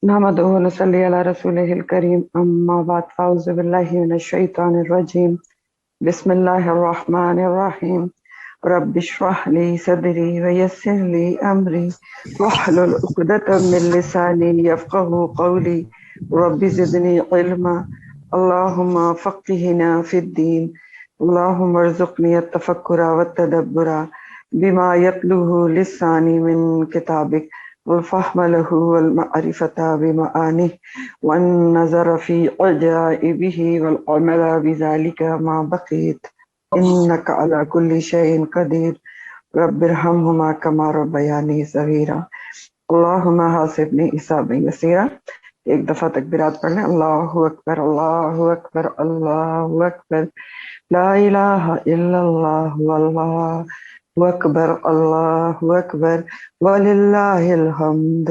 نحمده ونصلي على رسوله الكريم أما بعد فأعوذ بالله من الشيطان الرجيم بسم الله الرحمن الرحيم رب اشرح لي صدري ويسر لي أمري واحلل عقدة من لساني يفقه قولي رب زدني علما اللهم فقهنا في الدين اللهم ارزقني التفكر والتدبر بما يتلوه لساني من كتابك والفهم له والمعرفة بمعانيه والنظر في عجائبه والعمل بذلك ما بقيت إنك على كل شيء قدير رب ارحمهما كما ربياني صغيرا اللهم حاسبني حسابا يسيرا. ایک دفعہ تکبیرات پڑھ لیں. اللہ اکبر اللہ اکبر اللہ اکبر لا الہ الا اللہ واللہ اکبر اللہ اکبر وللہ الحمد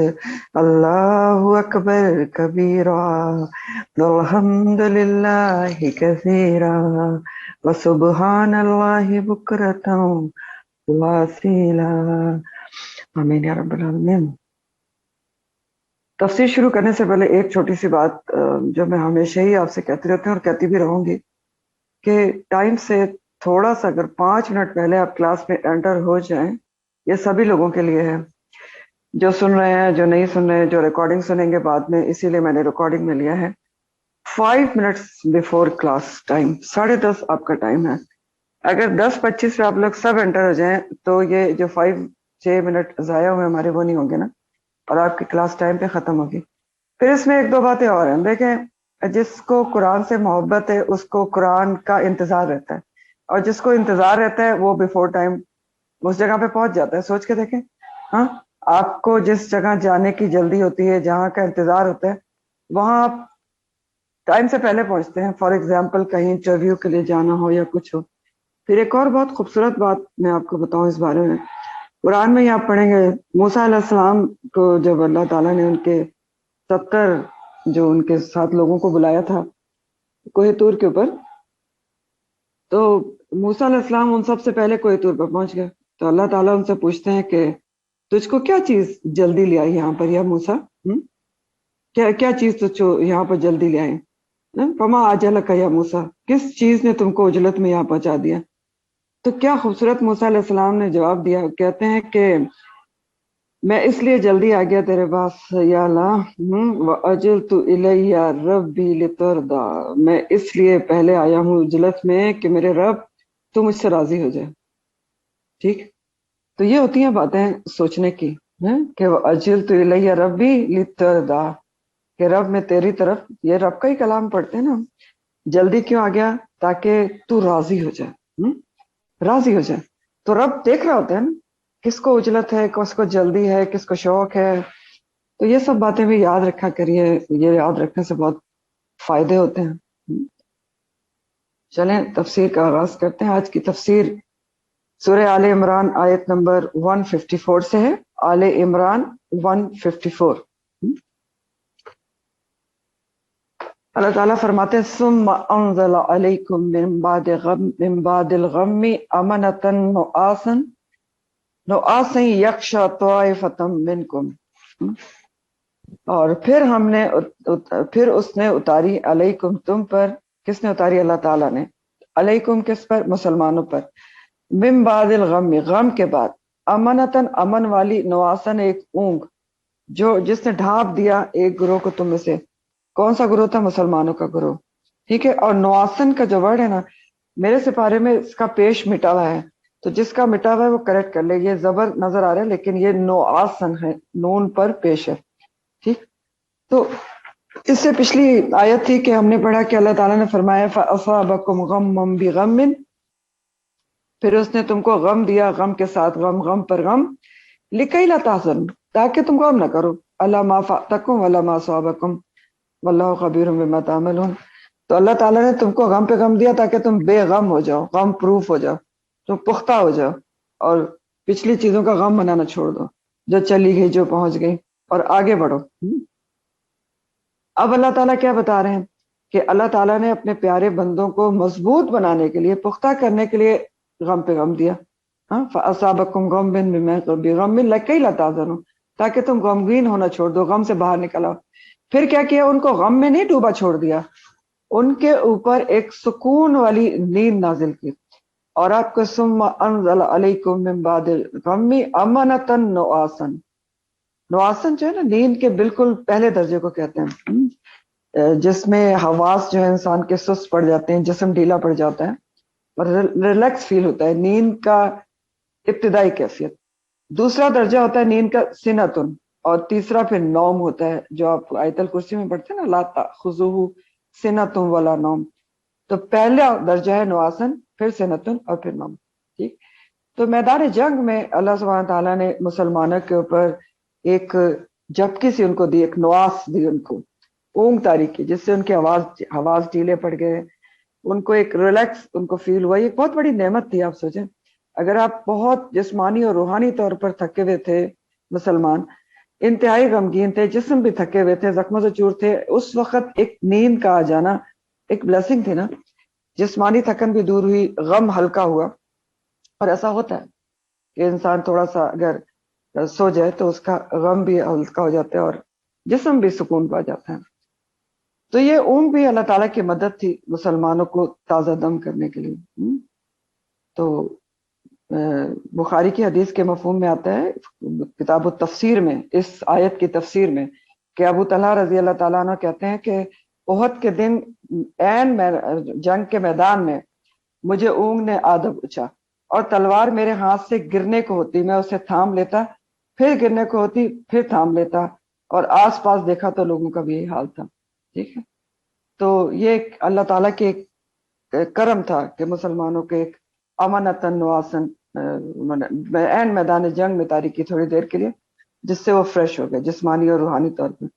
اللہ اکبر کبیرا والحمد للہ کثیرا وسبحان اللہ بکرتا واصیلا. آمین یا رب العالمین. تفسیر شروع کرنے سے پہلے ایک چھوٹی سی بات جو میں ہمیشہ ہی آپ سے کہتی رہتی ہوں اور کہتی بھی رہوں گی کہ ٹائم سے تھوڑا سا اگر 5 منٹ پہلے آپ کلاس میں انٹر ہو جائیں. یہ سبھی لوگوں کے لیے ہے جو سن رہے ہیں، جو نہیں سن رہے ہیں، جو ریکارڈنگ سنیں گے بعد میں، اسی لیے میں نے ریکارڈنگ میں لیا ہے. 5 منٹس بیفور کلاس ٹائم، 10:30 آپ کا ٹائم ہے. اگر 10:25 پہ آپ لوگ سب انٹر ہو جائیں تو یہ جو 6 منٹ ضائع ہوئے ہمارے وہ نہیں ہوں گے نا، اور آپ کی کلاس ٹائم پہ ختم ہوگی. پھر اس میں 1-2 باتیں اور ہیں. دیکھیں، جس کو قرآن سے محبت ہے اس کو قرآن کا انتظار رہتا ہے، اور جس کو انتظار رہتا ہے وہ بیفور ٹائم اس جگہ پہ پہنچ جاتا ہے. سوچ کے دیکھیں، ہاں، آپ کو جس جگہ جانے کی جلدی ہوتی ہے، جہاں کا انتظار ہوتا ہے، وہاں آپ ٹائم سے پہلے پہنچتے ہیں. فار ایگزامپل کہیں انٹرویو کے لیے جانا ہو یا کچھ ہو. پھر ایک اور بہت خوبصورت بات میں آپ کو بتاؤں اس بارے میں. قرآن میں ہی آپ پڑھیں گے، موسیٰ علیہ السلام کو جب اللہ تعالیٰ نے ان کے 70 جو ان کے ساتھ لوگوں کو بلایا تھا کوہ طور کے اوپر، تو موسیٰ علیہ السلام ان سب سے پہلے کوہ طور پر پہنچ گئے. تو اللہ تعالیٰ ان سے پوچھتے ہیں کہ تجھ کو کیا چیز جلدی لے آئی یہاں پر یا موسیٰ؟ کیا چیز تجھ کو یہاں پر جلدی لے آئی؟ فما عجلک یا موسیٰ، کس چیز نے تم کو عجلت میں یہاں پہنچا دیا؟ تو کیا خوبصورت موسیٰ علیہ السلام نے جواب دیا. کہتے ہیں کہ میں اس لیے جلدی آ گیا تیرے پاس یا اللہ، وَأَجِلْتُ إِلَيَّ رَبِّي لِتَرْضَىٰ، میں اس لیے پہلے آیا ہوں اجلت میں کہ میرے رب تو مجھ سے راضی ہو جائے. ٹھیک، تو یہ ہوتی ہیں باتیں سوچنے کی کہ وَأَجِلْتُ إِلَيَّ رَبِّي لِتَرْضَىٰ، کہ رب میں تیری طرف، یہ رب کا ہی کلام پڑھتے ہیں نا. جلدی کیوں آ گیا؟ تاکہ تو راضی ہو جائے، راضی ہو جائے. تو رب دیکھ رہا ہوتا ہے نا کس کو اجلت ہے، کس کو جلدی ہے، کس کو شوق ہے. تو یہ سب باتیں بھی یاد رکھا کریے، یہ یاد رکھنے سے بہت فائدے ہوتے ہیں. چلیں تفسیر کا آغاز کرتے ہیں. آج کی تفسیر سورہ آل عمران آیت نمبر 154 سے ہے. آل عمران 154. اللہ تعالیٰ فرماتے ہیں ثم انزل علیکم من بعد الغم امنۃ نعاسا یغشی طائفۃ منکم، اور پھر اس نے اتاری علیکم تم پر. کس نے اتاری؟ اللہ تعالیٰ نے. علیکم کس پر؟ مسلمانوں پر. من بعد الغم، غم کے بعد. امنتن، امن والی. نعاسن، ایک اونگ جس نے ڈھانپ دیا ایک گروہ کو تم میں سے. کون سا گروہ تھا؟ مسلمانوں کا گروہ. ٹھیک ہے. اور نعاسن کا جو ورڈ ہے نا، میرے سپارے میں اس کا پیش مٹا ہوا ہے، تو جس کا مٹا ہوا ہے وہ کریکٹ کر لے. یہ زبر نظر آ رہا ہے لیکن یہ نعاسن ہے، نون پر پیش ہے. ٹھیک. تو اس سے پچھلی آیت تھی کہ ہم نے پڑھا کہ اللہ تعالیٰ نے فرمایا فَأَصَابَكُمْ غَمٌّ بِغَمٍّ، پھر اس نے تم کو غم دیا، غم کے ساتھ غم، غم پر غم. لِكَيْ لَا تَحْزَنُوا، تاکہ تم غم نہ کرو. عَلَىٰ مَا فَاتَكُمْ وَلَا مَا أَصَابَكُمْ وَاللَّهُ خَبِيرٌ بِمَا تَعْمَلُونَ. تو اللہ تعالیٰ نے تم کو غم پہ غم دیا تاکہ تم بے غم ہو جاؤ، غم پروف ہو جاؤ، تم پختہ ہو جاؤ، اور پچھلی چیزوں کا غم منانا چھوڑ دو جو چلی گئی، جو پہنچ گئی، اور آگے بڑھو. اب اللہ تعالیٰ کیا بتا رہے ہیں کہ اللہ تعالیٰ نے اپنے پیارے بندوں کو مضبوط بنانے کے لیے، پختہ کرنے کے لیے غم پہ غم دیا. فَأَصَابَكُمْ غَمٌّ بِغَمٍّ لِكَيْ لَا تَحْزَنُوا، تاکہ تم غمگین ہونا چھوڑ دو، غم سے باہر نکل آؤ۔ پھر کیا کیا؟ ان کو غم میں نہیں ڈوبا چھوڑ دیا، ان کے اوپر ایک سکون والی نیند نازل کی۔ اور آپ کو ثم انزل علیکم من بعد الغم امنۃ نعاسا، نعاسن جو ہے نا نیند کے بالکل پہلے درجے کو کہتے ہیں، جس میں حواس جو ہے انسان کے سست پڑ جاتے ہیں، جسم ڈھیلا پڑ جاتا ہے اور ریلیکس فیل ہوتا ہے، نیند کا ابتدائی کیفیت۔ دوسرا درجہ ہوتا ہے نیند کا سنتن، اور تیسرا پھر نوم ہوتا ہے، جو آپ آیت الکرسی میں پڑھتے ہیں نا، لا تأخذہ سنۃ ولا نوم۔ تو پہلا درجہ ہے نواسن، پھر سنتن اور پھر نوم، ٹھیک۔ تو میدان جنگ میں اللہ سبحانہ تعالیٰ نے مسلمانوں کے اوپر ایک جھپکی سی ان کو دی، ایک نواس دی، ان کو اونگ تاری کی، جس سے ان کے حواس ڈھیلے پڑ گئے، ان کو ایک ریلیکس ان کو فیل ہوا۔ یہ بہت بڑی نعمت تھی۔ آپ سوچیں اگر آپ بہت جسمانی اور روحانی طور پر تھکے ہوئے تھے، مسلمان انتہائی غمگین تھے، جسم بھی تھکے ہوئے تھے، زخموں سے چور تھے، اس وقت ایک نیند کا آ جانا ایک بلیسنگ تھی نا۔ جسمانی تھکن بھی دور ہوئی، غم ہلکا ہوا۔ اور ایسا ہوتا ہے کہ انسان تھوڑا سا اگر سو جائے تو اس کا غم بھی ہلکا ہو جاتا ہے اور جسم بھی سکون پا جاتا ہے۔ تو یہ اونگ بھی اللہ تعالیٰ کی مدد تھی مسلمانوں کو تازہ دم کرنے کے لیے۔ تو بخاری کی حدیث کے مفہوم میں آتا ہے کتاب التفسیر میں، اس آیت کی تفسیر میں، کہ ابو طلحہ رضی اللہ تعالیٰ عنہ کہتے ہیں کہ احد کے دن عین جنگ کے میدان میں مجھے اونگ نے آ دبوچا، اور تلوار میرے ہاتھ سے گرنے کو ہوتی، میں اسے تھام لیتا، پھر گرنے کو ہوتی، پھر تھام لیتا، اور آس پاس دیکھا تو لوگوں کا بھی یہی حال تھا، ٹھیک ہے۔ تو یہ اللہ تعالیٰ کے ایک کرم تھا کہ مسلمانوں کے ایک امنتن نواسن عین میدان جنگ میں تاریخی تھوڑی دیر کے لیے، جس سے وہ فریش ہو گئے جسمانی اور روحانی طور پر۔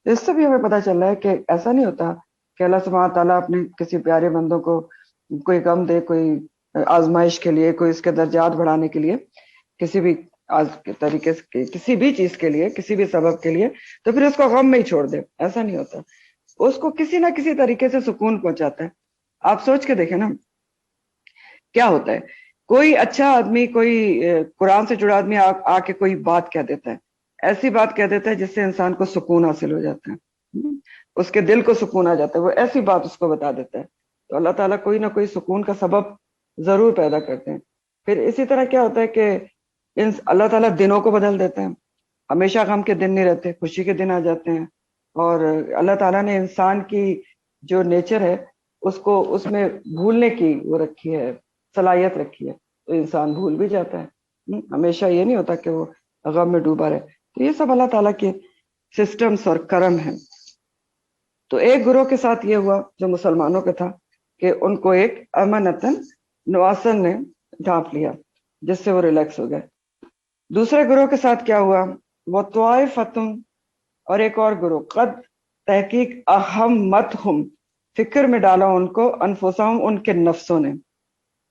اس سے بھی ہمیں پتہ چل رہا ہے کہ ایسا نہیں ہوتا کہ اللہ سبحانہ تعالیٰ اپنے کسی پیارے بندوں کو کوئی غم دے، کوئی آزمائش کے لیے، کوئی اس کے درجات بڑھانے کے لیے، کسی بھی طریقے سے، کسی بھی چیز کے لیے، کسی بھی سبب کے لیے، تو پھر اس کو غم میں ہی چھوڑ دے۔ ایسا نہیں ہوتا، اس کو کسی نہ کسی طریقے سے سکون پہنچاتا ہے۔ آپ سوچ کے دیکھیں نا کیا ہوتا ہے، کوئی اچھا آدمی، کوئی قرآن سے جڑا آدمی آ کے کوئی بات کہہ دیتا ہے، ایسی بات کہہ دیتا ہے جس سے انسان کو سکون حاصل ہو جاتا ہے، اس کے دل کو سکون آ جاتا ہے، وہ ایسی بات اس کو بتا دیتا ہے۔ تو اللہ تعالیٰ کوئی نہ کوئی سکون کا سبب ضرور پیدا کرتے ہیں۔ پھر اسی طرح کیا ہوتا ہے کہ اللہ تعالیٰ دنوں کو بدل دیتا ہے، ہمیشہ غم کے دن نہیں رہتے، خوشی کے دن آ جاتے ہیں۔ اور اللہ تعالیٰ نے انسان کی جو نیچر ہے اس کو اس میں بھولنے کی وہ رکھی ہے، صلاحیت رکھی ہے، تو انسان بھول بھی جاتا ہے، ہمیشہ یہ نہیں ہوتا کہ وہ غم میں ڈوبا رہے۔ تو یہ سب اللہ تعالیٰ کے سسٹمز اور کرم ہیں۔ تو ایک گروہ کے ساتھ یہ ہوا جو مسلمانوں کا تھا کہ ان کو ایک امنتن نواسن نے ڈھانپ لیا، جس سے وہ ریلیکس ہو گئے۔ دوسرے گروہ کے ساتھ کیا ہوا؟ وہ طائفتم، اور ایک اور گروہ، قد تحقیق اہمتہم، فکر میں ڈالا ان کو، انفسہم، ان کے نفسوں نے،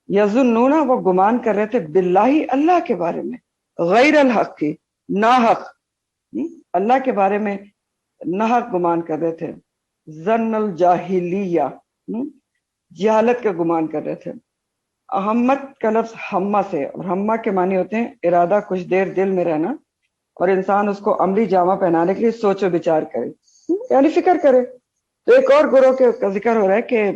یظنون، وہ گمان کر رہے تھے، باللہ، اللہ کے بارے میں، غیر الحق کی، ناحق، اللہ کے بارے میں ناحق گمان کر رہے تھے، ظن الجاہلیہ، جہالت کا گمان کر رہے تھے۔ اہمت کا لفظ ہمہ سے، اور ہمہ کے معنی ہوتے ہیں ارادہ، کچھ دیر دل میں رہنا، اور انسان اس کو عملی جامہ پہنانے کے لیے سوچ و بچار کرے، یعنی فکر کرے۔ تو ایک اور گروہ کا ذکر ہو رہا ہے کہ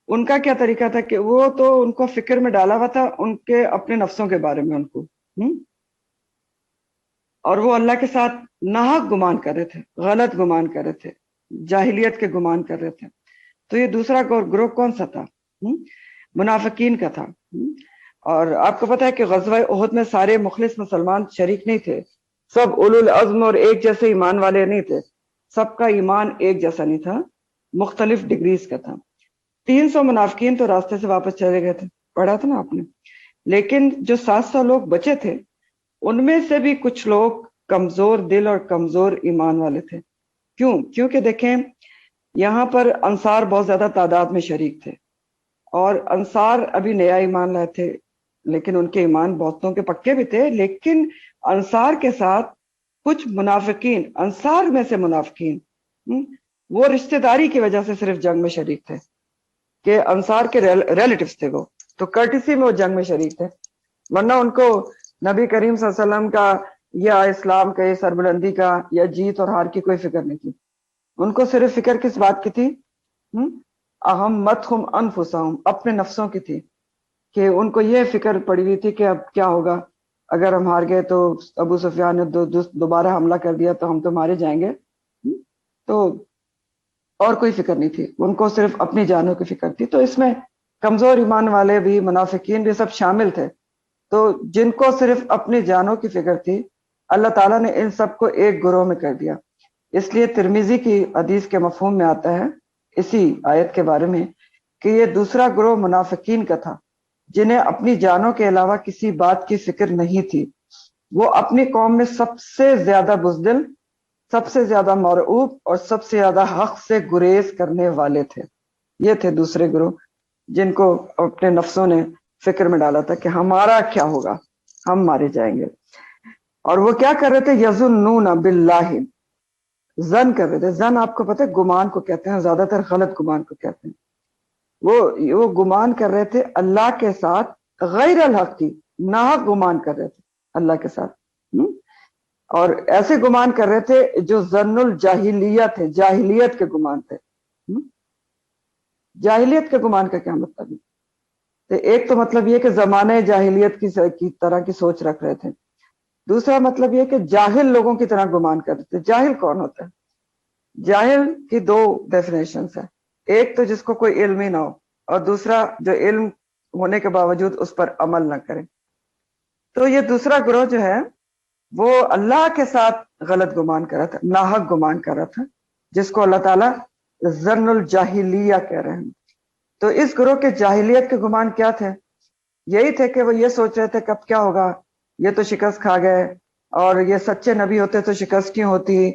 ان کا کیا طریقہ تھا کہ وہ تو ان کو فکر میں ڈالا ہوا تھا ان کے اپنے نفسوں کے بارے میں، ان کو اور وہ اللہ کے ساتھ ناحق گمان کر رہے تھے، غلط گمان کر رہے تھے، جاہلیت کے گمان کر رہے تھے۔ تو یہ دوسرا گروہ کون سا تھا؟ منافقین کا تھا۔ اور آپ کو پتہ ہے کہ غزوہ احد میں سارے مخلص مسلمان شریک نہیں تھے، سب اولو العزم اور ایک جیسے ایمان والے نہیں تھے، سب کا ایمان ایک جیسا نہیں تھا، مختلف ڈگریز کا تھا۔ 300 منافقین تو راستے سے واپس چلے گئے تھے، پڑھا تھا نا آپ نے، لیکن جو 700 لوگ بچے تھے ان میں سے بھی کچھ لوگ کمزور دل اور کمزور ایمان والے تھے۔ کیونکہ دیکھیں یہاں پر انصار بہت زیادہ تعداد میں شریک تھے، اور انصار ابھی نیا ایمان لائے تھے، لیکن ان کے ایمان بہتوں کے پکے بھی تھے، لیکن انصار کے ساتھ کچھ منافقین، انصار میں سے منافقین، وہ رشتہ داری کی وجہ سے صرف جنگ میں شریک تھے، کہ انصار کے ریلیٹیوز تھے وہ، تو کرٹسی میں وہ جنگ میں شریک تھے، ورنہ ان کو نبی کریم صلی اللہ علیہ وسلم کا یا اسلام کے سربلندی کا یا جیت اور ہار کی کوئی فکر نہیں تھی. ان کو صرف فکر کس بات کی تھی؟ اہمتہم انفسہم، اپنے نفسوں کی تھی، کہ ان کو یہ فکر پڑی ہوئی تھی کہ اب کیا ہوگا اگر ہم ہار گئے تو ابو سفیان نے دوبارہ حملہ کر دیا تو ہم تو مارے جائیں گے. تو اور کوئی فکر نہیں تھی، ان کو صرف اپنی جانوں کی فکر تھی. تو اس میں کمزور ایمان والے بھی، منافقین بھی، سب شامل تھے. تو جن کو صرف اپنی جانوں کی فکر تھی، اللہ تعالیٰ نے ان سب کو ایک گروہ میں کر دیا. اس لیے ترمذی کی حدیث کے مفہوم میں آتا ہے اسی آیت کے بارے میں کہ یہ دوسرا گروہ منافقین کا تھا، جنہیں اپنی جانوں کے علاوہ کسی بات کی فکر نہیں تھی. وہ اپنی قوم میں سب سے زیادہ بزدل، سب سے زیادہ مرعوب اور سب سے زیادہ حق سے گریز کرنے والے تھے. یہ تھے دوسرے گروہ جن کو اپنے نفسوں نے فکر میں ڈالا تھا کہ ہمارا کیا ہوگا، ہم مارے جائیں گے. اور وہ کیا کر رہے تھے؟ یظنون باللہ، زن کر رہے تھے. زن آپ کو پتہ ہے گمان کو کہتے ہیں، زیادہ تر غلط گمان کو کہتے ہیں. وہ گمان کر رہے تھے اللہ کے ساتھ غیر الحق کی، ناحق گمان کر رہے تھے اللہ کے ساتھ. اور ایسے گمان کر رہے تھے جو ظن الجاہلیہ تھے، جاہلیت کے گمان تھے. جاہلیت کے گمان کا کیا مطلب ہے؟ تو ایک تو مطلب یہ کہ زمانے جاہلیت کی طرح کی سوچ رکھ رہے تھے. دوسرا مطلب یہ کہ جاہل لوگوں کی طرح گمان کر رہے تھے. جاہل کون ہوتا ہے؟ جاہل کی دو ڈیفینیشنز ہیں. ایک تو جس کو کوئی علم ہی نہ ہو، اور دوسرا جو علم ہونے کے باوجود اس پر عمل نہ کرے. تو یہ دوسرا گروہ جو ہے وہ اللہ کے ساتھ غلط گمان کر رہا تھا، ناحق گمان کر رہا تھا، جس کو اللہ تعالیٰ ظن الجاہلیہ کہہ رہے ہیں. تو اس گروہ کے جاہلیت کے گمان کیا تھے؟ یہی تھے کہ وہ یہ سوچ رہے تھے کب کیا ہوگا، یہ تو شکست کھا گئے، اور یہ سچے نبی ہوتے تو شکست کیوں ہوتی،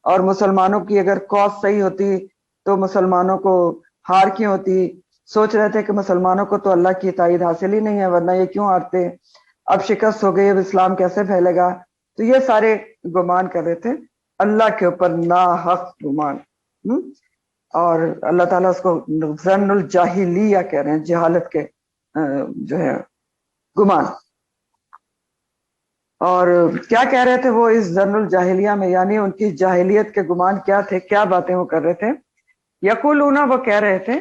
اور مسلمانوں کی اگر کاز صحیح ہوتی تو مسلمانوں کو ہار کیوں ہوتی. سوچ رہے تھے کہ مسلمانوں کو تو اللہ کی تائید حاصل ہی نہیں ہے، ورنہ یہ کیوں ہارتے، اب شکست ہو گئی، اب اسلام کیسے پھیلے گا. تو یہ سارے گمان کر رہے تھے اللہ کے اوپر، ناحق گمان. اور اللہ تعالیٰ اس کو ظن الجاہلیہ کہہ رہے ہیں، جہالت کے جو ہے گمان. اور کیا کہہ رہے تھے وہ اس ظن الجاہلیہ میں؟ یعنی ان کی جاہلیت کے گمان کیا تھے، کیا باتیں وہ کر رہے تھے؟ یقولون، وہ کہہ رہے تھے،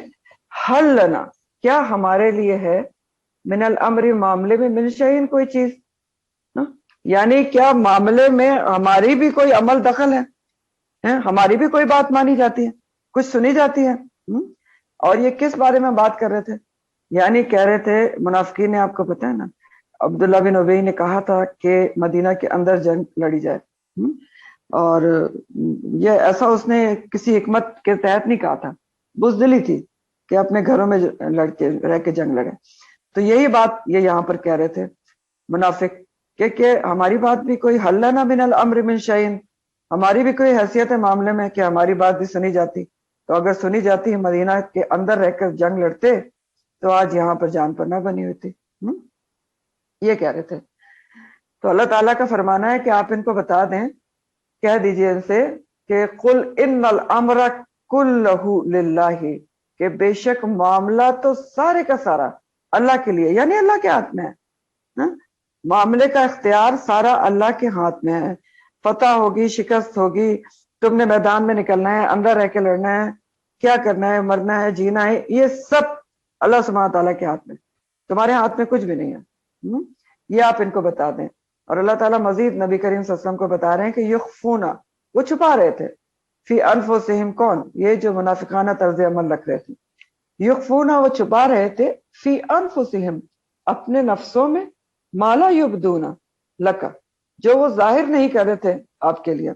حل لنا، کیا ہمارے لیے ہے، من الامر، معاملے میں، من شیء، کوئی چیز. یعنی کیا معاملے میں ہماری بھی کوئی عمل دخل ہے، ہماری بھی کوئی بات مانی جاتی ہے، کچھ سنی جاتی ہے. اور یہ کس بارے میں بات کر رہے تھے؟ یعنی کہہ رہے تھے منافقین نے، آپ کو پتہ ہے نا، عبداللہ بن ابی نے کہا تھا کہ مدینہ کے اندر جنگ لڑی جائے، اور یہ ایسا اس نے کسی حکمت کے تحت نہیں کہا تھا، بزدلی تھی کہ اپنے گھروں میں رہ کے جنگ لڑے. تو یہی بات یہ یہاں پر کہہ رہے تھے منافق کہ ہماری بات بھی کوئی حل لنا من الامر من شیء، ہماری بھی کوئی حیثیت ہے معاملے میں کہ ہماری بات بھی سنی جاتی. تو اگر سنی جاتی مدینہ کے اندر رہ کر جنگ لڑتے تو آج یہاں پر جان پر نہ بنی ہوتی. یہ کہہ رہے تھے. تو اللہ تعالیٰ کا فرمانا ہے کہ آپ ان کو بتا دیں، کہہ دیجئے ان سے کہ قل ان الامر کلہ للہ، کہ بے شک معاملہ تو سارے کا سارا اللہ کے لیے، یعنی اللہ کے ہاتھ میں ہے. معاملے کا اختیار سارا اللہ کے ہاتھ میں ہے. فتح ہوگی، شکست ہوگی، تم نے میدان میں نکلنا ہے، اندر رہ کے لڑنا ہے، کیا کرنا ہے، مرنا ہے، جینا ہے، یہ سب اللہ سبحانہ تعالیٰ کے ہاتھ میں، تمہارے ہاتھ میں کچھ بھی نہیں ہے. یہ آپ ان کو بتا دیں. اور اللہ تعالیٰ مزید نبی کریم صلی اللہ علیہ وسلم کو بتا رہے ہیں کہ یخفونا، وہ چھپا رہے تھے، فی انفسہم، کون؟ یہ جو منافقانہ طرز عمل رکھ رہے تھے. یخفونا، وہ چھپا رہے تھے، فی انفسہم، اپنے نفسوں میں، مالا یبدونا لکا، جو وہ ظاہر نہیں کر رہے تھے آپ کے لیے.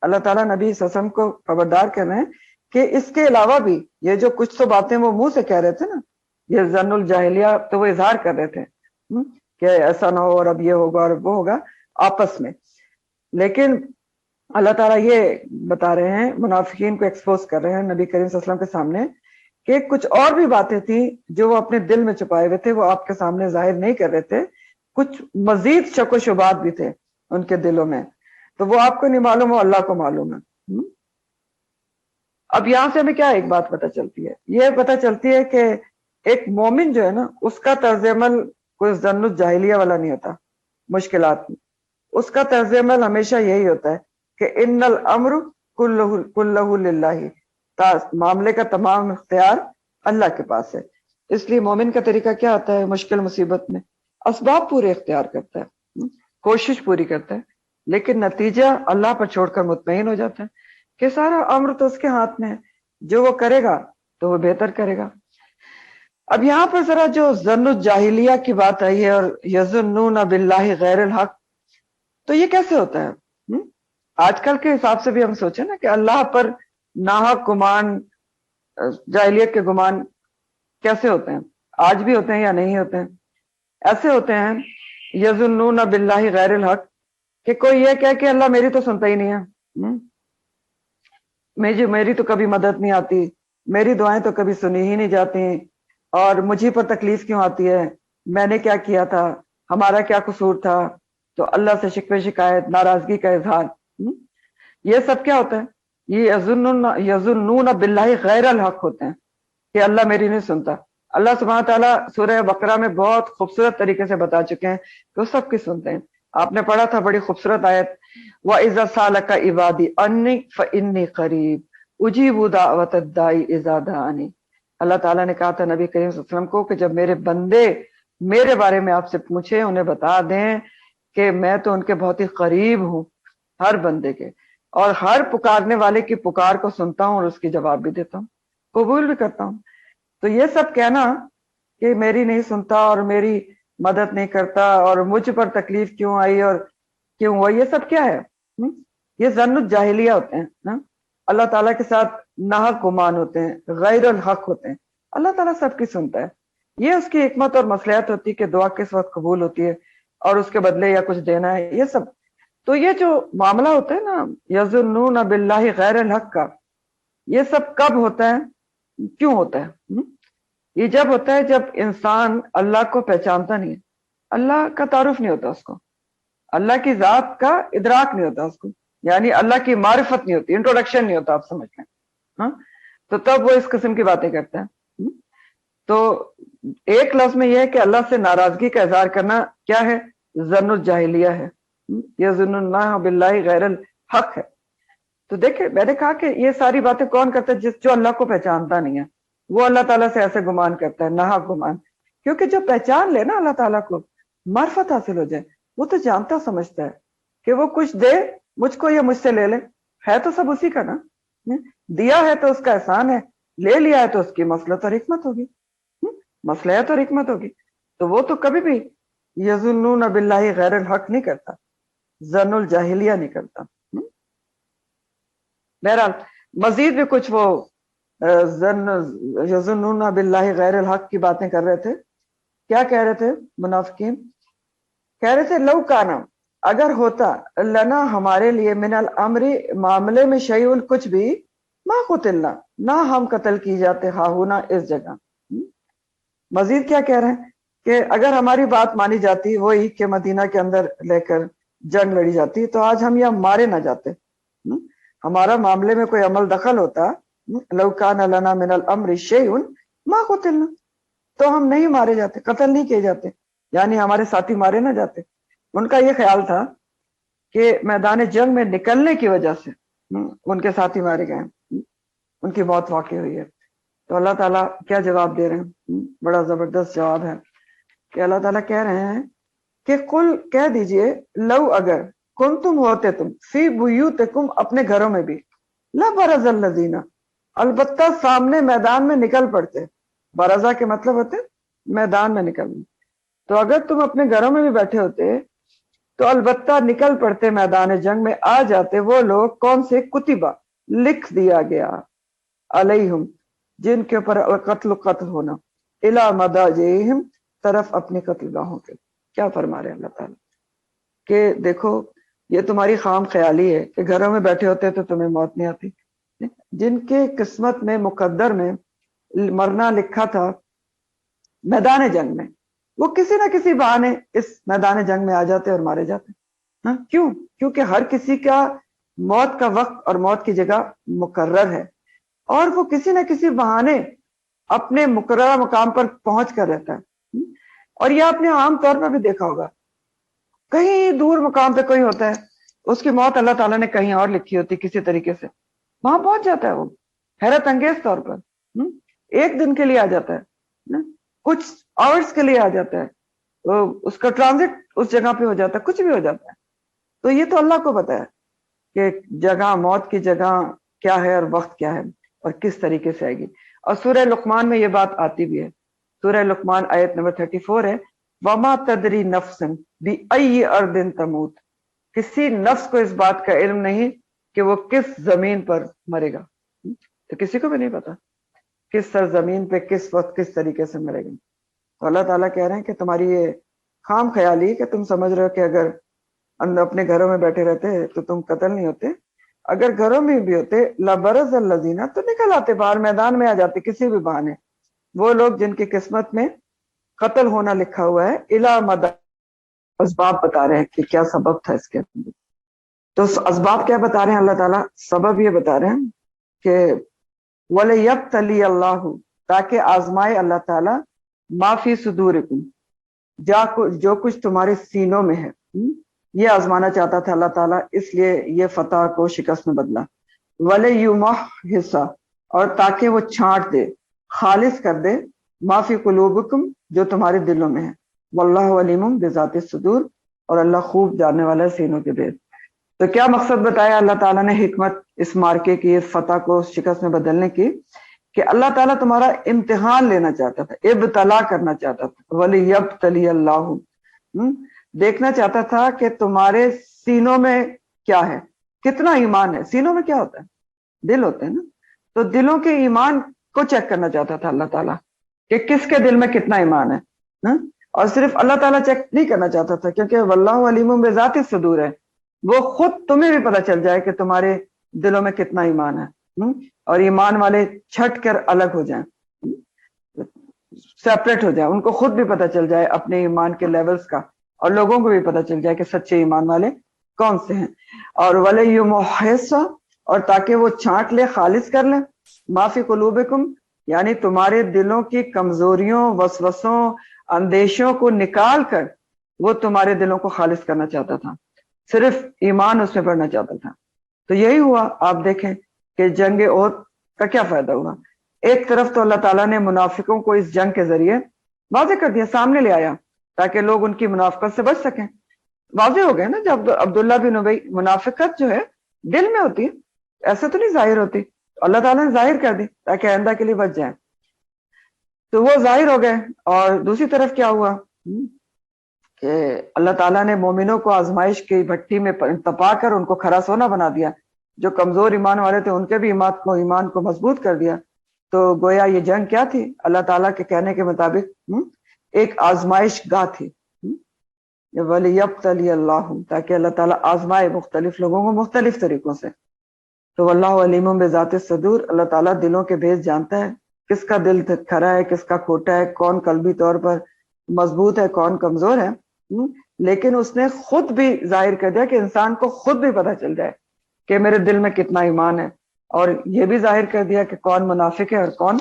اللہ تعالیٰ نبی صلی اللہ علیہ وسلم کو خبردار کر رہے ہیں کہ اس کے علاوہ بھی یہ جو کچھ تو باتیں وہ منہ سے کہہ رہے تھے نا، یہ ظن الجاہلیہ، تو وہ اظہار کر رہے تھے کہ ایسا نہ ہو اور اب یہ ہوگا اور وہ ہوگا آپس میں. لیکن اللہ تعالیٰ یہ بتا رہے ہیں، منافقین کو ایکسپوز کر رہے ہیں نبی کریم صلی اللہ علیہ وسلم کے سامنے کہ کچھ اور بھی باتیں تھیں جو وہ اپنے دل میں چھپائے ہوئے تھے، وہ آپ کے سامنے ظاہر نہیں کر رہے تھے. کچھ مزید شک و شبہات بھی تھے ان کے دلوں میں، تو وہ آپ کو نہیں معلوم، وہ اللہ کو معلوم ہے. اب یہاں سے ہمیں کیا ایک بات پتہ چلتی ہے؟ یہ پتہ چلتی ہے کہ ایک مومن جو ہے نا، اس کا طرز عمل کوئی ظن الجاہلیہ والا نہیں ہوتا مشکلات میں. اس کا طرز عمل ہمیشہ یہی ہوتا ہے کہ ان الامر کلہ للہ، معاملے کا تمام اختیار اللہ کے پاس ہے۔ اس لیے مومن کا طریقہ کیا ہوتا ہے؟ مشکل مصیبت میں اسباب پورے اختیار کرتا ہے، کوشش پوری کرتا ہے، لیکن نتیجہ اللہ پر چھوڑ کر مطمئن ہو جاتا ہے کہ سارا امر تو اس کے ہاتھ میں ہے، جو وہ کرے گا تو وہ بہتر کرے گا۔ اب یہاں پر ذرا جو ظن الجاہلیہ کی بات آئی ہے اور یظنون باللہ غیر الحق، تو یہ کیسے ہوتا ہے؟ آج کل کے حساب سے بھی ہم سوچیں نا کہ اللہ پر ناحق گمان، جاہلیت کے گمان کیسے ہوتے ہیں، آج بھی ہوتے ہیں یا نہیں ہوتے ہیں؟ ایسے ہوتے ہیں یظنون باللہ غیر الحق کہ کوئی یہ کہہ کہ اللہ میری تو سنتا ہی نہیں ہے، میری تو کبھی مدد نہیں آتی، میری دعائیں تو کبھی سنی ہی نہیں جاتی، اور مجھے پر تکلیف کیوں آتی ہے، میں نے کیا کیا تھا، ہمارا کیا قصور تھا؟ تو اللہ سے شکوے شکایت، ناراضگی کا اظہار، یہ سب کیا ہوتا ہے؟ یہ یظنون باللہ غیر الحق ہوتے ہیں کہ اللہ میری نہیں سنتا۔ اللہ سبحانہ تعالیٰ سورہ بقرہ میں بہت خوبصورت طریقے سے بتا چکے ہیں کہ وہ سب کی سنتے ہیں۔ آپ نے پڑھا تھا بڑی خوبصورت آیت، وَإِذَا سَأَلَكَ عِبَادِي عَنِّي فَإِنِّي قَرِيبٌ أُجِيبُ دَعْوَةَ الدَّاعِ إِذَا دَعَانِ۔ اللہ تعالیٰ نے کہا تھا نبی کریم صلی اللہ علیہ وسلم کو کہ جب میرے بندے میرے بارے میں آپ سے پوچھیں، انہیں بتا دیں کہ میں تو ان کے بہت ہی قریب ہوں، ہر بندے کے، اور ہر پکارنے والے کی پکار کو سنتا ہوں اور اس کی جواب بھی دیتا ہوں، قبول بھی کرتا ہوں۔ تو یہ سب کہنا کہ میری نہیں سنتا اور میری مدد نہیں کرتا اور مجھ پر تکلیف کیوں آئی اور کیوں ہوا، یہ سب کیا ہے؟ یہ ظن الجاہلیہ ہوتے ہیں، اللہ تعالیٰ کے ساتھ ناحق گمان ہوتے ہیں، غیر الحق ہوتے ہیں۔ اللہ تعالیٰ سب کی سنتا ہے، یہ اس کی حکمت اور مصلحت ہوتی ہے کہ دعا کس وقت قبول ہوتی ہے اور اس کے بدلے یا کچھ دینا ہے، یہ سب۔ تو یہ جو معاملہ ہوتا ہے نا یظنون باللہ غیر الحق کا، یہ سب کب ہوتا ہے، کیوں ہوتا ہے؟ یہ جب ہوتا ہے جب انسان اللہ کو پہچانتا نہیں ہے، اللہ کا تعارف نہیں ہوتا اس کو، اللہ کی ذات کا ادراک نہیں ہوتا اس کو، یعنی اللہ کی معرفت نہیں ہوتی، انٹروڈکشن نہیں ہوتا، آپ سمجھ لیں، ہاں؟ تو تب وہ اس قسم کی باتیں کرتا ہے۔ تو ایک لفظ میں یہ ہے کہ اللہ سے ناراضگی کا اظہار کرنا کیا ہے؟ ظن الجاہلیہ ہے، یظنون باللہ غیر الحق ہے۔ تو دیکھیں میں نے کہا کہ یہ ساری باتیں کون کرتا ہے؟ جو اللہ کو پہچانتا نہیں ہے وہ اللہ تعالیٰ سے ایسے گمان کرتا ہے، ناحق گمان، کیونکہ جو پہچان لے نا اللہ تعالیٰ کو، معرفت حاصل ہو جائے، وہ تو جانتا سمجھتا ہے کہ وہ کچھ دے مجھ کو یا مجھ سے لے لے، ہے تو سب اسی کا نا، دیا ہے تو اس کا احسان ہے، لے لیا ہے تو اس کی مصلحت اور حکمت ہوگی، مصلحت اور حکمت ہوگی۔ تو وہ تو کبھی بھی یظنون باللہ غیر الحق نہیں کرتا، ظن الجاہلیہ نہیں کرتا۔ بہرحال مزید بھی کچھ وہ یظنون باللہ غیر الحق کی باتیں کر رہے تھے۔ کیا کہہ رہے تھے منافقین؟ کہہ رہے تھے لو کانا، اگر ہوتا، لنا ہمارے لیے، من الامر معاملے میں، شیء کچھ بھی، ما قتلنا، نہ ہم قتل کی جاتے، ہاہونا اس جگہ۔ مزید کیا کہہ رہے ہیں کہ اگر ہماری بات مانی جاتی، وہی کہ مدینہ کے اندر لے کر جنگ لڑی جاتی، تو آج ہم یہاں مارے نہ جاتے، ہمارا معاملے میں کوئی عمل دخل ہوتا، لو کان لنا من الامر شیء ما قتلنا، تو ہم نہیں مارے جاتے، قتل نہیں کیے جاتے، یعنی ہمارے ساتھی مارے نہ جاتے۔ ان کا یہ خیال تھا کہ میدان جنگ میں نکلنے کی وجہ سے ان کے ساتھی مارے گئے، ان کی موت واقع ہوئی ہے۔ تو اللہ تعالیٰ کیا جواب دے رہے ہیں؟ بڑا زبردست جواب ہے کہ اللہ تعالیٰ کہہ رہے ہیں کہ قل، کہہ دیجئے، لو اگر، کن تم ہوتے تم، فی بیوتکم، اپنے گھروں میں بھی، لبرز الذین، البتہ سامنے میدان میں نکل پڑتے، برزہ کے مطلب ہوتے میدان میں نکلنا، تو اگر تم اپنے گھروں میں بھی بیٹھے ہوتے تو البتہ نکل پڑتے میدان جنگ میں، آ جاتے وہ لوگ، کون سے؟ کتبہ، لکھ دیا گیا، علیہم، جن کے اوپر قتل ہونا، الی مضاجعہم، طرف اپنے قتل گاہوں کے۔ کیا فرما رہے ہیں اللہ تعالیٰ کہ دیکھو یہ تمہاری خام خیالی ہے کہ گھروں میں بیٹھے ہوتے تو تمہیں موت نہیں آتی، جن کے قسمت میں، مقدر میں مرنا لکھا تھا میدان جنگ میں، وہ کسی نہ کسی بہانے اس میدان جنگ میں آ جاتے اور مارے جاتے۔ ہاں کیوں؟ کیونکہ ہر کسی کا موت کا وقت اور موت کی جگہ مقرر ہے، اور وہ کسی نہ کسی بہانے اپنے مقررہ مقام پر پہنچ کر رہتا ہے۔ اور یہ آپ نے عام طور پر بھی دیکھا ہوگا کہیں دور مقام پہ کوئی ہوتا ہے، اس کی موت اللہ تعالیٰ نے کہیں اور لکھی ہوتی کسی طریقے سے، وہاں پہنچ جاتا ہے وہ حیرت انگیز طور پر، ایک دن کے لیے آ جاتا ہے، کچھ آورس کے لیے آ جاتا ہے، اس کا ٹرانزٹ اس جگہ پہ ہو جاتا ہے، کچھ بھی ہو جاتا ہے۔ تو یہ تو اللہ کو پتا ہے کہ جگہ، موت کی جگہ کیا ہے اور وقت کیا ہے اور کس طریقے سے آئے گی۔ اور سورہ لقمان میں یہ بات آتی بھی ہے، سورہ لقمان آیت نمبر 34 ہے، وما تدری نفس بأی ارض تموت، کسی نفس کو اس بات کا علم نہیں کہ وہ کس زمین پر مرے گا، تو کسی کو بھی نہیں پتا کس سرزمین پہ کس وقت کس طریقے سے مرے گا۔ تو اللہ تعالیٰ کہہ رہے ہیں کہ تمہاری یہ خام خیالی کہ تم سمجھ رہے ہو کہ اگر اپنے گھروں میں بیٹھے رہتے تو تم قتل نہیں ہوتے، اگر گھروں میں بھی ہوتے لبرز الذین، تو نکل آتے باہر، میدان میں آ جاتے کسی بھی بہانے، وہ لوگ جن کی قسمت میں قتل ہونا لکھا ہوا ہے، الی مدى، اسباب بتا رہے ہیں کہ کیا سبب تھا اس کے اندر۔ تو اسباب کیا بتا رہے ہیں اللہ تعالیٰ؟ سبب یہ بتا رہے ہیں کہ وَلِيَبْتَلِيَ اللَّهُ، تاکہ آزمائے اللہ تعالیٰ، ما فی صدورکم، جو کچھ تمہارے سینوں میں ہے، یہ آزمانا چاہتا تھا اللہ تعالیٰ، اس لیے یہ فتح کو شکست میں بدلا۔ وَلِيُمَحِّصَ، اور تاکہ وہ چھانٹ دے، خالص کر دے، ما فی قلوبکم، جو تمہارے دلوں میں ہے، واللہ علیم بذات الصدور، اور اللہ خوب جاننے والا ہے سینوں کے بید۔ تو کیا مقصد بتایا اللہ تعالیٰ نے حکمت اس مارکے کی، اس فتح کو شکست میں بدلنے کی؟ کہ اللہ تعالیٰ تمہارا امتحان لینا چاہتا تھا، ابتلا کرنا چاہتا تھا، وَلِيَبْتَلِيَ اللَّهُ، دیکھنا چاہتا تھا کہ تمہارے سینوں میں کیا ہے، کتنا ایمان ہے۔ سینوں میں کیا ہوتا ہے؟ دل ہوتے ہیں نا، تو دلوں کے ایمان کو چیک کرنا چاہتا تھا اللہ تعالیٰ کہ کس کے دل میں کتنا ایمان ہے، اور صرف اللہ تعالیٰ چیک نہیں کرنا چاہتا تھا، کیونکہ واللہ علیم بذات الصدور ہے، وہ خود تمہیں بھی پتہ چل جائے کہ تمہارے دلوں میں کتنا ایمان ہے، اور ایمان والے چھٹ کر الگ ہو جائیں، سیپریٹ ہو جائیں، ان کو خود بھی پتہ چل جائے اپنے ایمان کے لیولز کا، اور لوگوں کو بھی پتہ چل جائے کہ سچے ایمان والے کون سے ہیں۔ اور وَلِيُمَحِّصَ، اور تاکہ وہ چھانٹ لے، خالص کر لیں، ما فی قلوبکم، یعنی تمہارے دلوں کی کمزوریوں، وسوسوں، اندیشوں کو نکال کر وہ تمہارے دلوں کو خالص کرنا چاہتا تھا، صرف ایمان اس میں پڑھنا چاہتا تھا۔ تو یہی ہوا، آپ دیکھیں کہ جنگ احد کا کیا فائدہ ہوا۔ ایک طرف تو اللہ تعالیٰ نے منافقوں کو اس جنگ کے ذریعے واضح کر دیا، سامنے لے آیا، تاکہ لوگ ان کی منافقت سے بچ سکیں۔ واضح ہو گیا نا، جب عبداللہ بن ابی، منافقت جو ہے دل میں ہوتی ہے، ایسے تو نہیں ظاہر ہوتی، اللہ تعالیٰ نے ظاہر کر دی تاکہ آئندہ کے لیے بچ جائیں، تو وہ ظاہر ہو گئے۔ اور دوسری طرف کیا ہوا کہ اللہ تعالیٰ نے مومنوں کو آزمائش کی بھٹی میں تپا کر ان کو کھرا سونا بنا دیا، جو کمزور ایمان والے تھے ان کے بھی ایمان کو مضبوط کر دیا۔ تو گویا یہ جنگ کیا تھی؟ اللہ تعالیٰ کے کہنے کے مطابق ایک آزمائش گاہ تھی، وَلِيَبْتَلِيَ اللَّهُ، تاکہ اللہ تعالیٰ آزمائے مختلف لوگوں کو مختلف طریقوں سے۔ تو واللہ علیم بذات الصدور، اللہ تعالیٰ دلوں کے بھید جانتا ہے، کس کا دل کھرا ہے، کس کا کھوٹا ہے، کون قلبی طور پر مضبوط ہے، کون کمزور ہے۔ لیکن اس نے خود بھی ظاہر کر دیا کہ انسان کو خود بھی پتہ چل جائے کہ میرے دل میں کتنا ایمان ہے، اور یہ بھی ظاہر کر دیا کہ کون منافق ہے اور کون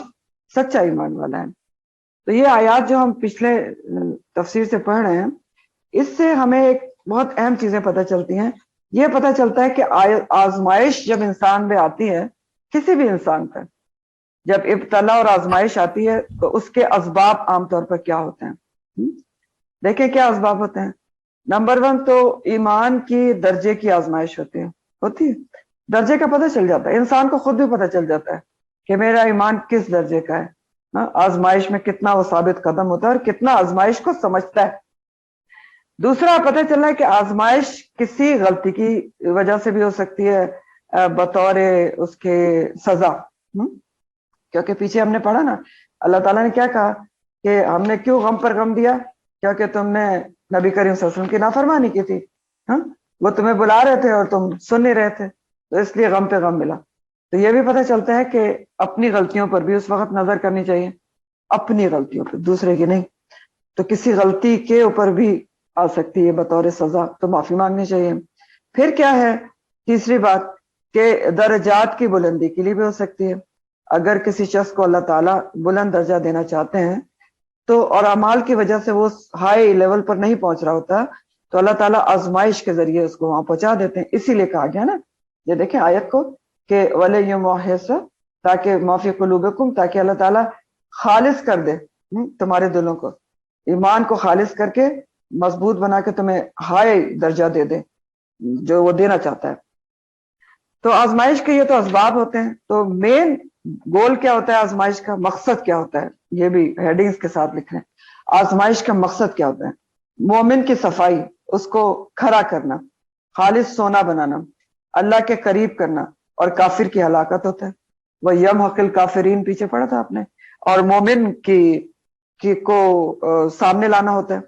سچا ایمان والا ہے۔ تو یہ آیات جو ہم پچھلے تفسیر سے پڑھ رہے ہیں، اس سے ہمیں ایک بہت اہم چیزیں پتہ چلتی ہیں۔ یہ پتہ چلتا ہے کہ آزمائش جب انسان پہ آتی ہے، کسی بھی انسان پر جب ابتلا اور آزمائش آتی ہے، تو اس کے اسباب عام طور پر کیا ہوتے ہیں؟ دیکھیں کیا اسباب ہوتے ہیں۔ نمبر 1 تو ایمان کی درجے کی آزمائش ہوتی ہے، درجے کا پتہ چل جاتا ہے، انسان کو خود بھی پتہ چل جاتا ہے کہ میرا ایمان کس درجے کا ہے، آزمائش میں کتنا وہ ثابت قدم ہوتا ہے اور کتنا آزمائش کو سمجھتا ہے۔ دوسرا پتہ چلا ہے کہ آزمائش کسی غلطی کی وجہ سے بھی ہو سکتی ہے، بطور اس کے سزا، کیونکہ پیچھے ہم نے پڑھا نا، اللہ تعالیٰ نے کیا کہا کہ ہم نے کیوں غم پر غم دیا؟ کیونکہ تم نے نبی کریم صلی اللہ علیہ وسلم کی نافرمانی کی تھی، وہ تمہیں بلا رہے تھے اور تم سن نہیں رہے تھے، تو اس لیے غم پہ غم ملا۔ تو یہ بھی پتہ چلتا ہے کہ اپنی غلطیوں پر بھی اس وقت نظر کرنی چاہیے، اپنی غلطیوں پر، دوسرے کی نہیں۔ تو کسی غلطی کے اوپر بھی آ سکتی ہے بطور سزا، تو معافی مانگنی چاہیے۔ پھر کیا ہے تیسری بات، کہ درجات کی بلندی کے لیے بھی ہو سکتی ہے۔ اگر کسی شخص کو اللہ تعالیٰ بلند درجہ دینا چاہتے ہیں تو، اور اعمال کی وجہ سے وہ ہائی لیول پر نہیں پہنچ رہا ہوتا، تو اللہ تعالیٰ آزمائش کے ذریعے اس کو وہاں پہنچا دیتے ہیں. اسی لیے کہا گیا نا، یہ دیکھیں آیت کو کہ وَلَيُمَحِّصَ، تاکہ معافی قلوبکم، تاکہ اللہ تعالیٰ خالص کر دے تمہارے دلوں کو، ایمان کو خالص کر کے مضبوط بنا کے تمہیں ہائی درجہ دے دے جو وہ دینا چاہتا ہے. تو آزمائش کے یہ تو اسباب ہوتے ہیں. تو مین گول کیا ہوتا ہے آزمائش کا، مقصد کیا ہوتا ہے، یہ بھی ہیڈنگز کے ساتھ لکھ لیں. آزمائش کا مقصد کیا ہوتا ہے؟ مومن کی صفائی، اس کو کھڑا کرنا، خالص سونا بنانا، اللہ کے قریب کرنا، اور کافر کی ہلاکت ہوتا ہے. وہ یم حقل کافرین پیچھے پڑا تھا آپ نے، اور مومن کی کو سامنے لانا ہوتا ہے.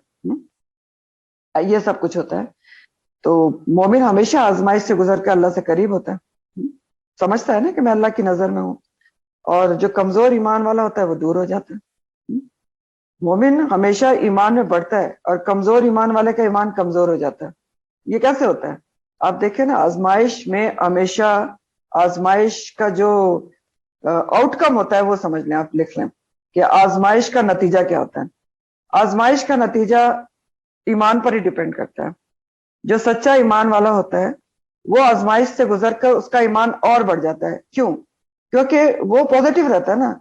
یہ سب کچھ ہوتا ہے. تو مومن ہمیشہ آزمائش سے گزر کے اللہ سے قریب ہوتا ہے، سمجھتا ہے نا کہ میں اللہ کی نظر میں ہوں. اور جو کمزور ایمان والا ہوتا ہے وہ دور ہو جاتا ہے. مومن ہمیشہ ایمان میں بڑھتا ہے اور کمزور ایمان والے کا ایمان کمزور ہو جاتا ہے. یہ کیسے ہوتا ہے؟ آپ دیکھیں نا، آزمائش میں ہمیشہ آزمائش کا جو آؤٹ کم ہوتا ہے وہ سمجھ لیں، آپ لکھ لیں کہ آزمائش کا نتیجہ کیا ہوتا ہے. آزمائش کا نتیجہ ایمان پر ہی ڈیپینڈ کرتا ہے. جو سچا ایمان والا ہوتا ہے وہ آزمائش سے گزر کر اس کا ایمان اور بڑھ جاتا ہے. کیوں؟ کیونکہ وہ پازیٹیو رہتا ہے نا.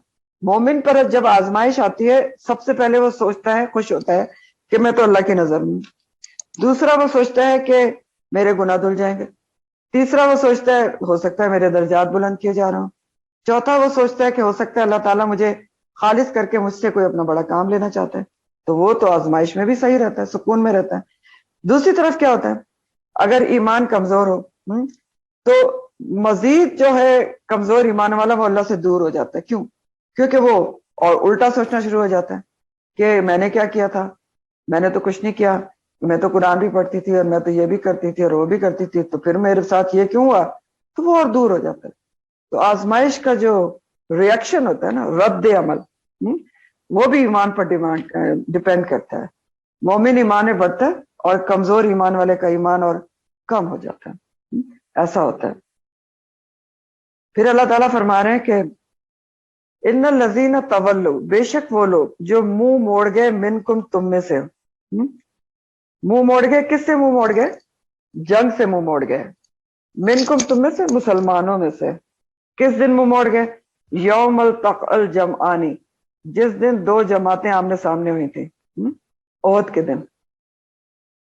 مومن پر جب آزمائش آتی ہے سب سے پہلے وہ سوچتا ہے، خوش ہوتا ہے کہ میں تو اللہ کی نظر میں ہوں. دوسرا وہ سوچتا ہے کہ میرے گناہ دھل جائیں گے. تیسرا وہ سوچتا ہے ہو سکتا ہے میرے درجات بلند کیے جا رہا ہوں. چوتھا وہ سوچتا ہے کہ ہو سکتا ہے اللہ تعالیٰ مجھے خالص کر کے مجھ سے کوئی اپنا بڑا کام لینا چاہتا ہے. تو وہ تو آزمائش میں بھی صحیح رہتا ہے، سکون میں رہتا ہے. دوسری طرف کیا ہوتا ہے، اگر ایمان کمزور ہو تو مزید جو ہے کمزور ایمان والا وہ اللہ سے دور ہو جاتا ہے. کیوں؟ کیونکہ وہ اور الٹا سوچنا شروع ہو جاتا ہے کہ میں نے کیا تھا، میں نے تو کچھ نہیں کیا، میں تو قرآن بھی پڑھتی تھی اور میں تو یہ بھی کرتی تھی اور وہ بھی کرتی تھی، تو پھر میرے ساتھ یہ کیوں ہوا؟ تو وہ اور دور ہو جاتا ہے. تو آزمائش کا جو ریئیکشن ہوتا ہے نا، رد عمل، وہ بھی ایمان پر ڈیپینڈ کرتا ہے. مومن ایمان میں بڑھتا ہے اور کمزور ایمان والے کا ایمان اور کم ہو جاتا ہے. ایسا ہوتا ہے. پھر اللہ تعالیٰ فرما رہے ہیں کہ ان الذین تولوا، بے شک وہ لوگ جو منہ موڑ گئے، منکم تم میں سے. منہ موڑ گئے، کس سے منہ موڑ گئے؟ جنگ سے منہ موڑ گئے. منکم تم میں سے، مسلمانوں میں سے. کس دن منہ موڑ گئے؟ یوم التقى الجمعان، جس دن دو جماعتیں آمنے سامنے ہوئی تھیں، احد کے دن.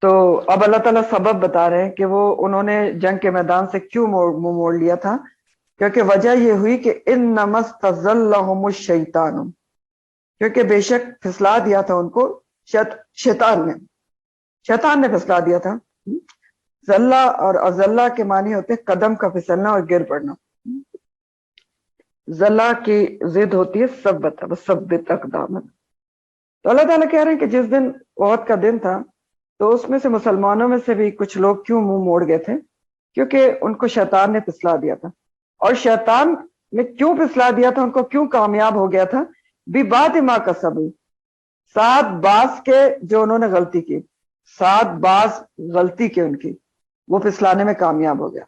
تو اب اللہ تعالیٰ سبب بتا رہے ہیں کہ وہ انہوں نے جنگ کے میدان سے کیوں منہ موڑ لیا تھا. کیونکہ وجہ یہ ہوئی کہ انما استزلهم الشیطان، کیونکہ بے شک پھسلا دیا تھا ان کو شیطان نے پھسلا دیا تھا. زلہ اور ازلہ کے معنی ہوتے قدم کا پھسلنا اور گر پڑنا. زلہ کی ضد ہوتی ہے ثبت، ثبت اقدامک. تو اللہ تعالیٰ کہہ رہے ہیں کہ جس دن احد کا دن تھا تو اس میں سے مسلمانوں میں سے بھی کچھ لوگ کیوں منہ موڑ گئے تھے؟ کیونکہ ان کو شیطان نے پھسلا دیا تھا. اور شیطان نے کیوں پھسلا دیا تھا، ان کو کیوں کامیاب ہو گیا تھا؟ ببعد ما کسبوا، سات باز کے جو انہوں نے غلطی کی، سات باز غلطی کے ان کی، وہ پھسلانے میں کامیاب ہو گیا.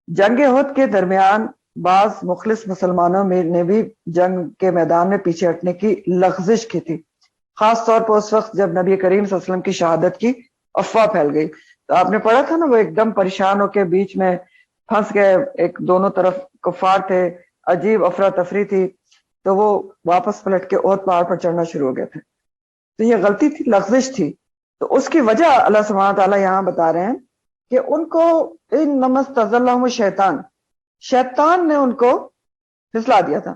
جنگ احد کے درمیان بعض مخلص مسلمانوں میں نے بھی جنگ کے میدان میں پیچھے ہٹنے کی لغزش کی تھی، خاص طور پر اس وقت جب نبی کریم صلی اللہ علیہ وسلم کی شہادت کی افواہ پھیل گئی. تو آپ نے پڑھا تھا نا، وہ ایک دم پریشان ہو کے بیچ میں پھنس گئے، ایک دونوں طرف کفار تھے، عجیب افراتفری تھی، تو وہ واپس پلٹ کے احد پہاڑ پر چڑھنا شروع ہو گئے تھے. تو یہ غلطی تھی، لغزش تھی. تو اس کی وجہ اللہ سبحانہ تعالیٰ یہاں بتا رہے ہیں کہ ان کو انما استزلهم الشیطان، شیطان نے ان کو پھسلا دیا تھا.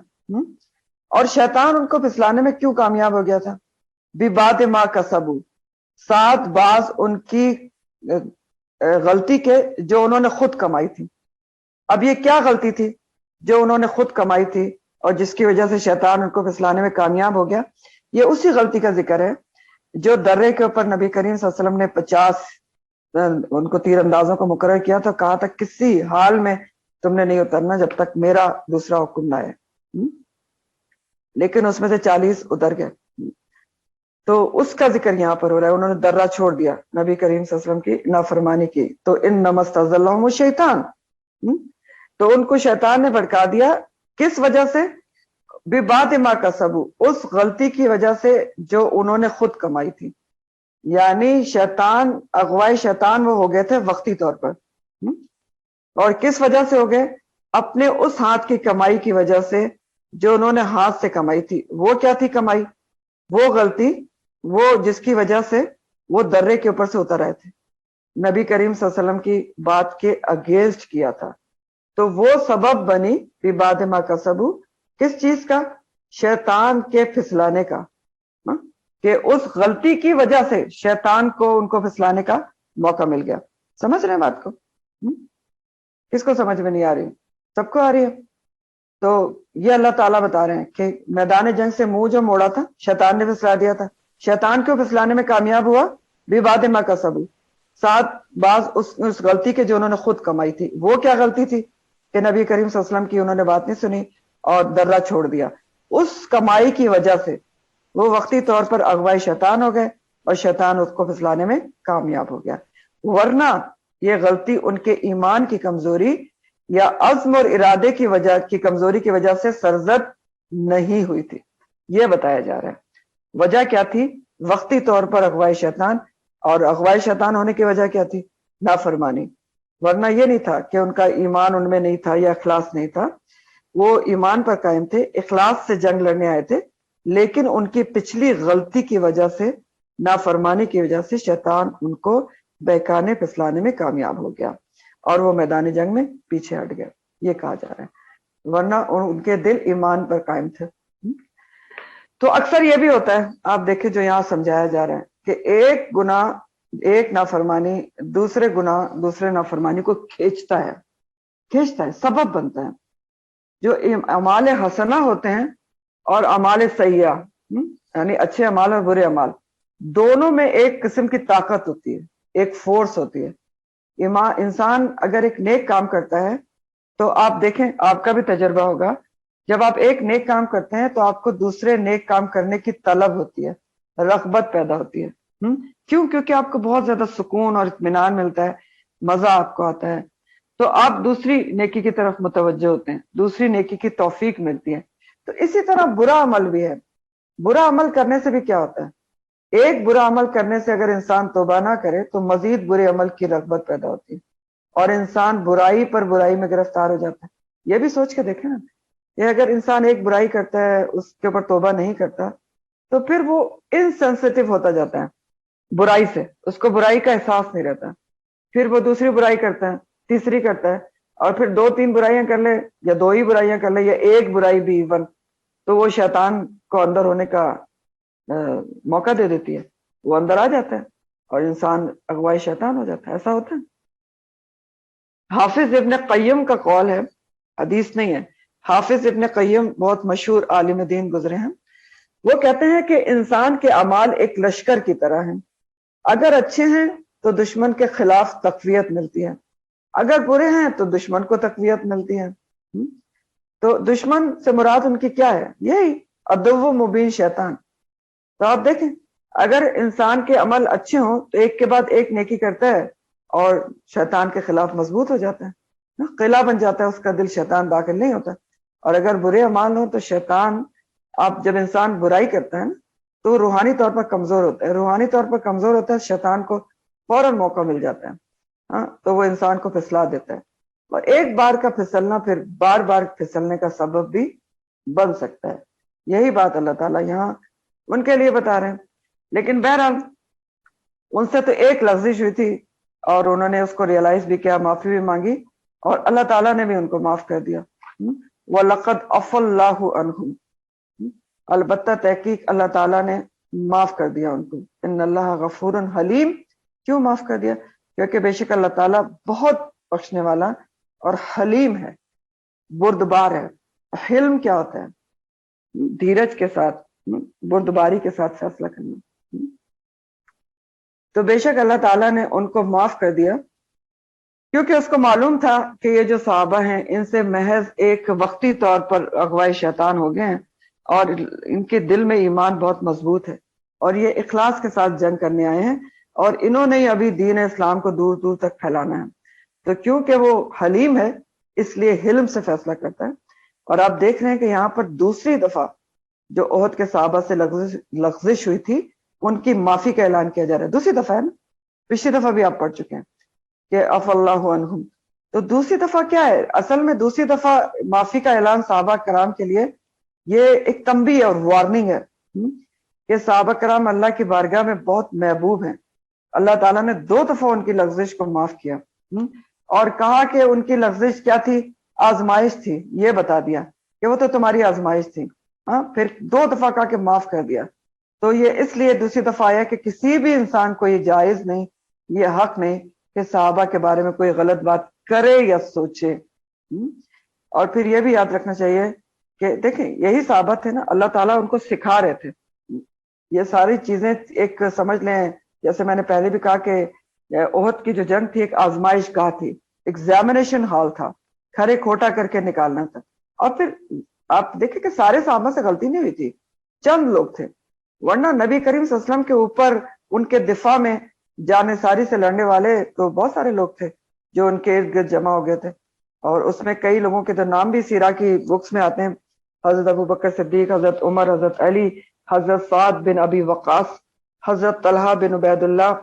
اور شیطان ان کو پھسلانے میں کیوں کامیاب ہو گیا تھا؟ ببعد ما کسبوا، سات باز ان کی غلطی کے جو انہوں نے خود کمائی تھی. اب یہ کیا غلطی تھی جو انہوں نے خود کمائی تھی اور جس کی وجہ سے شیطان ان کو پھسلانے میں کامیاب ہو گیا؟ یہ اسی غلطی کا ذکر ہے جو درے کے اوپر نبی کریم صلی اللہ علیہ وسلم نے 50 ان کو تیر اندازوں کو مقرر کیا تو کہا تھا کسی حال میں تم نے نہیں اترنا جب تک میرا دوسرا حکم نہ آئے. لیکن اس میں سے 40 اتر گئے. تو اس کا ذکر یہاں پر ہو رہا ہے. انہوں نے درہ چھوڑ دیا، نبی کریم صلی اللہ علیہ وسلم کی نافرمانی کی. تو انما استزلهم الشیطان، تو ان کو شیطان نے بھڑکا دیا. کس وجہ سے؟ ببعد ما کسبوا، اس غلطی کی وجہ سے جو انہوں نے خود کمائی تھی. یعنی شیطان، اغوائے شیطان وہ ہو گئے تھے وقتی طور پر. اور کس وجہ سے ہو گئے؟ اپنے اس ہاتھ کی کمائی کی وجہ سے جو انہوں نے ہاتھ سے کمائی تھی. وہ کیا تھی کمائی؟ وہ غلطی، وہ جس کی وجہ سے وہ درے کے اوپر سے اتر آئے تھے، نبی کریم صلی اللہ علیہ وسلم کی بات کے اگینسٹ کیا تھا. تو وہ سبب بنی فی بعد ما کسبوا، کس چیز کا؟ شیطان کے پھسلانے کا. کہ اس غلطی کی وجہ سے شیطان کو ان کو پھسلانے کا موقع مل گیا. سمجھ رہے ہیں بات کو؟ کس کو سمجھ میں نہیں آ رہی؟ سب کو آ رہی ہے. تو یہ اللہ تعالیٰ بتا رہے ہیں کہ میدان جنگ سے منہ جو موڑا تھا شیطان نے پھسلا دیا تھا. شیطان کو پھسلانے میں کامیاب ہوا بِبَعْضِ مَا كَسَبُوا، ساتھ بعض اس غلطی کے جو انہوں نے خود کمائی تھی. وہ کیا غلطی تھی؟ کہ نبی کریم صلی اللہ علیہ وسلم کی انہوں نے بات نہیں سنی اور درہ چھوڑ دیا. اس کمائی کی وجہ سے وہ وقتی طور پر اغوائے شیطان ہو گئے اور شیطان اس کو پھسلانے میں کامیاب ہو گیا. ورنہ یہ غلطی ان کے ایمان کی کمزوری یا عزم اور ارادے کی وجہ کی کمزوری کی وجہ سے سرزد نہیں ہوئی تھی. یہ بتایا جا رہا ہے. وجہ کیا تھی؟ وقتی طور پر اغوائے شیطان. اور اغوائے شیطان ہونے کی وجہ کیا تھی؟ نافرمانی. ورنہ یہ نہیں تھا کہ ان کا ایمان ان میں نہیں تھا یا اخلاص نہیں تھا. وہ ایمان پر قائم تھے، اخلاص سے جنگ لڑنے آئے تھے، لیکن ان کی پچھلی غلطی کی وجہ سے، نافرمانی کی وجہ سے شیطان ان کو بہکانے پھسلانے میں کامیاب ہو گیا اور وہ میدان جنگ میں پیچھے ہٹ گئے. یہ کہا جا رہا ہے. ورنہ ان کے دل ایمان پر قائم تھے. تو اکثر یہ بھی ہوتا ہے، آپ دیکھیں جو یہاں سمجھایا جا رہا ہے کہ ایک گناہ، ایک نافرمانی دوسرے گناہ، دوسرے نافرمانی کو کھینچتا ہے، سبب بنتا ہے. جو اعمال حسنہ ہوتے ہیں اور اعمال سیئہ، یعنی اچھے اعمال اور برے اعمال، دونوں میں ایک قسم کی طاقت ہوتی ہے، ایک فورس ہوتی ہے. انسان اگر ایک نیک کام کرتا ہے تو آپ دیکھیں، آپ کا بھی تجربہ ہوگا، جب آپ ایک نیک کام کرتے ہیں تو آپ کو دوسرے نیک کام کرنے کی طلب ہوتی ہے، رغبت پیدا ہوتی ہے. کیوں؟ کیونکہ آپ کو بہت زیادہ سکون اور اطمینان ملتا ہے، مزہ آپ کو آتا ہے، تو آپ دوسری نیکی کی طرف متوجہ ہوتے ہیں، دوسری نیکی کی توفیق ملتی ہے. تو اسی طرح برا عمل بھی ہے. برا عمل کرنے سے بھی کیا ہوتا ہے؟ ایک برا عمل کرنے سے اگر انسان توبہ نہ کرے تو مزید برے عمل کی رغبت پیدا ہوتی ہے اور انسان برائی پر برائی میں گرفتار ہو جاتا ہے. یہ بھی سوچ کے دیکھیں نا، کہ اگر انسان ایک برائی کرتا ہے، اس کے اوپر توبہ نہیں کرتا، تو پھر وہ انسینسیٹیو ہوتا جاتا ہے برائی سے، اس کو برائی کا احساس نہیں رہتا. پھر وہ دوسری برائی کرتا ہے، تیسری کرتا ہے، اور پھر 2-3 برائیاں کر لے یا 2 ہی برائیاں کر لے یا ایک برائی بھی ایون، تو وہ شیطان کو اندر ہونے کا موقع دے دیتی ہے، وہ اندر آ جاتا ہے اور انسان اغوائے شیطان ہو جاتا ہے. ایسا ہوتا ہے. حافظ ابن قیم کا قول ہے، حدیث نہیں ہے، حافظ ابن قیم بہت مشہور عالم دین گزرے ہیں. وہ کہتے ہیں کہ انسان کے اعمال ایک لشکر کی طرح ہیں. اگر اچھے ہیں تو دشمن کے خلاف تقویت ملتی ہے، اگر برے ہیں تو دشمن کو تقویت ملتی ہے. تو دشمن سے مراد ان کی کیا ہے؟ یہی عدو مبین شیطان. تو آپ دیکھیں، اگر انسان کے عمل اچھے ہوں تو ایک کے بعد ایک نیکی کرتا ہے اور شیطان کے خلاف مضبوط ہو جاتا ہے، قلعہ بن جاتا ہے، اس کا دل شیطان داخل نہیں ہوتا. اور اگر برے اعمال ہوں تو شیطان، آپ جب انسان برائی کرتا ہے نا تو روحانی طور پر کمزور ہوتا ہے، روحانی طور پر کمزور ہوتا ہے، شیطان کو فوراً موقع مل جاتا ہے، تو وہ انسان کو پھسلا دیتا ہے. اور ایک بار کا پھسلنا پھر بار بار پھسلنے کا سبب بھی بن سکتا ہے. یہی بات اللہ تعالیٰ یہاں ان کے لیے بتا رہے ہیں. لیکن بہرحال ان سے تو ایک لغزش ہوئی تھی اور انہوں نے اس کو ریئلائز بھی کیا، معافی بھی مانگی اور اللہ تعالیٰ نے بھی ان کو معاف کر دیا. وَلَقَدْ عَفَا اللَّهُ عَنْهُمْ، البتہ تحقیق اللہ تعالیٰ نے معاف کر دیا ان کو. ان اللہ غفور حلیم. کیوں معاف کر دیا؟ کیونکہ بے شک اللہ تعالیٰ بہت بخشنے والا اور حلیم ہے، بردبار ہے. حلم کیا ہوتا ہے؟ دھیرج کے ساتھ، بردباری کے ساتھ فیصلہ کرنا. تو بے شک اللہ تعالیٰ نے ان کو معاف کر دیا کیونکہ اس کو معلوم تھا کہ یہ جو صحابہ ہیں ان سے محض ایک وقتی طور پر اغوائے شیطان ہو گئے ہیں اور ان کے دل میں ایمان بہت مضبوط ہے اور یہ اخلاص کے ساتھ جنگ کرنے آئے ہیں اور انہوں نے ابھی دین اسلام کو دور دور تک پھیلانا ہے. تو کیونکہ وہ حلیم ہے اس لیے حلم سے فیصلہ کرتا ہے. اور آپ دیکھ رہے ہیں کہ یہاں پر دوسری دفعہ جو احد کے صحابہ سے لغزش ہوئی تھی ان کی معافی کا اعلان کیا جا رہا ہے. دوسری دفعہ ہے نا, پچھلی دفعہ بھی آپ پڑھ چکے ہیں کہ عف اللہ عنہم. تو دوسری دفعہ کیا ہے؟ اصل میں دوسری دفعہ معافی کا اعلان صحابہ کرام کے لیے یہ ایک تنبیہ اور وارننگ ہے کہ صحابہ کرام اللہ کی بارگاہ میں بہت محبوب ہیں. اللہ تعالیٰ نے 2 دفعہ ان کی لغزش کو معاف کیا اور کہا کہ ان کی لغزش کیا تھی؟ آزمائش تھی. یہ بتا دیا کہ وہ تو تمہاری آزمائش تھی. پھر 2 دفعہ کہا کہ معاف کر دیا. تو یہ اس لیے دوسری دفعہ آیا کہ کسی بھی انسان کو یہ جائز نہیں, یہ حق نہیں کہ صحابہ کے بارے میں کوئی غلط بات کرے یا سوچے. اور پھر یہ بھی یاد رکھنا چاہیے کہ دیکھیں یہی صحابہ تھے نا, اللہ تعالیٰ ان کو سکھا رہے تھے یہ ساری چیزیں. ایک سمجھ لیں جیسے میں نے پہلے بھی کہا کہ احد کی جو جنگ تھی ایک آزمائش گاہ تھی, ایگزامینیشن ہال تھا, کھرے کھوٹا کر کے نکالنا تھا. اور پھر آپ دیکھیں کہ سارے صحابہ سے غلطی نہیں ہوئی تھی, چند لوگ تھے, ورنہ نبی کریم صلی اللہ علیہ وسلم کے اوپر ان کے دفاع میں جان ساری سے لڑنے والے تو بہت سارے لوگ تھے جو ان کے ارد گرد جمع ہو گئے تھے. اور اس میں کئی لوگوں کے تو نام بھی سیرہ کی بکس میں آتے ہیں, حضرت ابو بکر صدیق, حضرت عمر, حضرت علی, حضرت سعد بن ابی وقاص, حضرت طلحہ بن عبید اللہ,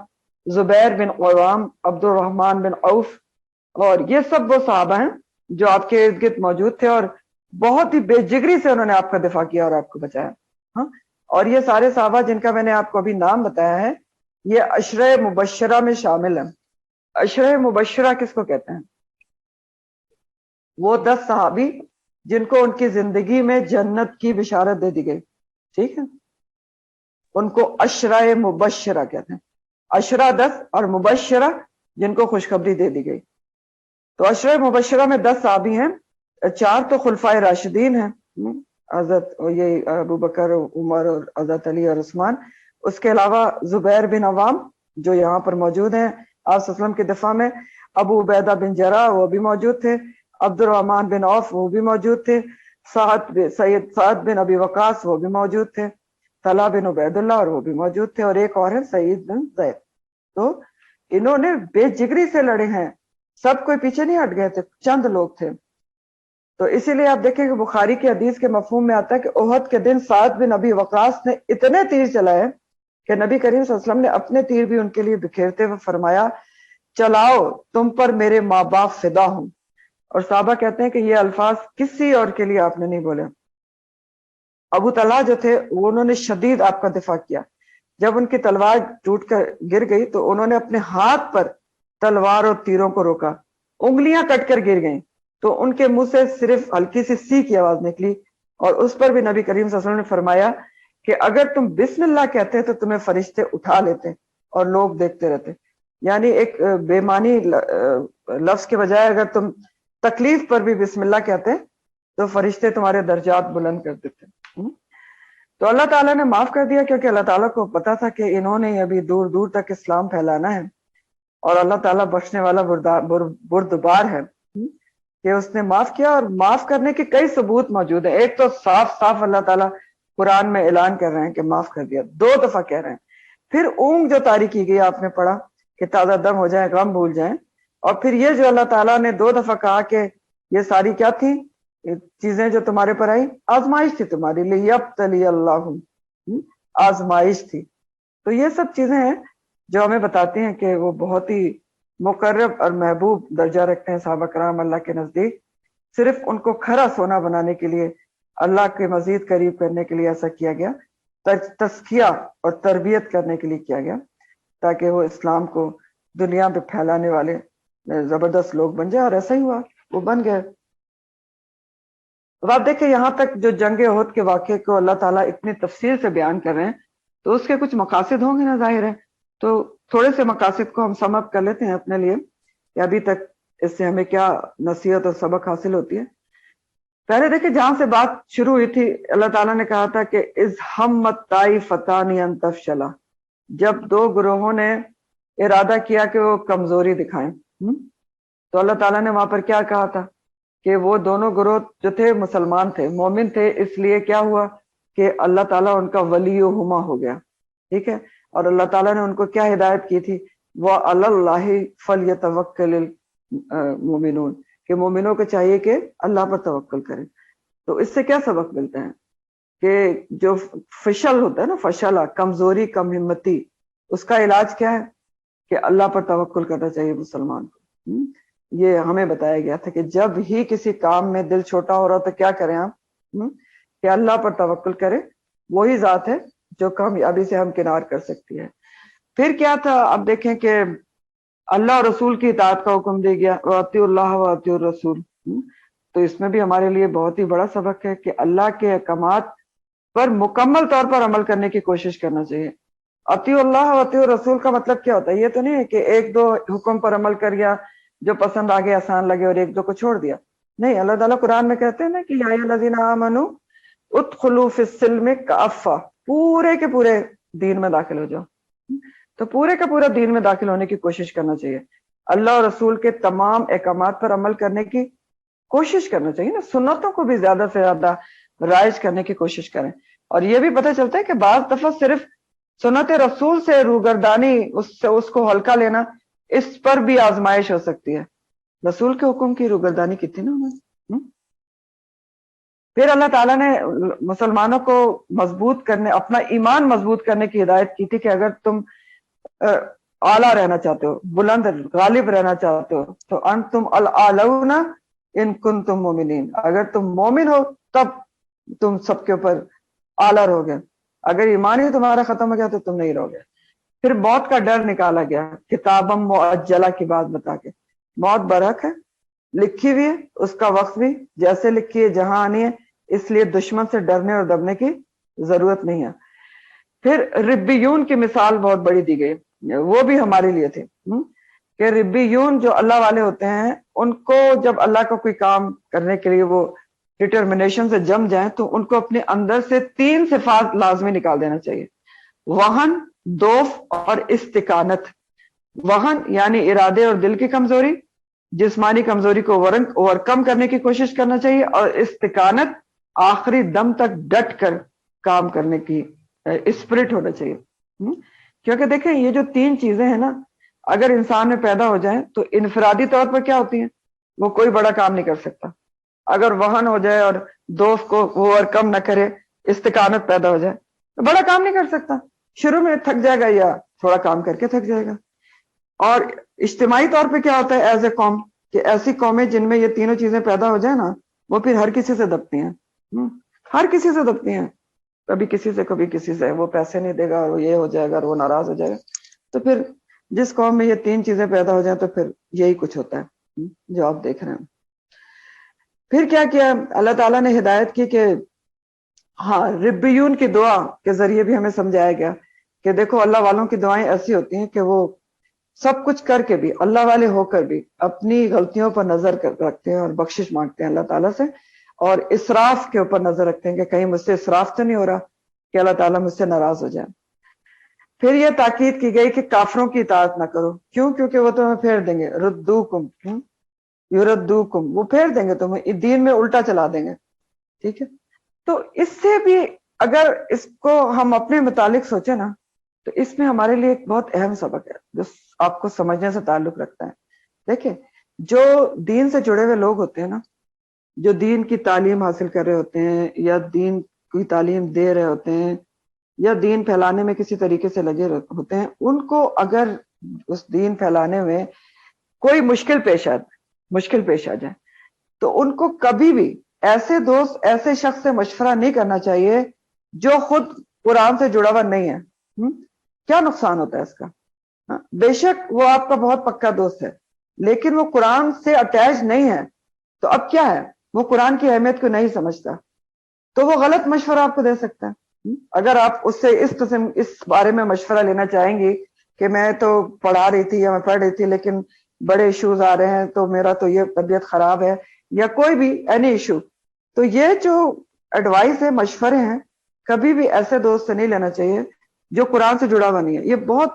زبیر بن عوام, عبد الرحمن بن عوف. اور یہ سب وہ صحابہ ہیں جو آپ کے ارد گرد موجود تھے اور بہت ہی بے جگری سے انہوں نے آپ کا دفاع کیا اور آپ کو بچایا. اور یہ سارے صحابہ جن کا میں نے آپ کو ابھی نام بتایا ہے یہ عشرہ مبشرہ میں شامل ہیں. عشرہ مبشرہ کس کو کہتے ہیں؟ وہ 10 صحابی جن کو ان کی زندگی میں جنت کی بشارت دے دی گئی. ٹھیک ہے, ان کو عشرہ مبشرہ کہتے ہیں. عشرہ 10 اور مبشرہ جن کو خوشخبری دے دی گئی. تو عشرہ مبشرہ میں 10 صحابی ہیں, 4 تو خلفائے راشدین ہیں, حضرت یہ ابو بکر, عمر اور حضرت علی اور عثمان. اس کے علاوہ زبیر بن عوام جو یہاں پر موجود ہیں آپ صلی اللہ علیہ وسلم کے دفاع میں, ابو عبیدہ بن جراح وہ بھی موجود تھے, عبد الرحمن بن عوف وہ بھی موجود تھے, سعد بن ابی وقاص وہ بھی موجود تھے, طلحہ بن عبید اللہ اور وہ بھی موجود تھے, اور ایک اور ہے سعید بن زید. تو انہوں نے بے جگری سے لڑے ہیں, سب کوئی پیچھے نہیں ہٹ گئے تھے, چند لوگ تھے. تو اسی لیے آپ دیکھیں کہ بخاری کی حدیث کے مفہوم میں آتا ہے کہ احد کے دن سعد بن ابی وقاص نے اتنے تیر چلائے کہ نبی کریم صلی اللہ علیہ وسلم نے اپنے تیر بھی ان کے لیے بکھیرتے ہوئے فرمایا چلاؤ تم پر میرے ماں باپ فدا ہوں. اور صحابہ کہتے ہیں کہ یہ الفاظ کسی اور کے لیے آپ نے نہیں بولے. ابو طلحہ جو تھے انہوں نے شدید آپ کا دفاع کیا. جب ان کی تلوار ٹوٹ کر گر گئی تو انہوں نے اپنے ہاتھ پر تلوار اور تیروں کو روکا, انگلیاں کٹ کر گر گئیں تو ان کے منہ سے صرف ہلکی سی سی کی آواز نکلی. اور اس پر بھی نبی کریم صلی اللہ علیہ وسلم نے فرمایا کہ اگر تم بسم اللہ کہتے تو تمہیں فرشتے اٹھا لیتے اور لوگ دیکھتے رہتے. یعنی ایک بے معنی لفظ کے بجائے اگر تم تکلیف پر بھی بسم اللہ کہتے تو فرشتے تمہارے درجات بلند کر دیتے. تو اللہ تعالیٰ نے معاف کر دیا کیونکہ اللہ تعالیٰ کو پتا تھا کہ انہوں نے ابھی دور دور تک اسلام پھیلانا ہے, اور اللہ تعالیٰ بخشنے والا بردبار ہے کہ اس نے معاف کیا. اور معاف کرنے کے کئی ثبوت موجود ہیں. ایک تو صاف صاف اللہ تعالیٰ قرآن میں اعلان کر رہے ہیں کہ معاف کر دیا, 2 دفعہ کہہ رہے ہیں. پھر اونگ جو طاری کی گئی آپ نے پڑھا کہ تازہ دم ہو جائیں, غم بھول جائیں. اور پھر یہ جو اللہ تعالیٰ نے 2 دفعہ کہا کہ یہ ساری کیا تھی چیزیں جو تمہارے پر آئی, آزمائش تھی تمہاری لیے, یبتلی اللہ, آزمائش تھی. تو یہ سب چیزیں ہیں جو ہمیں بتاتی ہیں کہ وہ بہت ہی مقرب اور محبوب درجہ رکھتے ہیں صحابہ کرام اللہ کے نزدیک. صرف ان کو کھرا سونا بنانے کے لیے, اللہ کے مزید قریب کرنے کے لیے ایسا کیا گیا, تزکیہ اور تربیت کرنے کے لیے کیا گیا تاکہ وہ اسلام کو دنیا پہ پھیلانے والے زبردست لوگ بن جائے. اور ایسا ہی ہوا, وہ بن گئے. اب آپ دیکھیں یہاں تک جو جنگ احد کے واقعے کو اللہ تعالیٰ اتنی تفصیل سے بیان کر رہے ہیں تو اس کے کچھ مقاصد ہوں گے نا, ظاہر ہے. تو تھوڑے سے مقاصد کو ہم سم اپ کر لیتے ہیں اپنے لیے کہ ابھی تک اس سے ہمیں کیا نصیحت اور سبق حاصل ہوتی ہے. پہلے دیکھیں جہاں سے بات شروع ہوئی تھی, اللہ تعالیٰ نے کہا تھا کہ اذ ہمت طائفتان ان تفشلا, جب 2 گروہوں نے ارادہ کیا کہ وہ کمزوری دکھائیں. تو اللہ تعالیٰ نے وہاں پر کیا کہا تھا کہ وہ دونوں گروہ جو تھے مسلمان تھے, مومن تھے, اس لیے کیا ہوا کہ اللہ تعالیٰ ان کا ولیہما ہو گیا. ٹھیک ہے, اور اللہ تعالیٰ نے ان کو کیا ہدایت کی تھی, وَعَلَى اللَّهِ فَلْيَتَوَكَّلِ الْمُؤْمِنُونَ, کہ مومنوں کو چاہیے کہ اللہ پر توکل کریں. تو اس سے کیا سبق ملتے ہیں کہ جو فشل ہوتا ہے نا، فشلہ کمزوری کم ہمتی، اس کا علاج کیا ہے کہ اللہ پر توکل کرنا چاہیے مسلمان کو۔ یہ ہمیں بتایا گیا تھا کہ جب ہی کسی کام میں دل چھوٹا ہو رہا تو کیا کریں آپ، کہ اللہ پر توکل کریں، وہی ذات ہے جو کامیابی سے ہم کنار کر سکتی ہے۔ پھر کیا تھا، اب دیکھیں کہ اللہ اور رسول کی اطاعت کا حکم دے گیا، وَأَطِیعُوا اللَّهَ وَأَطِیعُوا الرَّسُولَ۔ تو اس میں بھی ہمارے لیے بہت ہی بڑا سبق ہے کہ اللہ کے احکامات پر مکمل طور پر عمل کرنے کی کوشش کرنا چاہیے۔ اطیع اللہ و اطیع الرسول کا مطلب کیا ہوتا ہے؟ یہ تو نہیں ہے کہ ایک دو حکم پر عمل کر گیا جو پسند آگے آسان لگے اور ایک دو کو چھوڑ دیا، نہیں۔ اللہ تعالیٰ قرآن میں کہتے ہیں نا کہ یا ایھا الذین آمنوا ادخلوا فی السلم کافہ، پورے کے پورے دین میں داخل ہو جاؤ۔ تو پورے کا پورا دین میں داخل ہونے کی کوشش کرنا چاہیے، اللہ اور رسول کے تمام احکامات پر عمل کرنے کی کوشش کرنا چاہیے نا، سنتوں کو بھی زیادہ سے زیادہ رائج کرنے کی کوشش کریں۔ اور یہ بھی پتہ چلتا ہے کہ بعض دفعہ صرف سنت رسول سے روگردانی، اس کو ہلکا لینا، اس پر بھی آزمائش ہو سکتی ہے۔ رسول کے حکم کی روگردانی کتنی نا ہمیں۔ پھر اللہ تعالیٰ نے مسلمانوں کو مضبوط کرنے، اپنا ایمان مضبوط کرنے کی ہدایت کی تھی کہ اگر تم اعلیٰ رہنا چاہتے ہو، بلند غالب رہنا چاہتے ہو، تو انتم الاعلون ان کنتم مومنین، اگر تم مومن ہو تب تم سب کے اوپر اعلیٰ رہو گے، اگر ایمان ہی تمہارا ختم ہو گیا تو تم نہیں رہو گے۔ پھر موت کا ڈر نکالا گیا کتابم مؤجلہ کی بات بتا کے، موت برحق ہے، لکھی ہوئی ہے، اس کا وقت بھی جیسے لکھی ہے جہاں آنی ہے، اس لیے دشمن سے ڈرنے اور دبنے کی ضرورت نہیں ہے۔ پھر ربیون کی مثال بہت بڑی دی گئی، وہ بھی ہمارے لیے تھی کہ ربیون جو اللہ والے ہوتے ہیں، ان کو جب اللہ کا کوئی کام کرنے کے لیے وہ ڈٹرمنیشن سے جم جائیں تو ان کو اپنے اندر سے 3 صفات لازمی نکال دینا چاہیے، وہن، دوف اور استقانت۔ وہن یعنی ارادے اور دل کی کمزوری، جسمانی کمزوری کو اوورکم کرنے کی کوشش کرنا چاہیے، اور استقانت آخری دم تک ڈٹ کر کام کرنے کی اسپرٹ ہونا چاہیے۔ کیونکہ دیکھیں یہ جو 3 چیزیں ہیں نا، اگر انسان میں پیدا ہو جائیں تو انفرادی طور پر کیا ہوتی ہیں، وہ کوئی بڑا کام نہیں کر سکتا۔ اگر وہن ہو جائے اور دوست کو اوور کم نہ کرے، استقامت پیدا ہو جائے تو بڑا کام نہیں کر سکتا، شروع میں تھک جائے گا یا تھوڑا کام کر کے تھک جائے گا۔ اور اجتماعی طور پہ کیا ہوتا ہے ایز اے قوم، کہ ایسی قومیں جن میں یہ تینوں چیزیں پیدا ہو جائیں نا، وہ پھر ہر کسی سے دبتی ہیں، ہر کسی سے دبتی ہیں، کبھی کسی سے کبھی کسی سے، وہ پیسے نہیں دے گا، وہ یہ ہو جائے گا، وہ ناراض ہو جائے گا۔ تو پھر جس قوم میں یہ 3 چیزیں پیدا ہو جائیں تو پھر یہی کچھ ہوتا ہے جو آپ دیکھ رہے ہیں۔ پھر کیا کیا اللہ تعالیٰ نے ہدایت کی کہ ہاں، ربیون کی دعا کے ذریعے بھی ہمیں سمجھایا گیا کہ دیکھو اللہ والوں کی دعائیں ایسی ہوتی ہیں کہ وہ سب کچھ کر کے بھی، اللہ والے ہو کر بھی اپنی غلطیوں پر نظر رکھتے ہیں اور بخشش مانگتے ہیں اللہ تعالیٰ سے، اور اسراف کے اوپر نظر رکھتے ہیں کہ کہیں مجھ سے اسراف تو نہیں ہو رہا کہ اللہ تعالیٰ مجھ سے ناراض ہو جائے۔ پھر یہ تاکید کی گئی کہ کافروں کی اطاعت نہ کرو، کیوں؟ کیونکہ وہ تمہیں پھیر دیں گے، ردوکم یردوکم، وہ پھیر دیں گے تمہیں، دین میں الٹا چلا دیں گے، ٹھیک ہے۔ تو اس سے بھی اگر اس کو ہم اپنے متعلق سوچیں نا، تو اس میں ہمارے لیے ایک بہت اہم سبق ہے جو آپ کو سمجھنے سے تعلق رکھتا ہے۔ دیکھیں، جو دین سے جڑے ہوئے لوگ ہوتے ہیں نا، جو دین کی تعلیم حاصل کر رہے ہوتے ہیں یا دین کی تعلیم دے رہے ہوتے ہیں یا دین پھیلانے میں کسی طریقے سے لگے ہوتے ہیں، ان کو اگر اس دین پھیلانے میں کوئی مشکل پیش آ جائے تو ان کو کبھی بھی ایسے دوست، ایسے شخص سے مشورہ نہیں کرنا چاہیے جو خود قرآن سے جڑا ہوا نہیں ہے۔ کیا نقصان ہوتا ہے اس کا؟ بے شک وہ آپ کا بہت پکا دوست ہے، لیکن وہ قرآن سے اٹیچ نہیں ہے، تو اب کیا ہے، وہ قرآن کی اہمیت کو نہیں سمجھتا، تو وہ غلط مشورہ آپ کو دے سکتا ہے۔ اگر آپ اس سے اس بارے میں مشورہ لینا چاہیں گی کہ میں تو پڑھا رہی تھی یا میں پڑھ رہی تھی لیکن بڑے ایشوز آ رہے ہیں تو میرا تو یہ طبیعت خراب ہے، یا کوئی بھی اینی ایشو، تو یہ جو ایڈوائس ہے، مشورے ہیں، کبھی بھی ایسے دوست سے نہیں لینا چاہیے جو قرآن سے جڑا ہوا نہیں ہے۔ یہ بہت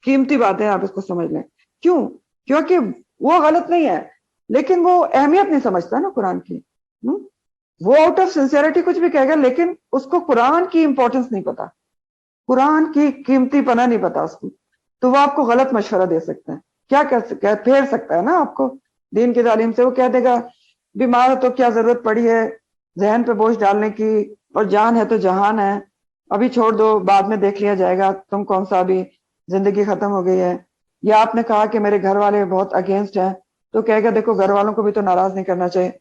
قیمتی بات ہے، آپ اس کو سمجھ لیں۔ کیوں؟ کیونکہ وہ غلط نہیں ہے لیکن وہ اہمیت نہیں سمجھتا نا قرآن کی۔ وہ آؤٹ آف سنسیئرٹی کچھ بھی کہے گا لیکن اس کو قرآن کی امپورٹنس نہیں پتا، قرآن کی قیمتی پناہ نہیں پتا اس کو، تو وہ آپ کو غلط مشورہ دے سکتا ہے۔ کیا پھیر سکتا ہے نا آپ کو دین کی تعلیم سے، وہ کہہ دے گا بیمار تو کیا ضرورت پڑی ہے ذہن پہ بوجھ ڈالنے کی، اور جان ہے تو جہان ہے, ابھی چھوڑ دو, بعد میں دیکھ لیا جائے گا, تم کون سا ابھی زندگی ختم ہو گئی ہے. یا آپ نے کہا کہ میرے گھر والے بہت اگینسٹ ہیں, تو کہے گا دیکھو گھر والوں کو بھی تو ناراض نہیں کرنا چاہیے.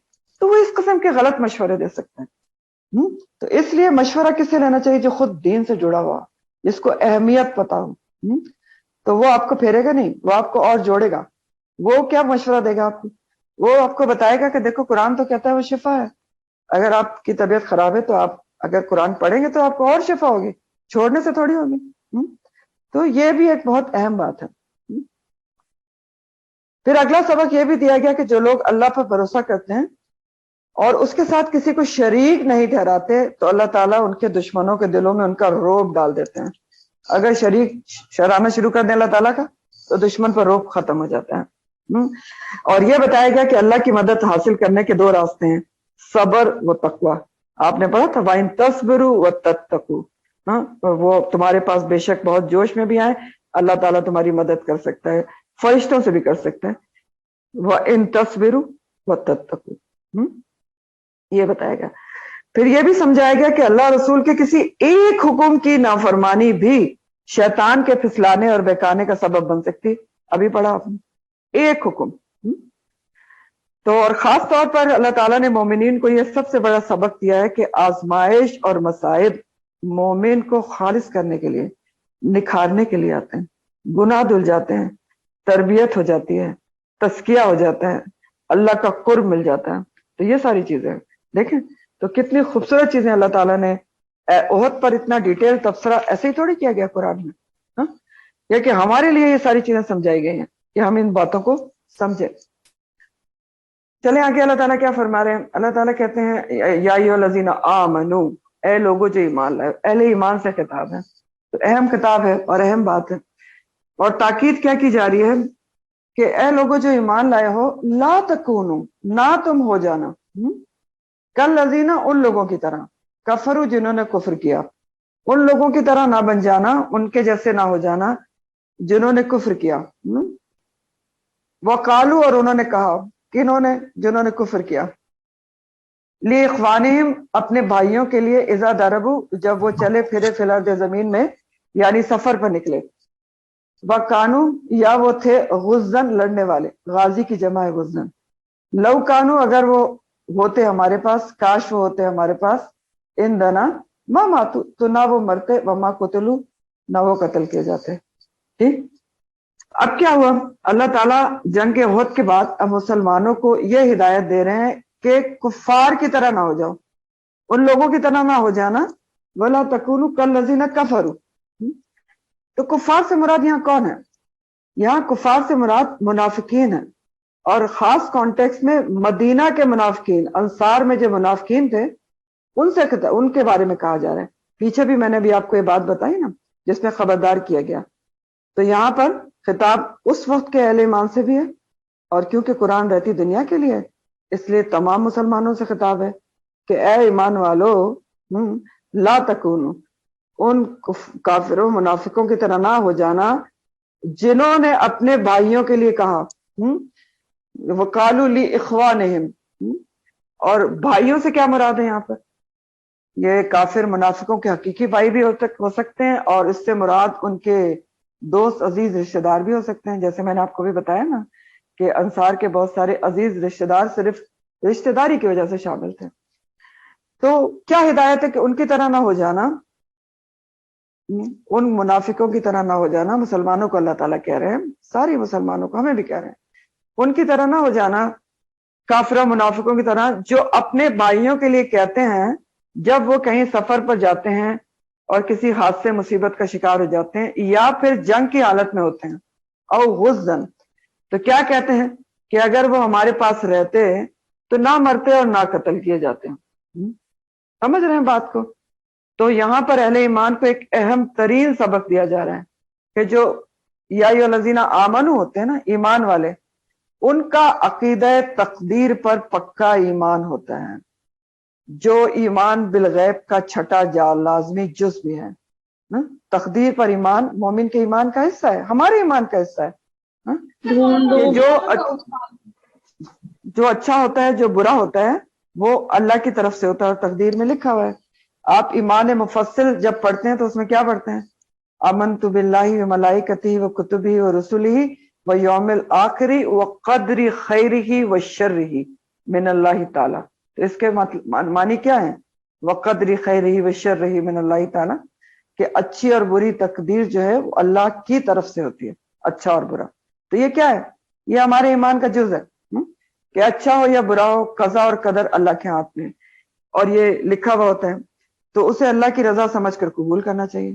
تو وہ اس قسم کے غلط مشورے دے سکتے ہیں. تو اس لیے مشورہ کس سے لینا چاہیے؟ جو خود دین سے جڑا ہوا, جس کو اہمیت پتا ہو. تو وہ آپ کو پھیرے گا نہیں, وہ آپ کو اور جوڑے گا. وہ کیا مشورہ دے گا آپ کو؟ وہ آپ کو بتائے گا کہ دیکھو قرآن تو کہتا ہے وہ شفا ہے, اگر آپ کی طبیعت خراب ہے تو آپ اگر قرآن پڑھیں گے تو آپ کو اور شفا ہوگی, چھوڑنے سے تھوڑی ہوگی. تو یہ بھی ایک بہت اہم بات ہے. پھر اگلا سبق یہ بھی دیا گیا کہ جو لوگ اللہ پر بھروسہ کرتے ہیں اور اس کے ساتھ کسی کو شریک نہیں ٹھہراتے, تو اللہ تعالیٰ ان کے دشمنوں کے دلوں میں ان کا روب ڈال دیتے ہیں. اگر شریک ٹھہرانا شروع کر دیں اللہ تعالیٰ کا, تو دشمن پر روب ختم ہو جاتا ہے. اور یہ بتایا گیا کہ اللہ کی مدد حاصل کرنے کے دو راستے ہیں, صبر و تقوی. آپ نے پڑھا تھا وَإِن تَصْبِرُوا وَتَتَّقُوا, وہ تمہارے پاس بے شک بہت جوش میں بھی آئے, اللہ تعالیٰ تمہاری مدد کر سکتا ہے, فرشتوں سے بھی کر سکتا ہے. وَإِن تَصْبِرُوا وَتَتَّقُوا, یہ بتایا گیا. پھر یہ بھی سمجھایا گیا کہ اللہ رسول کے کسی ایک حکم کی نافرمانی بھی شیطان کے پھسلانے اور بہکانے کا سبب بن سکتی. ابھی پڑھا آپ نے, ایک حکم. تو اور خاص طور پر اللہ تعالیٰ نے مومنین کو یہ سب سے بڑا سبق دیا ہے کہ آزمائش اور مصائب مومن کو خالص کرنے کے لیے, نکھارنے کے لیے آتے ہیں. گناہ دھل جاتے ہیں, تربیت ہو جاتی ہے, تزکیہ ہو جاتا ہے, اللہ کا قرب مل جاتا ہے. تو یہ ساری چیزیں دیکھیں تو کتنی خوبصورت چیزیں اللہ تعالیٰ نے. احد پر اتنا ڈیٹیل تبصرہ ایسے ہی تھوڑی کیا گیا قرآن میں, یہ کہ ہمارے لیے یہ ساری چیزیں سمجھائی گئی ہیں کہ ہم ان باتوں کو سمجھیں. چلیں آگے اللہ تعالیٰ کیا فرما رہے ہیں. اللہ تعالیٰ کہتے ہیں یا ایھا الذین آمنو, اے لوگو جو ایمان لائے. اہل ایمان سے خطاب ہے, تو اہم خطاب ہے اور اہم بات ہے. اور تاکید کیا کی جا رہی ہے کہ اے لوگو جو ایمان لائے ہو, لا تکونو, نہ تم ہو جانا, کالذین, ان لوگوں کی طرح, کفروا, جنہوں نے کفر کیا. ان لوگوں کی طرح نہ بن جانا, ان کے جیسے نہ ہو جانا جنہوں نے کفر کیا. وقالو, اور انہوں نے کہا, کنہوں نے؟ جنہوں نے کفر کیا. لاخوانہم, اپنے بھائیوں کے لیے, اذا ضربوا, جب وہ چلے پھرے فی الارض, زمین میں, یعنی سفر پر نکلے. وکانو, یا وہ تھے, غزن, لڑنے والے, غازی کی جمع ہے غزن. لو کانو, اگر وہ ہوتے ہمارے پاس, کاش وہ ہوتے ہمارے پاس, ان دنا ما ماتو, تو نہ وہ مرتے, وما قتلوا, نہ وہ قتل کیے جاتے. ٹھیک. اب کیا ہوا؟ اللہ تعالیٰ جنگ احد کے بعد اب مسلمانوں کو یہ ہدایت دے رہے ہیں کہ کفار کی طرح نہ ہو جاؤ, ان لوگوں کی طرح نہ ہو جانا. وَلَا تَكُونُوا كَالَّذِينَ كَفَرُوا, تو کفار سے مراد یہاں کون ہے؟ یہاں کفار سے مراد منافقین ہیں, اور خاص کانٹیکس میں مدینہ کے منافقین, انصار میں جو منافقین تھے ان کے بارے میں کہا جا رہا ہے. پیچھے بھی میں نے بھی آپ کو یہ بات بتائی نا, جس میں خبردار کیا گیا. تو یہاں پر خطاب اس وقت کے اہل ایمان سے بھی ہے, اور کیونکہ قرآن رہتی دنیا کے لیے, اس لیے تمام مسلمانوں سے خطاب ہے کہ اے ایمان والو, لا تکونو, ان کافروں منافقوں کی طرح نہ ہو جانا جنہوں نے اپنے بھائیوں کے لیے کہا, وقالو لاخوانہم, اور بھائیوں سے کیا مراد ہے یہاں پر؟ یہ کافر منافقوں کے حقیقی بھائی بھی ہو سکتے ہیں, اور اس سے مراد ان کے دوست, عزیز رشتہ دار بھی ہو سکتے ہیں. جیسے میں نے آپ کو بھی بتایا نا کہ انصار کے بہت سارے عزیز رشتہ دار صرف رشتہ داری کی وجہ سے شامل تھے. تو کیا ہدایت ہے کہ ان کی طرح نہ ہو جانا, ان منافقوں کی طرح نہ ہو جانا. مسلمانوں کو اللہ تعالیٰ کہہ رہے ہیں, ساری مسلمانوں کو, ہمیں بھی کہہ رہے ہیں, ان کی طرح نہ ہو جانا, کافروں منافقوں کی طرح, جو اپنے بھائیوں کے لیے کہتے ہیں جب وہ کہیں سفر پر جاتے ہیں اور کسی حادثے مصیبت کا شکار ہو جاتے ہیں, یا پھر جنگ کی حالت میں ہوتے ہیں, او غزن, تو کیا کہتے ہیں کہ اگر وہ ہمارے پاس رہتے تو نہ مرتے اور نہ قتل کیے جاتے ہیں. سمجھ رہے ہیں بات کو؟ تو یہاں پر اہل ایمان کو ایک اہم ترین سبق دیا جا رہا ہے کہ جو یا ایھا الذین آمنو ہوتے ہیں نا, ایمان والے, ان کا عقیدہ تقدیر پر پکا ایمان ہوتا ہے, جو ایمان بالغیب کا چھٹا لازمی جز بھی ہے. تقدیر پر ایمان مومن کے ایمان کا حصہ ہے, ہمارے ایمان کا حصہ ہے. کہ جو اچھا ہوتا ہے, جو برا ہوتا ہے, وہ اللہ کی طرف سے ہوتا ہے, اور تقدیر میں لکھا ہوا ہے. آپ ایمان مفصل جب پڑھتے ہیں تو اس میں کیا پڑھتے ہیں؟ آمنت باللہ و ملائکتہ و کتبہ و رسلہ و یوم الآخر و قدر خیرہ و شرہ من اللہ تعالی. تو اس کے معنی کیا ہے؟ وقدر خیرہ و شرہ من اللہ تعالی، کہ اچھی اور بری تقدیر جو ہے وہ اللہ کی طرف سے ہوتی ہے، اچھا اور برا. تو یہ کیا ہے؟ یہ ہمارے ایمان کا جز ہے کہ اچھا ہو یا برا ہو، قضا اور قدر اللہ کے ہاتھ میں، اور یہ لکھا ہوا ہوتا ہے تو اسے اللہ کی رضا سمجھ کر قبول کرنا چاہیے.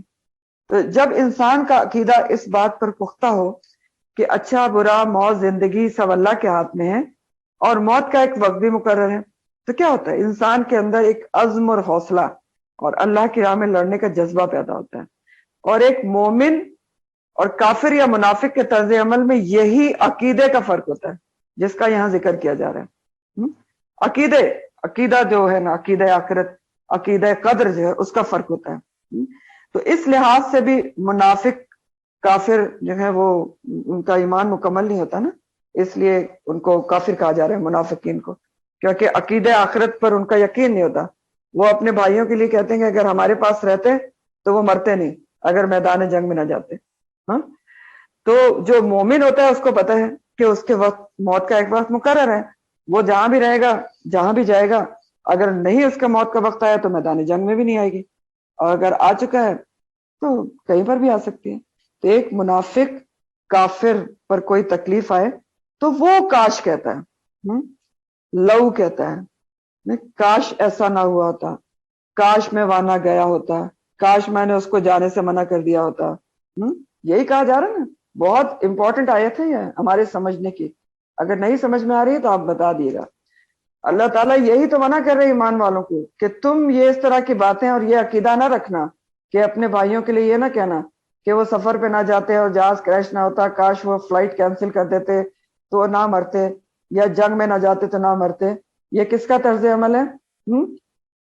تو جب انسان کا عقیدہ اس بات پر پختہ ہو کہ اچھا برا، موت زندگی سب اللہ کے ہاتھ میں ہے اور موت کا ایک وقت بھی مقرر ہے، تو کیا ہوتا ہے؟ انسان کے اندر ایک عزم اور حوصلہ اور اللہ کی راہ میں لڑنے کا جذبہ پیدا ہوتا ہے. اور ایک مومن اور کافر یا منافق کے طرز عمل میں یہی عقیدے کا فرق ہوتا ہے جس کا یہاں ذکر کیا جا رہا ہے. عقیدہ جو ہے نا، عقیدہ آخرت، عقیدہ قدر جو ہے، اس کا فرق ہوتا ہے. تو اس لحاظ سے بھی منافق کافر جو ہے وہ ان کا ایمان مکمل نہیں ہوتا نا، اس لیے ان کو کافر کہا جا رہا ہے منافقین کو، کیونکہ عقیدہ آخرت پر ان کا یقین نہیں ہوتا. وہ اپنے بھائیوں کے لیے کہتے ہیں کہ اگر ہمارے پاس رہتے تو وہ مرتے نہیں اگر میدان جنگ میں نہ جاتے. ہاں، تو جو مومن ہوتا ہے اس کو پتا ہے کہ اس کے وقت موت کا ایک وقت مقرر ہے، وہ جہاں بھی رہے گا، جہاں بھی جائے گا، اگر نہیں اس کا موت کا وقت آیا تو میدان جنگ میں بھی نہیں آئے گی، اور اگر آ چکا ہے تو کہیں پر بھی آ سکتی ہے. تو ایک منافق کافر پر کوئی تکلیف آئے تو وہ کاش کہتا ہے، لو کہتا ہے، کاش ایسا نہ ہوا ہوتا، کاش میں وہاں نہ گیا ہوتا، کاش میں نے اس کو جانے سے منع کر دیا ہوتا. یہی کہا جا رہا ہے نا. بہت امپورٹنٹ آیت ہے یہ ہمارے سمجھنے کی. اگر نہیں سمجھ میں آ رہی ہے تو آپ بتا دیے گا. اللہ تعالیٰ یہی تو منع کر رہے ایمان والوں کو کہ تم یہ اس طرح کی باتیں اور یہ عقیدہ نہ رکھنا کہ اپنے بھائیوں کے لیے یہ نہ کہنا کہ وہ سفر پہ نہ جاتے اور جہاز کریش نہ ہوتا، کاش وہ فلائٹ کینسل کر دیتے تو نہ مرتے، یا جنگ میں نہ جاتے تو نہ مرتے. یہ کس کا طرز عمل ہے؟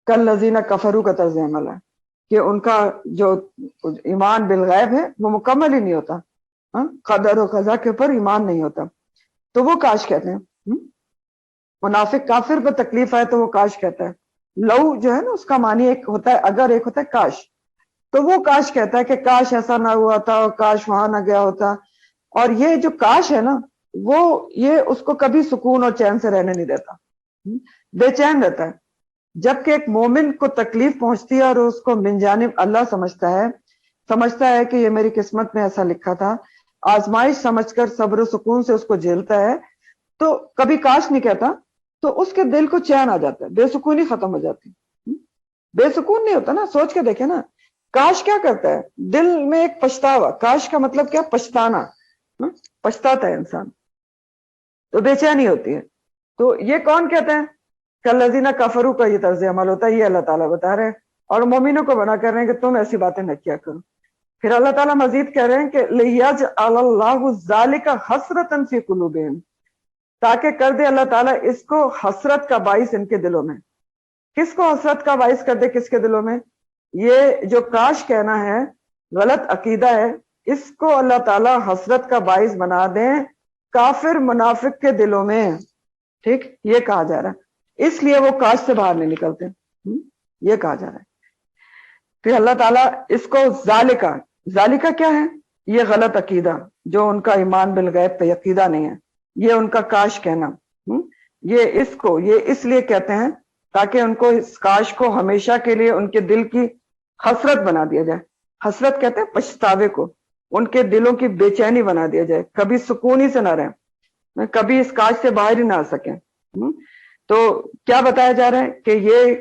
کالذین کفروا کا طرز عمل ہے کہ ان کا جو ایمان بالغیب ہے وہ مکمل ہی نہیں ہوتا، قدر و قضا کے اوپر ایمان نہیں ہوتا. تو وہ کاش کہتے ہیں. منافق کافر پر تکلیف آئے تو وہ کاش کہتا ہے. لو جو ہے نا اس کا معنی ایک ہوتا ہے اگر، ایک ہوتا ہے کاش. تو وہ کاش کہتا ہے کہ کاش ایسا نہ ہوا تھا، اور کاش وہاں نہ گیا ہوتا. اور یہ جو کاش ہے نا، وہ یہ اس کو کبھی سکون اور چین سے رہنے نہیں دیتا، بے چین رہتا ہے. جبکہ ایک مومن کو تکلیف پہنچتی ہے اور اس کو من جانب اللہ سمجھتا ہے کہ یہ میری قسمت میں ایسا لکھا تھا، آزمائش سمجھ کر صبر و سکون سے اس کو جھیلتا ہے، تو کبھی کاش نہیں کہتا. تو اس کے دل کو چین آ جاتا ہے، بے سکونی ختم ہو جاتی. بے سکون نہیں ہوتا نا. سوچ کے دیکھیں نا، کاش کیا کرتا ہے؟ دل میں ایک پچھتاوا. کاش کا مطلب کیا؟ پچھتانا. پچھتاتا ہے انسان تو بے چینی ہوتی ہے. تو یہ کون کہتے ہیں؟ کالذین کفروا کا یہ طرز عمل ہوتا ہے. یہ اللہ تعالیٰ بتا رہے ہیں اور مومنوں کو منع کر رہے ہیں کہ تم ایسی باتیں نہ کیا کرو. پھر اللہ تعالیٰ مزید کہہ رہے ہیں کہ لِیَجْعَلَ اللَّهُ ذَلِکَ حَسْرَةً فِی قُلُوبِہِمْ، تاکہ کر دے اللہ تعالیٰ اس کو حسرت کا باعث ان کے دلوں میں. کس کو حسرت کا باعث کر دے؟ کس کے دلوں میں؟ یہ جو کاش کہنا ہے، غلط عقیدہ ہے، اس کو اللہ تعالیٰ حسرت کا باعث بنا دیں کافر منافق کے دلوں میں. ٹھیک، یہ کہا جا رہا ہے. اس لیے وہ کاش سے باہر نہیں نکلتے، یہ کہا جا رہا ہے. پھر اللہ تعالیٰ اس کو ذالکہ کیا ہے؟ یہ غلط عقیدہ جو ان کا ایمان بالغیب پہ عقیدہ نہیں ہے، یہ ان کا کاش کہنا، یہ اس لیے کہتے ہیں تاکہ ان کو اس کاش کو ہمیشہ کے لیے ان کے دل کی حسرت بنا دیا جائے. حسرت کہتے ہیں پچھتاوے کو. ان کے دلوں کی بے چینی بنا دیا جائے، کبھی سکون ہی سے نہ رہیں، کبھی اس کاش سے باہر ہی نہ آ سکیں. تو کیا بتایا جا رہا ہے کہ یہ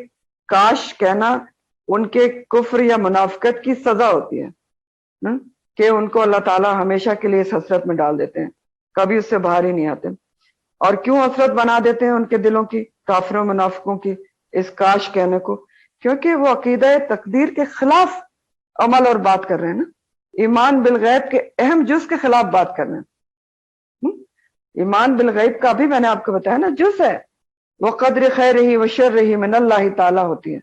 کاش کہنا ان کے کفر یا منافقت کی سزا ہوتی ہے کہ ان کو اللہ تعالیٰ ہمیشہ کے لیے اس حسرت میں ڈال دیتے ہیں، کبھی اس سے باہر ہی نہیں آتے. اور کیوں حسرت بنا دیتے ہیں ان کے دلوں کی، کافروں منافقوں کی، اس کاش کہنے کو؟ کیونکہ وہ عقیدہ تقدیر کے خلاف عمل اور بات کر رہے ہیں نا. ایمان بالغیب کے اہم جز کے خلاف بات کر رہے ہیں. ایمان بالغیب کا بھی میں نے آپ کو بتایا نا جز ہے، وہ قدر خیرہ و شرہ من اللہ تعالیٰ ہوتی ہے.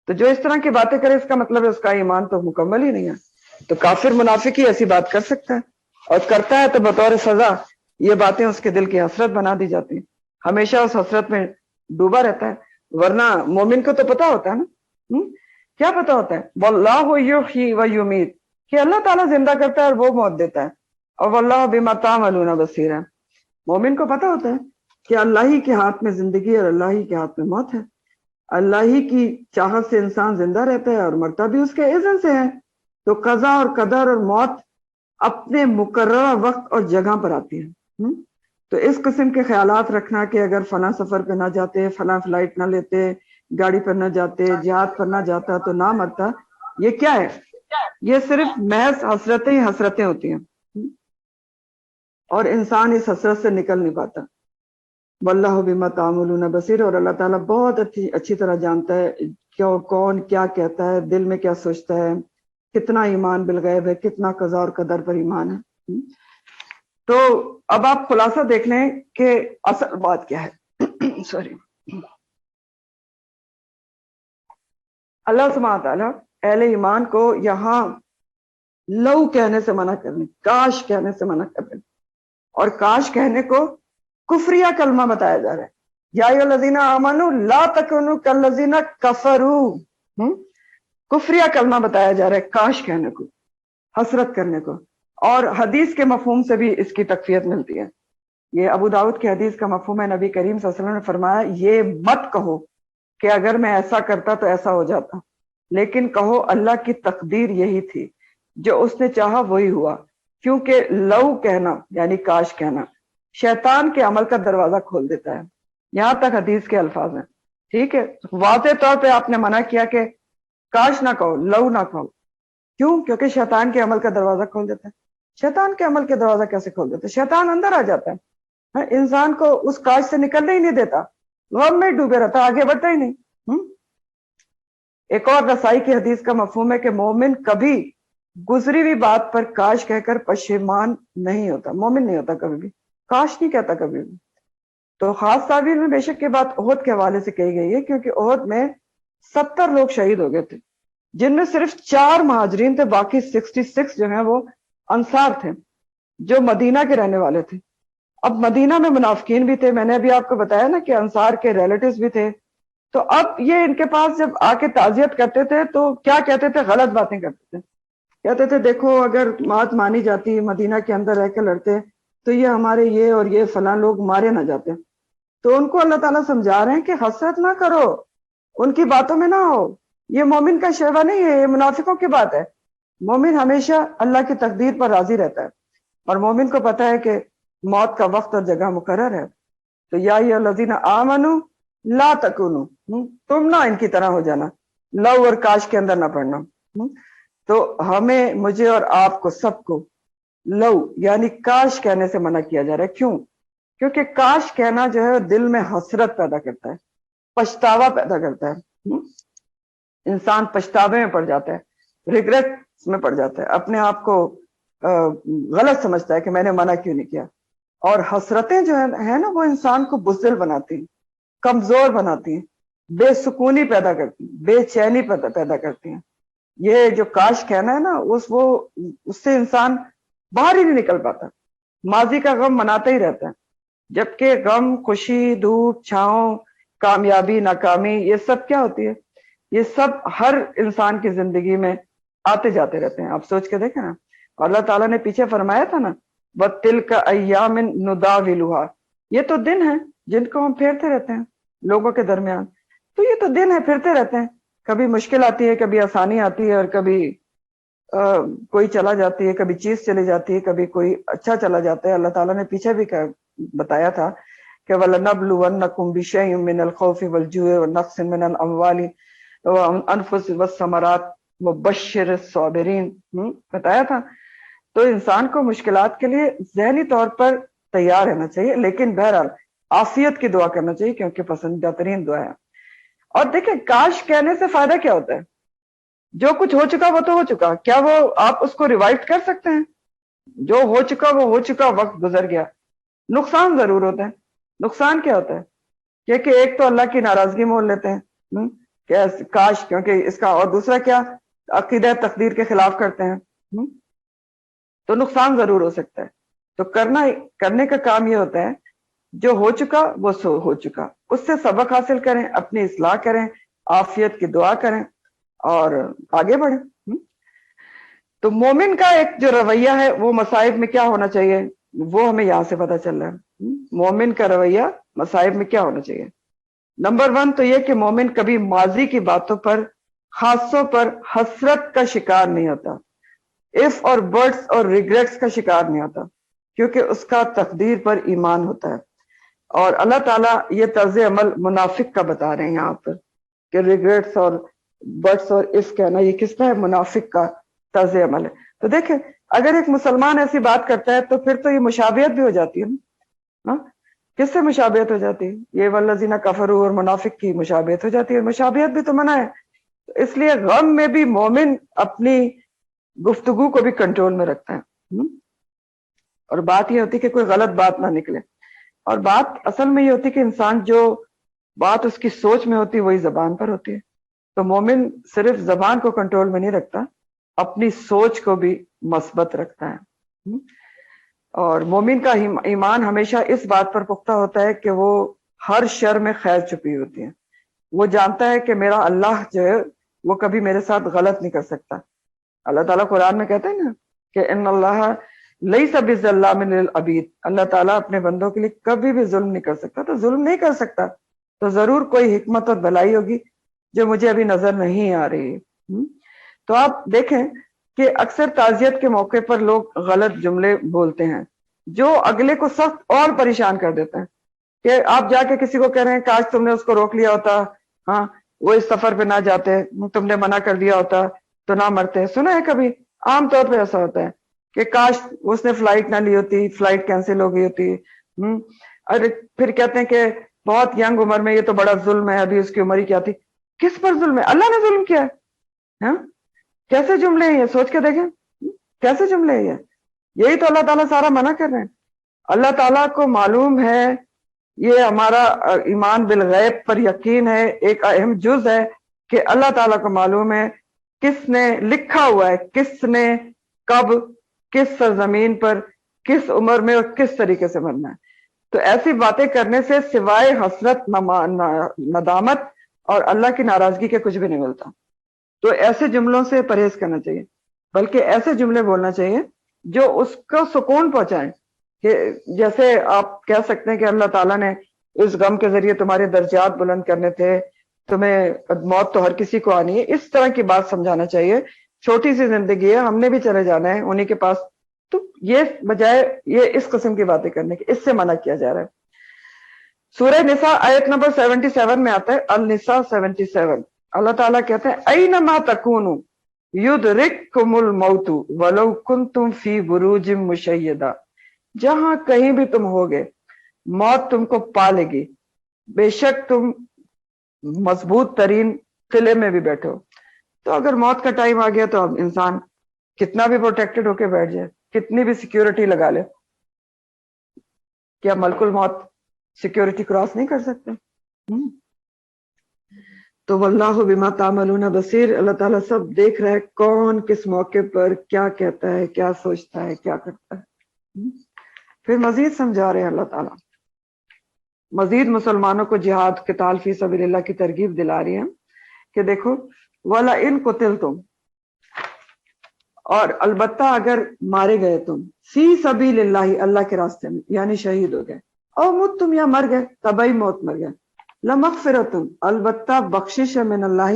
تو جو اس طرح کی باتیں کرے اس کا مطلب ہے اس کا ایمان تو مکمل ہی نہیں ہے. تو کافر منافق ہی ایسی بات کر سکتا ہے، اور کرتا ہے تو بطور سزا یہ باتیں اس کے دل کی حسرت بنا دی جاتی ہیں، ہمیشہ اس حسرت میں ڈوبا رہتا ہے. ورنہ مومن کو تو پتا ہوتا ہے نا کیا پتا ہوتا ہے؟ واللہ یحیی و یمیت، کہ اللہ تعالیٰ زندہ کرتا ہے اور وہ موت دیتا ہے، اور واللہ بما تعملون بصیر ہے۔ مومن کو پتا ہوتا ہے کہ اللہ ہی کے ہاتھ میں زندگی اور اللہ ہی کے ہاتھ میں موت ہے، اللہ ہی کی چاہت سے انسان زندہ رہتا ہے اور مرتا بھی اس کے اذن سے ہے۔ تو قضا اور قدر اور موت اپنے مقررہ وقت اور جگہ پر آتی ہے۔ تو اس قسم کے خیالات رکھنا کہ اگر فلاں سفر پہ نہ جاتے، فلاں فلائٹ نہ لیتے، گاڑی پر نہ جاتے، جہاد پر نہ جاتا تو نہ مرتا، یہ کیا ہے؟ یہ صرف محض حسرتیں ہی حسرتیں ہوتی ہیں، اور انسان اس حسرت سے نکل نہیں پاتا۔ واللہ بما تعملون بصیر، اور اللہ تعالیٰ بہت اچھی طرح جانتا ہے کون کیا کہتا ہے، دل میں کیا سوچتا ہے، کتنا ایمان بالغیب ہے، کتنا قضا اور قدر پر ایمان ہے۔ تو اب آپ خلاصہ دیکھ لیں کہ اصل بات کیا ہے۔ سوری، اللہ سبحانہ تعالیٰ اہل ایمان کو یہاں لو کہنے سے منع کرنے، کاش کہنے سے منع کرنے، اور کاش کہنے کو کفریہ کلمہ بتایا جا رہا ہے۔ یا ایھا الذین آمنوا لا تکونوا کالذین کفروا، کفریہ کلمہ بتایا جا رہا ہے کاش کہنے کو، حسرت کرنے کو۔ اور حدیث کے مفہوم سے بھی اس کی تقویت ملتی ہے۔ یہ ابو داؤد کی حدیث کا مفہوم ہے، نبی کریم صلی اللہ علیہ وسلم نے فرمایا یہ مت کہو کہ اگر میں ایسا کرتا تو ایسا ہو جاتا، لیکن کہو اللہ کی تقدیر یہی تھی، جو اس نے چاہا وہی ہوا، کیونکہ لو کہنا یعنی کاش کہنا شیطان کے عمل کا دروازہ کھول دیتا ہے۔ یہاں تک حدیث کے الفاظ ہیں، ٹھیک ہے۔ واضح طور پہ آپ نے منع کیا کہ کاش نہ کہو، لو نہ کہو، کیوں؟ کیونکہ شیطان کے عمل کا دروازہ کھول دیتا ہے۔ شیطان کے عمل کے دروازہ کیسے کھول دیتا ہے؟ شیطان اندر آ جاتا ہے، انسان کو اس کاش سے نکلنے ہی نہیں دیتا، غم میں ڈوبے رہتا، آگے بڑھتا ہی نہیں۔ ایک اور رسائی کی حدیث کا مفہوم ہے کہ مومن کبھی گزری ہوئی بات پر کاش کہہ کر پشیمان نہیں ہوتا، مومن نہیں ہوتا، کبھی بھی کاش نہیں کہتا کبھی بھی۔ تو خاص تعبیر میں بے شک یہ بات احد کے حوالے سے کہی گئی ہے، کیونکہ احد میں 70 لوگ شہید ہو گئے تھے، جن میں صرف 4 مہاجرین تھے، باقی 66 جو ہیں وہ انصار تھے جو مدینہ کے رہنے والے تھے۔ اب مدینہ میں منافقین بھی تھے، میں نے ابھی آپ کو بتایا نا کہ انصار کے ریلیٹیوز بھی تھے، تو اب یہ ان کے پاس جب آ کے تعزیت کرتے تھے تو کیا کہتے تھے؟ غلط باتیں کرتے تھے، کہتے تھے دیکھو اگر بات مانی جاتی، مدینہ کے اندر رہ کے لڑتے تو یہ ہمارے یہ اور یہ فلاں لوگ مارے نہ جاتے۔ تو ان کو اللہ تعالیٰ سمجھا رہے ہیں کہ حسرت نہ کرو، ان کی باتوں میں نہ ہو، یہ مومن کا شیوا نہیں ہے، یہ منافقوں کی بات ہے۔ مومن ہمیشہ اللہ کی تقدیر پر راضی رہتا ہے، اور مومن کو پتا ہے کہ موت کا وقت اور جگہ مقرر ہے۔ تو یا ایھا الذین آمنوا لا تکونوا، تم نہ ان کی طرح ہو جانا، لو اور کاش کے اندر نہ پڑنا۔ تو ہمیں، مجھے اور آپ کو، سب کو لو یعنی کاش کہنے سے منع کیا جا رہا ہے۔ کیوں؟ کیونکہ کاش کہنا جو ہے دل میں حسرت پیدا کرتا ہے، پچھتاوا پیدا کرتا ہے، انسان پچھتاوے میں پڑ جاتا ہے، ریگریٹ میں پڑ جاتا ہے، اپنے آپ کو غلط سمجھتا ہے کہ میں نے منع کیوں نہیں کیا۔ اور حسرتیں جو ہیں نا وہ انسان کو بزدل بناتی ہیں، کمزور بناتی ہیں، بے سکونی پیدا کرتی ہیں، بے چینی پیدا کرتی ہیں۔ یہ جو کاش کہنا ہے نا اس سے انسان باہر ہی نہیں نکل پاتا، ماضی کا غم مناتا ہی رہتا ہے، جبکہ غم، خوشی، دھوپ، چھاؤں، کامیابی، ناکامی، یہ سب کیا ہوتی ہے؟ یہ سب ہر انسان کی زندگی میں آتے جاتے رہتے ہیں۔ آپ سوچ کے دیکھیں نا، اللہ تعالیٰ نے پیچھے فرمایا تھا نا وَتِلْكَ أَيَّامٍ نُدَاوِلُهَا، یہ تو دن ہیں جن کو ہم پھیرتے رہتے ہیں لوگوں کے درمیان۔ تو یہ تو دن ہے، پھرتے رہتے ہیں، کبھی مشکل آتی ہے، کبھی آسانی آتی ہے، اور کبھی کوئی چلا جاتی ہے، کبھی چیز چلی جاتی ہے، کبھی کوئی اچھا چلا جاتا ہے۔ اللہ تعالیٰ نے پیچھے بھی بتایا تھا کہ وَلَنَبْلُوَنَّكُمْ بِشَيْءٍ مِّنَ الْخَوْفِ وَالْجُوعِ وَنَقْصٍ مِّنَ الْأَمْوَالِ وَالْأَنفُسِ وَالثَّمَرَاتِ وَبَشِّرِ الصَّابِرِينَ، بتایا تھا۔ تو انسان کو مشکلات کے لیے ذہنی طور پر تیار رہنا چاہیے، لیکن بہرحال عافیت کی دعا کرنا چاہیے، کیونکہ پسندیدہ ترین دعا ہے۔ اور دیکھیں کاش کہنے سے فائدہ کیا ہوتا ہے؟ جو کچھ ہو چکا وہ تو ہو چکا، کیا وہ آپ اس کو ریوائو کر سکتے ہیں؟ جو ہو چکا وہ ہو چکا، وقت گزر گیا۔ نقصان ضرور ہوتا ہے۔ نقصان کیا ہوتا ہے؟ کہ ایک تو اللہ کی ناراضگی مول لیتے ہیں کہ کاش، کیونکہ اس کا، اور دوسرا کیا؟ عقیدہ تقدیر کے خلاف کرتے ہیں، تو نقصان ضرور ہو سکتا ہے۔ تو کرنے کا کام یہ ہوتا ہے جو ہو چکا وہ ہو چکا، اس سے سبق حاصل کریں، اپنی اصلاح کریں، عافیت کی دعا کریں، اور آگے بڑھیں۔ تو مومن کا ایک جو رویہ ہے وہ مصائب میں کیا ہونا چاہیے، وہ ہمیں یہاں سے پتا چل رہا ہے۔ مومن کا رویہ مصائب میں کیا ہونا چاہیے؟ نمبر 1 تو یہ کہ مومن کبھی ماضی کی باتوں پر، حادثوں پر حسرت کا شکار نہیں ہوتا، اف اور برڈس اور ریگریٹس کا شکار نہیں ہوتا، کیونکہ اس کا تقدیر پر ایمان ہوتا ہے۔ اور اللہ تعالیٰ یہ طرز عمل منافق کا بتا رہے ہیں یہاں پر کہ ریگریٹس اور برڈس اور اف کہنا یہ کس کا ہے؟ منافق کا طرز عمل ہے۔ تو دیکھیں اگر ایک مسلمان ایسی بات کرتا ہے تو پھر تو یہ مشابہت بھی ہو جاتی ہے نا۔ کس سے مشابہت ہو جاتی ہے؟ یہ والذین کفروا اور منافق کی مشابہت ہو جاتی ہے، مشابہت بھی تو منع ہے۔ اس لیے غم میں بھی مومن اپنی گفتگو کو بھی کنٹرول میں رکھتا ہے، اور بات یہ ہوتی کہ کوئی غلط بات نہ نکلے۔ اور بات اصل میں یہ ہوتی کہ انسان جو بات اس کی سوچ میں ہوتی وہی زبان پر ہوتی ہے۔ تو مومن صرف زبان کو کنٹرول میں نہیں رکھتا، اپنی سوچ کو بھی مثبت رکھتا ہے۔ اور مومن کا ایمان ہمیشہ اس بات پر پختہ ہوتا ہے کہ وہ ہر شر میں خیر چھپی ہوتی ہے۔ وہ جانتا ہے کہ میرا اللہ جو ہے وہ کبھی میرے ساتھ غلط نہیں کر سکتا۔ اللہ تعالیٰ قرآن میں کہتے ہیں نا کہ ان اللہ لیس بظلام للعبید، اللہ تعالیٰ اپنے بندوں کے لیے کبھی بھی ظلم نہیں کر سکتا، تو ظلم نہیں کر سکتا تو ضرور کوئی حکمت اور بھلائی ہوگی جو مجھے ابھی نظر نہیں آ رہی ہے۔ تو آپ دیکھیں کہ اکثر تعزیت کے موقع پر لوگ غلط جملے بولتے ہیں جو اگلے کو سخت اور پریشان کر دیتے ہیں، کہ آپ جا کے کسی کو کہہ رہے ہیں کاش تم نے اس کو روک لیا ہوتا، ہاں وہ اس سفر پہ نہ جاتے، تم نے منع کر دیا ہوتا تو نہ مرتے۔ سنا ہے کبھی؟ عام طور پہ ایسا ہوتا ہے کہ کاش اس نے فلائٹ نہ لی ہوتی، فلائٹ کینسل ہو گئی ہوتی۔ اور پھر کہتے ہیں کہ بہت ینگ عمر میں یہ تو بڑا ظلم ہے، ابھی اس کی عمر ہی کیا تھی۔ کس پر ظلم ہے؟ اللہ نے ظلم کیا ہے؟ کیسے جملے ہیں یہ؟ سوچ کے دیکھیں کیسے جملے ہیں یہ؟ یہی تو اللہ تعالیٰ سارا منع کر رہے ہیں۔ اللہ تعالیٰ کو معلوم ہے، یہ ہمارا ایمان بالغیب پر یقین ہے، ایک اہم جز ہے کہ اللہ تعالیٰ کو معلوم ہے کس نے لکھا ہوا ہے، کس نے کب، کس سرزمین پر، کس عمر میں اور کس طریقے سے مرنا ہے۔ تو ایسی باتیں کرنے سے سوائے حسرت، ندامت اور اللہ کی ناراضگی کے کچھ بھی نہیں ملتا۔ تو ایسے جملوں سے پرہیز کرنا چاہیے، بلکہ ایسے جملے بولنا چاہیے جو اس کو سکون پہنچائیں، کہ جیسے آپ کہہ سکتے ہیں کہ اللہ تعالیٰ نے اس غم کے ذریعے تمہارے درجات بلند کرنے تھے، تمہیں موت تو ہر کسی کو آنی ہے، اس طرح کی بات سمجھانا چاہیے۔ چھوٹی سی زندگی ہے، ہم نے بھی چلے جانا ہے انہی کے پاس، تو یہ بجائے یہ اس قسم کی باتیں کرنے کی، اس سے منع کیا جا رہا ہے۔ سورہ نساء آیت نمبر 77 میں آتا ہے، النساء 77، اللہ تعالیٰ کہتے ہیں اینما تکونوا یدرککم الموت ولو کنتم فی بروج مشیدہ، جہاں کہیں بھی تم ہوگے موت تم کو پا لے گی، بے شک تم مضبوط ترین قلعے میں بھی بیٹھے ہو۔ تو اگر موت کا ٹائم آ گیا تو اب انسان کتنا بھی پروٹیکٹڈ ہو کے بیٹھ جائے، کتنی بھی سیکیورٹی لگا لے، کیا ملک الموت سیکیورٹی کراس نہیں کر سکتے؟ تو واللہ بما تعملون بصیر، اللہ تعالیٰ سب دیکھ رہا ہے کون کس موقع پر کیا کہتا ہے، کیا سوچتا ہے، کیا کرتا ہے۔ پھر مزید سمجھا رہے ہیں اللہ تعالیٰ، مزید مسلمانوں کو جہاد، قتال فی سبیل اللہ کی ترغیب دلا رہی ہیں کہ دیکھو وَلَئِن قُتِلْتُمْ، اور البتہ اگر مارے گئے تم، فی سبیل اللہ، اللہ کے راستے میں، یعنی شہید ہو گئے، او مت تم، یا مر گئے، طبعی موت مر گئے، لمغفرتن، البتہ بخشش ہے، من اللہ،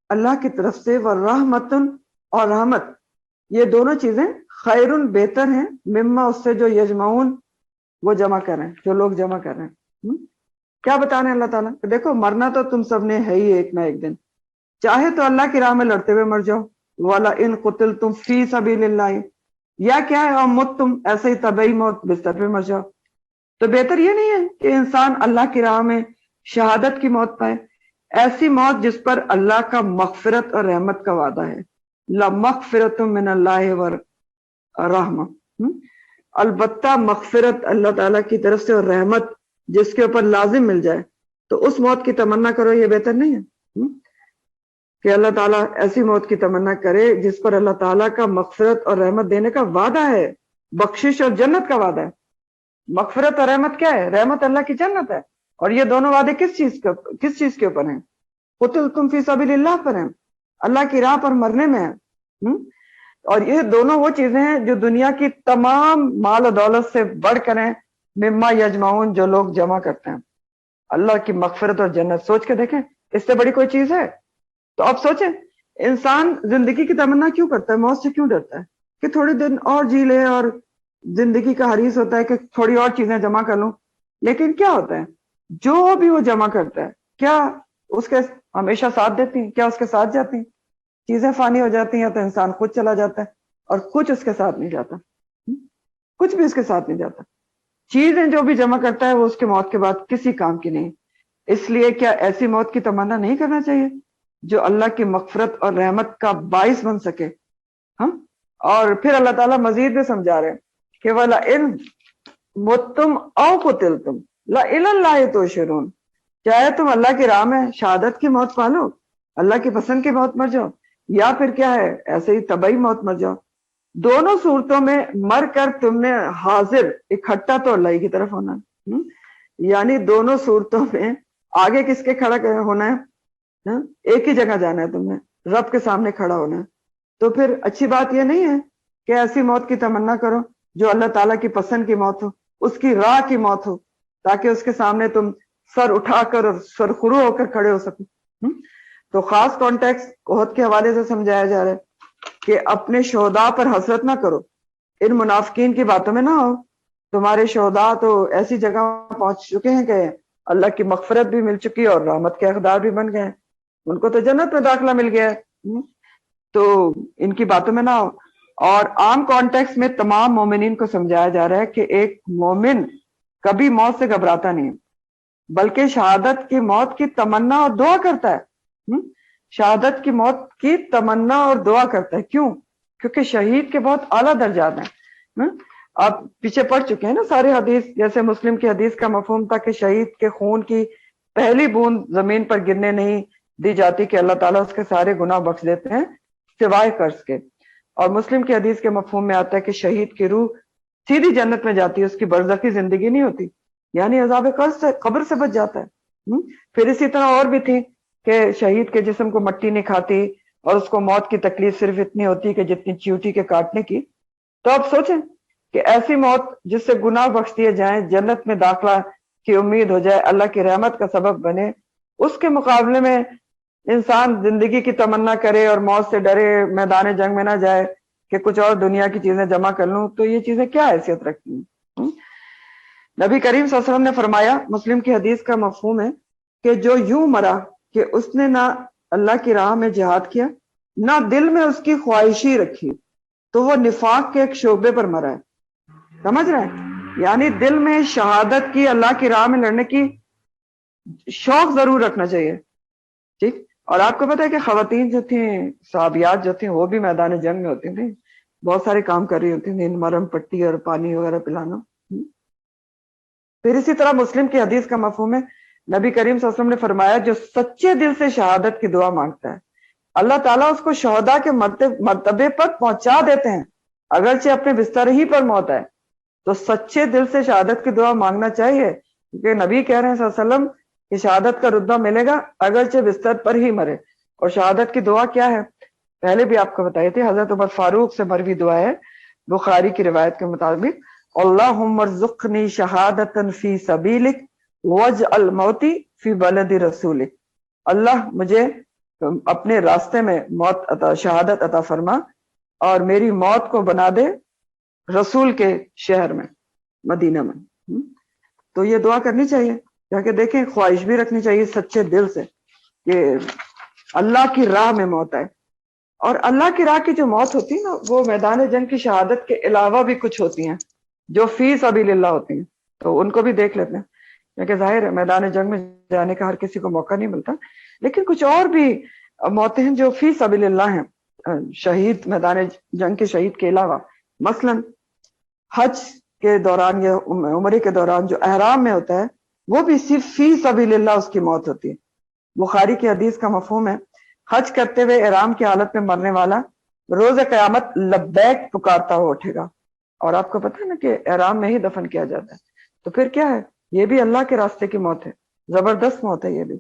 اللہ کی طرف سے، ورحمتن، اور رحمت، یہ دونوں چیزیں خیرن، بہتر ہیں، مما، اس سے جو یجمعون، وہ جمع کر رہے ہیں، جو لوگ جمع کر رہے ہیں۔ کیا بتانے اللہ تعالیٰ کہ دیکھو مرنا تو تم سب نے ہے ہی ایک نہ ایک دن، چاہے تو اللہ کی راہ میں لڑتے ہوئے مر جاؤ، وَلَئِن قُتِلْتُمْ فِي سَبِيلِ اللَّهِ، یا کیا ہے، اور مت تم، ایسے ہی طبعی موت، بستر پہ مر جاؤ۔ تو بہتر یہ نہیں ہے کہ انسان اللہ کی راہ میں شہادت کی موت پائے، ایسی موت جس پر اللہ کا مغفرت اور رحمت کا وعدہ ہے، لَمَغْفِرَةٌ مِّنَ اللَّهِ وَرَحْمَةٌ، البتہ مغفرت اللہ تعالیٰ کی طرف سے اور رحمت جس کے اوپر لازم مل جائے، تو اس موت کی تمنا کرو، یہ بہتر نہیں ہے کہ اللہ تعالیٰ ایسی موت کی تمنا کرے جس پر اللہ تعالیٰ کا مغفرت اور رحمت دینے کا وعدہ ہے، بخشش اور جنت کا وعدہ ہے۔ مغفرت اور رحمت کیا ہے؟ رحمت اللہ کی جنت ہے، اور یہ دونوں وعدے کس چیز کے اوپر ہیں؟ قتلتم فی سبیل اللہ پر ہیں، اللہ کی راہ پر مرنے میں ہے۔ اور یہ دونوں وہ چیزیں ہیں جو دنیا کی تمام مال و دولت سے بڑھ کر ہیں، مما یجمعون، جو لوگ جمع کرتے ہیں۔ اللہ کی مغفرت اور جنت، سوچ کے دیکھیں اس سے بڑی کوئی چیز ہے؟ تو اب سوچیں، انسان زندگی کی تمنا کیوں کرتا ہے، موت سے کیوں ڈرتا ہے؟ کہ تھوڑے دن اور جی لے، اور زندگی کا حریص ہوتا ہے کہ تھوڑی اور چیزیں جمع کر لوں۔ لیکن کیا ہوتا ہے، جو بھی وہ جمع کرتا ہے کیا اس کے ہمیشہ ساتھ دیتی ہیں؟ کیا اس کے ساتھ جاتی ہیں؟ چیزیں فانی ہو جاتی ہیں تو انسان خود چلا جاتا ہے، اور کچھ اس کے ساتھ نہیں جاتا، کچھ بھی اس کے ساتھ نہیں جاتا۔ چیزیں جو بھی جمع کرتا ہے وہ اس کے موت کے بعد کسی کام کی نہیں۔ اس لیے کیا ایسی موت کی تمنا نہیں کرنا چاہیے جو اللہ کی مغفرت اور رحمت کا باعث بن سکے؟ ہاں، اور پھر اللہ تعالیٰ مزید بھی سمجھا رہے ہیں کہ وَلَئِن مُتُّمْ أَوْ قُتِلْتُمْ لَإِلَى اللَّهِ تُحْشَرُونَ، چاہے تم اللہ کی راہ میں شہادت کی موت پالو، اللہ کی پسند کی موت مر جاؤ، یا پھر کیا ہے ایسے ہی طبعی موت مر جاؤ، دونوں صورتوں میں مر کر تم نے حاضر اکٹھا تو اللہ کی طرف ہونا ہے۔ یعنی دونوں صورتوں میں آگے کس کے کھڑا ہونا ہے؟ ایک ہی جگہ جانا ہے، تم نے رب کے سامنے کھڑا ہونا ہے۔ تو پھر اچھی بات یہ نہیں ہے کہ ایسی موت کی تمنا کرو جو اللہ تعالیٰ کی پسند کی موت ہو، اس کی راہ کی موت ہو، تاکہ اس کے سامنے تم سر اٹھا کر اور سرخرو ہو کر کھڑے ہو سکو۔ تو خاص کانٹیکس احد کے حوالے سے سمجھایا جا رہا ہے کہ اپنے شہداء پر حسرت نہ کرو، ان منافقین کی باتوں میں نہ ہو۔ تمہارے شہداء تو ایسی جگہ پہنچ چکے ہیں کہ اللہ کی مغفرت بھی مل چکی اور رحمت کے حقدار بھی بن گئے ہیں، ان کو تو جنت میں داخلہ مل گیا ہے۔ تو ان کی باتوں میں نہ ہو۔ اور عام کانٹیکس میں تمام مومنین کو سمجھایا جا رہا ہے کہ ایک مومن کبھی موت سے گھبراتا نہیں، بلکہ شہادت کی موت کی تمنا اور دعا کرتا ہے۔ شہادت کی موت کی تمنا اور دعا کرتا ہے، کیوں؟ کیونکہ شہید کے بہت اعلیٰ درجات ہیں۔ آپ پیچھے پڑھ چکے ہیں نا سارے حدیث، جیسے مسلم کی حدیث کا مفہوم تھا کہ شہید کے خون کی پہلی بوند زمین پر گرنے نہیں دی جاتی کہ اللہ تعالیٰ اس کے سارے گناہ بخش دیتے ہیں سوائے قرض کے۔ اور مسلم کی حدیث کے مفہوم میں آتا ہے کہ شہید کی روح سیدھی جنت میں جاتی ہے، اس کی برزخی زندگی نہیں ہوتی، یعنی عذاب قبر سے بچ جاتا ہے۔ پھر اسی طرح اور بھی تھی کہ شہید کے جسم کو مٹی نہیں کھاتی، اور اس کو موت کی تکلیف صرف اتنی ہوتی کہ جتنی چیوٹی کے کاٹنے کی۔ تو آپ سوچیں کہ ایسی موت جس سے گناہ بخش دیے جائیں، جنت میں داخلہ کی امید ہو جائے، اللہ کی رحمت کا سبب بنے، اس کے مقابلے میں انسان زندگی کی تمنا کرے اور موت سے ڈرے، میدان جنگ میں نہ جائے کہ کچھ اور دنیا کی چیزیں جمع کر لوں، تو یہ چیزیں کیا حیثیت رکھتی ہیں؟ نبی کریم صلی اللہ علیہ وسلم نے فرمایا، مسلم کی حدیث کا مفہوم ہے کہ جو یوں مرا کہ اس نے نہ اللہ کی راہ میں جہاد کیا، نہ دل میں اس کی خواہشی رکھی، تو وہ نفاق کے ایک شعبے پر مرا ہے۔ سمجھ رہے ہیں؟ یعنی دل میں شہادت کی، اللہ کی راہ میں لڑنے کی شوق ضرور رکھنا چاہیے، ٹھیک؟ اور آپ کو پتا ہے کہ خواتین جو تھیں، صحابیات جو تھیں، وہ بھی میدان جنگ میں ہوتی تھیں، بہت سارے کام کر رہی ہوتی تھیں، مرہم پٹی اور پانی وغیرہ پلانا۔ پھر اسی طرح مسلم کی حدیث کا مفہوم ہے، نبی کریم صلی اللہ علیہ وسلم نے فرمایا، جو سچے دل سے شہادت کی دعا مانگتا ہے، اللہ تعالیٰ اس کو شہداء کے مرتبے پر پہنچا دیتے ہیں، اگرچہ اپنے بستر ہی پر موت ہے۔ تو سچے دل سے شہادت کی دعا مانگنا چاہیے، کیونکہ نبی کہہ رہے ہیں صلی اللہ علیہ وسلم کہ شہادت کا رتبہ ملے گا اگرچہ بستر پر ہی مرے۔ اور شہادت کی دعا کیا ہے؟ پہلے بھی آپ کو بتائی تھی، حضرت عمر فاروق سے مروی دعا ہے بخاری کی روایت کے مطابق، اللہم ارزقنی شہادتا فی سبیلک واجعل موتی فی بلد رسولک، اللہ مجھے اپنے راستے میں شہادت عطا فرما اور میری موت کو بنا دے رسول کے شہر میں، مدینہ میں۔ تو یہ دعا کرنی چاہیے، تاکہ دیکھیں خواہش بھی رکھنی چاہیے سچے دل سے کہ اللہ کی راہ میں موت آئے۔ اور اللہ کی راہ کی جو موت ہوتی ہے نا، وہ میدان جنگ کی شہادت کے علاوہ بھی کچھ ہوتی ہیں جو فی سبیل اللہ ہوتی ہیں، تو ان کو بھی دیکھ لیتے ہیں، کیونکہ ظاہر ہے میدان جنگ میں جانے کا ہر کسی کو موقع نہیں ملتا، لیکن کچھ اور بھی موتیں ہیں جو فی سبیل اللہ ہیں، شہید میدان جنگ کے شہید کے علاوہ۔ مثلا حج کے دوران یا عمرے کے دوران جو احرام میں ہوتا ہے، وہ بھی صرف فی سبیل اللہ اس کی موت ہوتی ہے۔ بخاری کی حدیث کا مفہوم ہے، حج کرتے ہوئے احرام کی حالت میں مرنے والا روز قیامت لبیک پکارتا ہوا اٹھے گا۔ اور آپ کو پتہ ہے نا کہ احرام میں ہی دفن کیا جاتا ہے، تو پھر کیا ہے، یہ بھی اللہ کے راستے کی موت ہے، زبردست موت ہے یہ بھی۔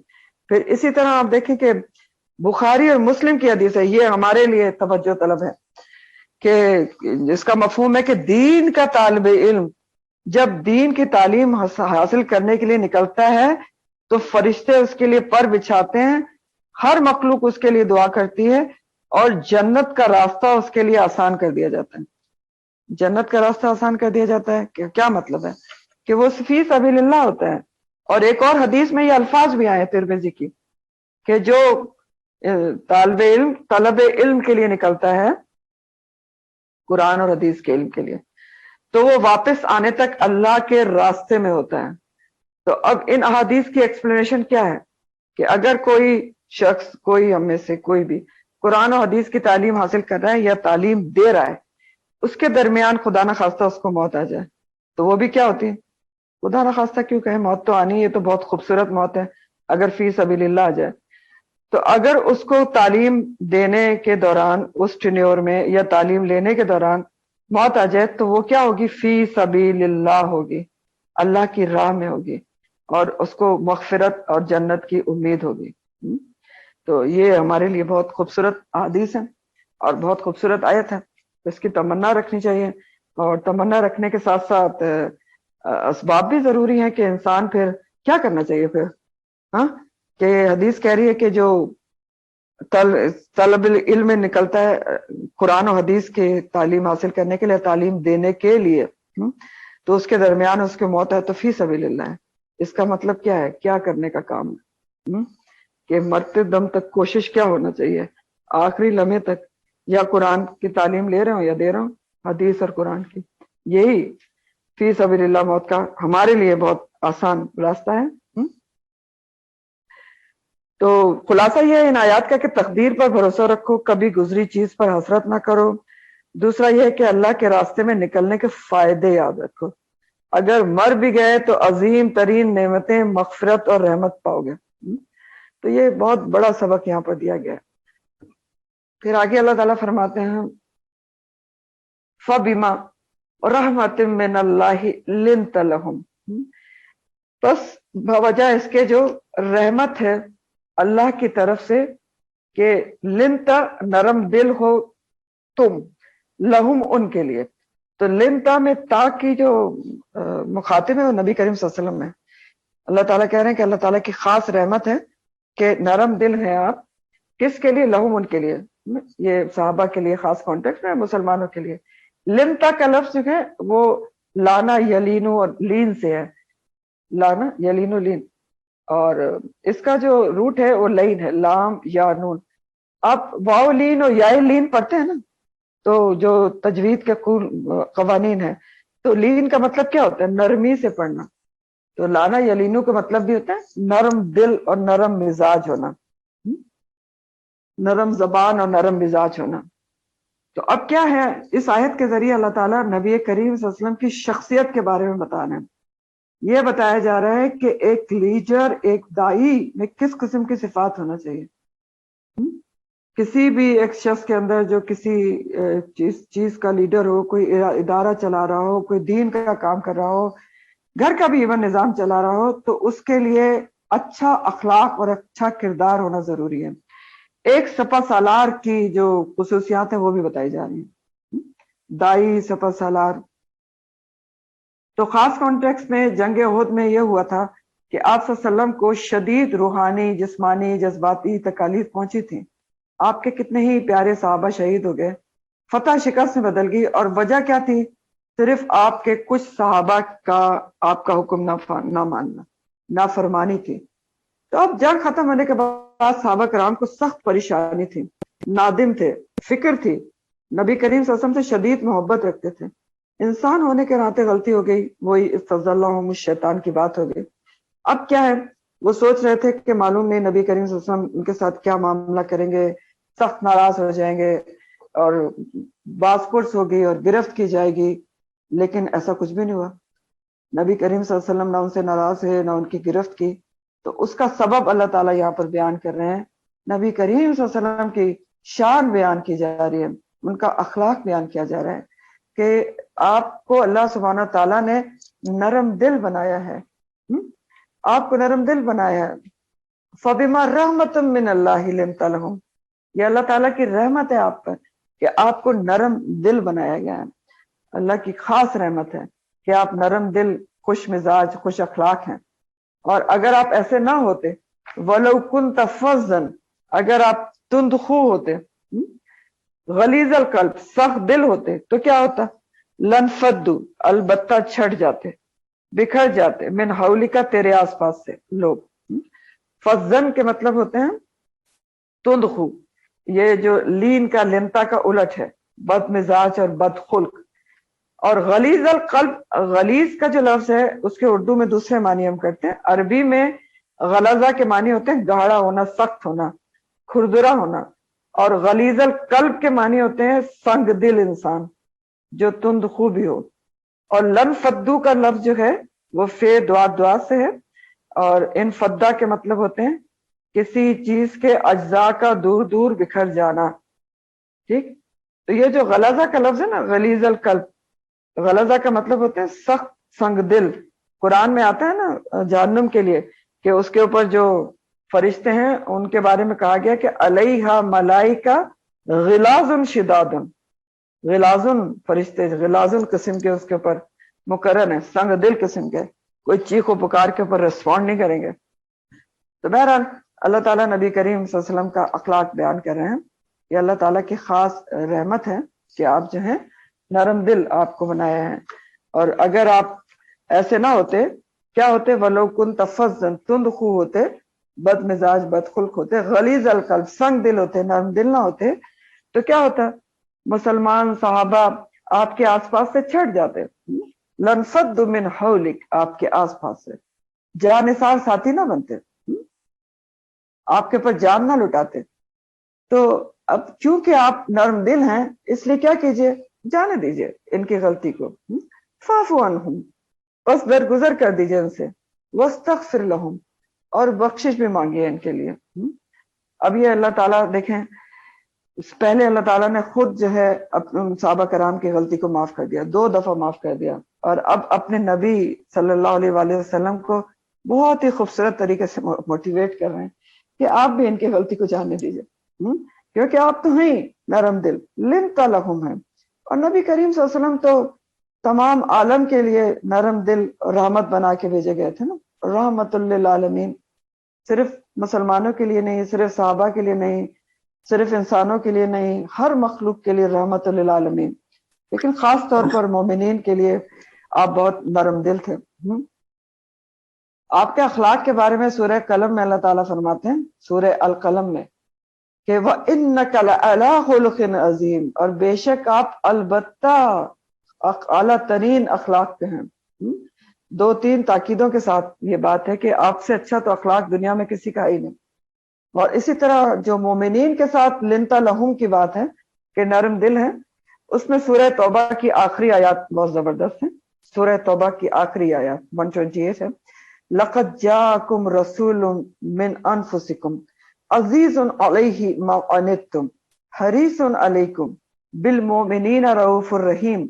پھر اسی طرح آپ دیکھیں کہ بخاری اور مسلم کی حدیث ہے، یہ ہمارے لیے توجہ طلب ہے کہ جس کا مفہوم ہے کہ دین کا طالب علم جب دین کی تعلیم حاصل کرنے کے لیے نکلتا ہے تو فرشتے اس کے لیے پر بچھاتے ہیں، ہر مخلوق اس کے لیے دعا کرتی ہے، اور جنت کا راستہ اس کے لیے آسان کر دیا جاتا ہے۔ جنت کا راستہ آسان کر دیا جاتا ہے کہ کیا مطلب ہے کہ وہ فی سبیل اللہ ہوتا ہے۔ اور ایک اور حدیث میں یہ الفاظ بھی آئے ترمذی کی کہ جو طلب علم کے لیے نکلتا ہے قرآن اور حدیث کے علم کے لیے، تو وہ واپس آنے تک اللہ کے راستے میں ہوتا ہے۔ تو اب ان احادیث کی ایکسپلینیشن کیا ہے کہ اگر کوئی شخص، کوئی ہم میں سے کوئی بھی قرآن و حدیث کی تعلیم حاصل کر رہا ہے یا تعلیم دے رہا ہے، اس کے درمیان خدا نخواستہ اس کو موت آ جائے تو وہ بھی کیا ہوتی ہے؟ خدا نخواستہ کیوں کہیں، موت تو آنی ہے، یہ تو بہت خوبصورت موت ہے اگر فی سبیل اللہ آ جائے۔ تو اگر اس کو تعلیم دینے کے دوران، اس ٹینیور میں یا تعلیم لینے کے دوران موت آ جائے تو وہ کیا ہوگی؟ فی سبیل اللہ ہوگی، اللہ کی راہ میں ہوگی، اور اس کو مغفرت اور جنت کی امید ہوگی۔ تو یہ ہمارے لیے بہت خوبصورت حدیث ہے اور بہت خوبصورت آیت ہے، اس کی تمنا رکھنی چاہیے، اور تمنا رکھنے کے ساتھ ساتھ اسباب بھی ضروری ہیں کہ انسان پھر کیا کرنا چاہیے پھر، ہاں، کہ حدیث کہہ رہی ہے کہ جو طلب علم میں نکلتا ہے قرآن و حدیث کی تعلیم حاصل کرنے کے لیے، تعلیم دینے کے لیے، تو اس کے درمیان اس کی موت ہے تو فی سبیل اللہ ہے۔ اس کا مطلب کیا ہے؟ کیا کرنے کا کام ہے کہ مرتے دم تک کوشش کیا ہونا چاہیے، آخری لمحے تک یا قرآن کی تعلیم لے رہا ہوں یا دے رہا ہوں حدیث اور قرآن کی، یہی فی سبیل اللہ موت کا ہمارے لیے بہت آسان راستہ ہے۔ تو خلاصہ یہ ان آیات کا کہ تقدیر پر بھروسہ رکھو، کبھی گزری چیز پر حسرت نہ کرو۔ دوسرا یہ ہے کہ اللہ کے راستے میں نکلنے کے فائدے یاد رکھو، اگر مر بھی گئے تو عظیم ترین نعمتیں، مغفرت اور رحمت پاؤ گے۔ تو یہ بہت بڑا سبق یہاں پر دیا گیا ہے۔ پھر آگے اللہ تعالیٰ فرماتے ہیں فَبِمَا رَحْمَةٍ مِّنَ اللَّهِ لِنْتَ لَهُمْ، بس بوجہ اس کے جو رحمت ہے اللہ کی طرف سے کہ لنتا نرم دل ہو تم، لہم ان کے لیے۔ تو لنتا میں تا کی جو مخاطب ہے وہ نبی کریم صلی اللہ علیہ وسلم ہے۔ اللہ تعالیٰ کہہ رہے ہیں کہ اللہ تعالیٰ کی خاص رحمت ہے کہ نرم دل ہیں آپ، کس کے لیے؟ لہم ان کے لیے، یہ صحابہ کے لیے خاص کانٹیکٹ ہے، مسلمانوں کے لیے۔ لنتا کا لفظ جو ہے وہ لانا یلینو اور لین سے ہے، لانا یلینو لین، اور اس کا جو روٹ ہے وہ لین ہے، لام یا نون۔ آپ واو لین اور یا لین پڑھتے ہیں نا، تو جو تجوید کے قوانین ہیں، تو لین کا مطلب کیا ہوتا ہے؟ نرمی سے پڑھنا۔ تو لانا یلینو کا مطلب بھی ہوتا ہے نرم دل اور نرم مزاج ہونا، نرم زبان اور نرم مزاج ہونا۔ تو اب کیا ہے، اس آیت کے ذریعے اللہ تعالیٰ نبی کریم صلی اللہ علیہ وسلم کی شخصیت کے بارے میں بتا رہے ہیں۔ یہ بتایا جا رہا ہے کہ ایک لیڈر، ایک دائی میں کس قسم کی صفات ہونا چاہیے۔ کسی بھی ایک شخص کے اندر جو کسی چیز کا لیڈر ہو، کوئی ادارہ چلا رہا ہو، کوئی دین کا کام کر رہا ہو، گھر کا بھی ایون نظام چلا رہا ہو، تو اس کے لیے اچھا اخلاق اور اچھا کردار ہونا ضروری ہے۔ ایک سپہ سالار کی جو خصوصیات ہیں وہ بھی بتائی جا رہی ہیں، دائی سپہ سالار۔ تو خاص کانٹیکس میں جنگ احد میں یہ ہوا تھا کہ آپ صلی اللہ علیہ وسلم کو شدید روحانی، جسمانی، جذباتی تکالیف پہنچی تھیں، آپ کے کتنے ہی پیارے صحابہ شہید ہو گئے، فتح شکست میں بدل گئی، اور وجہ کیا تھی؟ صرف آپ کے کچھ صحابہ کا آپ کا حکم نہ ماننا، نافرمانی تھی۔ تو اب جنگ ختم ہونے کے بعد صحابہ کرام کو سخت پریشانی تھی، نادم تھے، فکر تھی، نبی کریم صلی اللہ علیہ وسلم سے شدید محبت رکھتے تھے۔ انسان ہونے کے ناطے غلطی ہو گئی، وہی استغفراللہ الشیطان کی بات ہو گئی۔ اب کیا ہے، وہ سوچ رہے تھے کہ معلوم نہیں نبی کریم صلی اللہ علیہ وسلم ان کے ساتھ کیا معاملہ کریں گے، سخت ناراض ہو جائیں گے اور باز پرس ہوگی اور گرفت کی جائے گی، لیکن ایسا کچھ بھی نہیں ہوا۔ نبی کریم صلی اللہ علیہ وسلم نہ ان سے ناراض ہوئے، نہ ان کی گرفت کی۔ تو اس کا سبب اللہ تعالیٰ یہاں پر بیان کر رہے ہیں، نبی کریم صلی اللہ علیہ وسلم کی شان بیان کی جا رہی ہے، ان کا اخلاق بیان کیا جا رہا ہے کہ آپ کو اللہ سبحانہ تعالیٰ نے نرم دل بنایا ہے، آپ کو نرم دل بنایا ہے۔ فبما رحمت من اللہ لنت لہم، یہ اللہ تعالیٰ کی رحمت ہے آپ پر کہ آپ کو نرم دل بنایا گیا ہے. اللہ کی خاص رحمت ہے کہ آپ نرم دل، خوش مزاج، خوش اخلاق ہیں. اور اگر آپ ایسے نہ ہوتے، وَلَوْ كُنْتَ فَظًّا، اگر آپ تند خو ہوتے، غلیظ القلب، سخت دل ہوتے، تو کیا ہوتا؟ لَنْفَضُّوا، البتہ چھٹ جاتے، بکھر جاتے، من حولک، تیرے آس پاس سے لوگ. فَظًّا کے مطلب ہوتے ہیں تند خو، یہ جو لین کا لنتا کا الٹ ہے، بد مزاج اور بد خلق. اور غلیظ القلب، غلیظ کا جو لفظ ہے اس کے اردو میں دوسرے معنی ہم کرتے ہیں. عربی میں غلظہ کے معنی ہوتے ہیں گاڑا ہونا، سخت ہونا، کھردرا ہونا. اور غلیظ القلب کے معنی ہوتے ہیں سنگ دل انسان جو تند خو بھی ہو. اور لن فدو کا لفظ جو ہے وہ فے دعا دعا سے ہے، اور ان فدا کے مطلب ہوتے ہیں کسی چیز کے اجزاء کا دور دور بکھر جانا. ٹھیک، تو یہ جو غلظہ کا لفظ ہے نا، غلیظ القلب، غلظہ کا مطلب ہوتا ہے سخت، سنگ دل. قرآن میں آتا ہے نا جہنم کے لیے کہ اس کے اوپر جو فرشتے ہیں ان کے بارے میں کہا گیا کہ علیہا ملائکہ غلاظ شداد. غلاظ فرشتے، غلاظ قسم کے اس کے اوپر مقرر ہیں، سنگ دل قسم کے، کوئی چیخ و پکار کے اوپر ریسپونڈ نہیں کریں گے. تو بہرحال اللہ تعالیٰ نبی کریم صلی اللہ علیہ وسلم کا اخلاق بیان کر رہے ہیں. یہ اللہ تعالیٰ کی خاص رحمت ہے کہ آپ جو ہیں نرم دل آپ کو بنایا ہے. اور اگر آپ ایسے نہ ہوتے، کیا ہوتے؟ وَلَوْ كُنْتَ فَظًّا، تند خو ہوتے، بد مزاج، بد خلق ہوتے، غلیظ القلب، سنگ دل ہوتے، نرم دل نہ ہوتے، تو کیا ہوتا؟ مسلمان صحابہ آپ کے آس پاس سے چھٹ جاتے. لَنْفَضُّوا مِنْ حَوْلِكَ، آپ کے آس پاس سے جانثار ساتھی نہ بنتے، آپ کے پر جان نہ لٹاتے. تو اب چونکہ آپ نرم دل ہیں اس لیے کیا کیجئے؟ جانے دیجئے ان کی غلطی کو. فَاعْفُوا عَنْهُمْ، بس درگزر کر دیجئے ان سے. وَاسْتَغْفِرْ لَهُمْ، اور بخشش بھی مانگیے ان کے لیے. اب یہ اللہ تعالیٰ دیکھیں، پہلے اللہ تعالیٰ نے خود جو ہے اپنے صحابہ کرام کی غلطی کو معاف کر دیا، 2 دفعہ معاف کر دیا. اور اب اپنے نبی صلی اللہ علیہ وآلہ وسلم کو بہت ہی خوبصورت طریقے سے موٹیویٹ کر رہے ہیں کہ آپ بھی ان کی غلطی کو جاننے دیجئے، کیونکہ آپ تو ہیں نرم دل، لنت لہم ہیں. اور نبی کریم صلی اللہ علیہ وسلم تو تمام عالم کے لیے نرم دل رحمت بنا کے بھیجے گئے تھے نا، رحمت للعالمین. صرف مسلمانوں کے لیے نہیں، صرف صحابہ کے لیے نہیں، صرف انسانوں کے لیے نہیں، ہر مخلوق کے لیے رحمت للعالمین. لیکن خاص طور پر مومنین کے لیے آپ بہت نرم دل تھے. آپ کے اخلاق کے بارے میں سورہ قلم میں اللہ تعالیٰ فرماتے ہیں، سورہ القلم میں، کہ وَإِنَّكَ لَعَلَىٰ خُلُقٍ عَظِيمٍ، اور بے شک آپ البتہ اعلیٰ ترین اخلاق پہ ہیں. 2-3 تاکیدوں کے ساتھ یہ بات ہے کہ آپ سے اچھا تو اخلاق دنیا میں کسی کا ہی نہیں. اور اسی طرح جو مومنین کے ساتھ لنتا لہم کی بات ہے کہ نرم دل ہیں، اس میں سورہ توبہ کی آخری آیات بہت زبردست ہیں. سورہ توبہ کی آخری آیات 128 ہے، لَقَدْ جَاءَكُمْ رَسُولٌ مِّنْ أَنفُسِكُمْ عَزِيزٌ عَلَيْهِ مَا عَنِتُّمْ حَرِيصٌ عَلَيْكُمْ بِالْمُؤْمِنِينَ رَءُوفٌ رَحِيمٌ.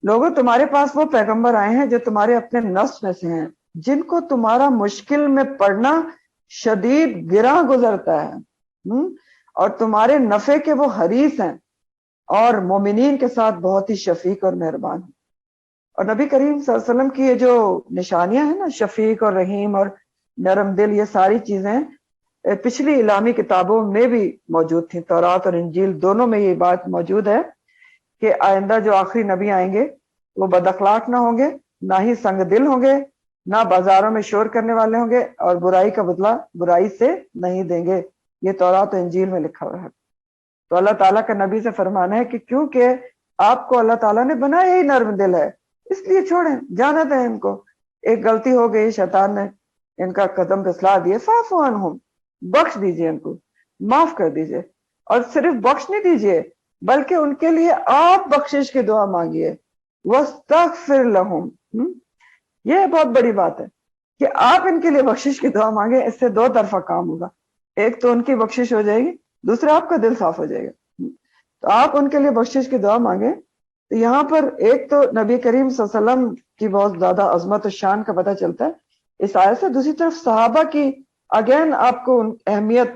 لوگوں، تمہارے پاس وہ پیغمبر آئے ہیں جو تمہارے اپنے نفس میں سے ہیں، جن کو تمہارا مشکل میں پڑنا شدید گراں گزرتا ہے، اور تمہارے نفع کے وہ حریص ہیں، اور مومنین کے ساتھ بہت ہی شفیق اور مہربان ہیں. اور نبی کریم صلی اللہ علیہ وسلم کی یہ جو نشانیاں ہیں نا، شفیق اور رحیم اور نرم دل، یہ ساری چیزیں پچھلی الہامی کتابوں میں بھی موجود تھیں. تورات اور انجیل دونوں میں یہ بات موجود ہے کہ آئندہ جو آخری نبی آئیں گے وہ بد اخلاق نہ ہوں گے، نہ ہی سنگ دل ہوں گے، نہ بازاروں میں شور کرنے والے ہوں گے، اور برائی کا بدلہ برائی سے نہیں دیں گے. یہ تورات و انجیل میں لکھا ہوا ہے. تو اللہ تعالیٰ کا نبی سے فرمانا ہے کہ کیونکہ آپ کو اللہ تعالیٰ نے بنایا ہی نرم دل ہے، اس لیے چھوڑیں، جانا دیں ان کو. ایک غلطی ہو گئی، شیطان نے ان کا قدم پھسلا دیے، فاعفوا عنہم، بخش دیجئے ان کو، معاف کر دیجئے. اور صرف بخش نہیں دیجئے بلکہ ان کے لیے آپ بخشش کی دعا مانگیے. واستغفر لہم، یہ بہت بڑی بات ہے کہ آپ ان کے لیے بخشش کی دعا مانگیں. اس سے 2 طرفہ کام ہوگا، ایک تو ان کی بخشش ہو جائے گی، دوسرا آپ کا دل صاف ہو جائے گا. تو آپ ان کے لیے بخشش کی دعا مانگیں. تو یہاں پر ایک تو نبی کریم صلی اللہ علیہ وسلم کی بہت زیادہ عظمت و شان کا پتہ چلتا ہے اس آیت سے. دوسری طرف صحابہ کی اگین آپ کو اہمیت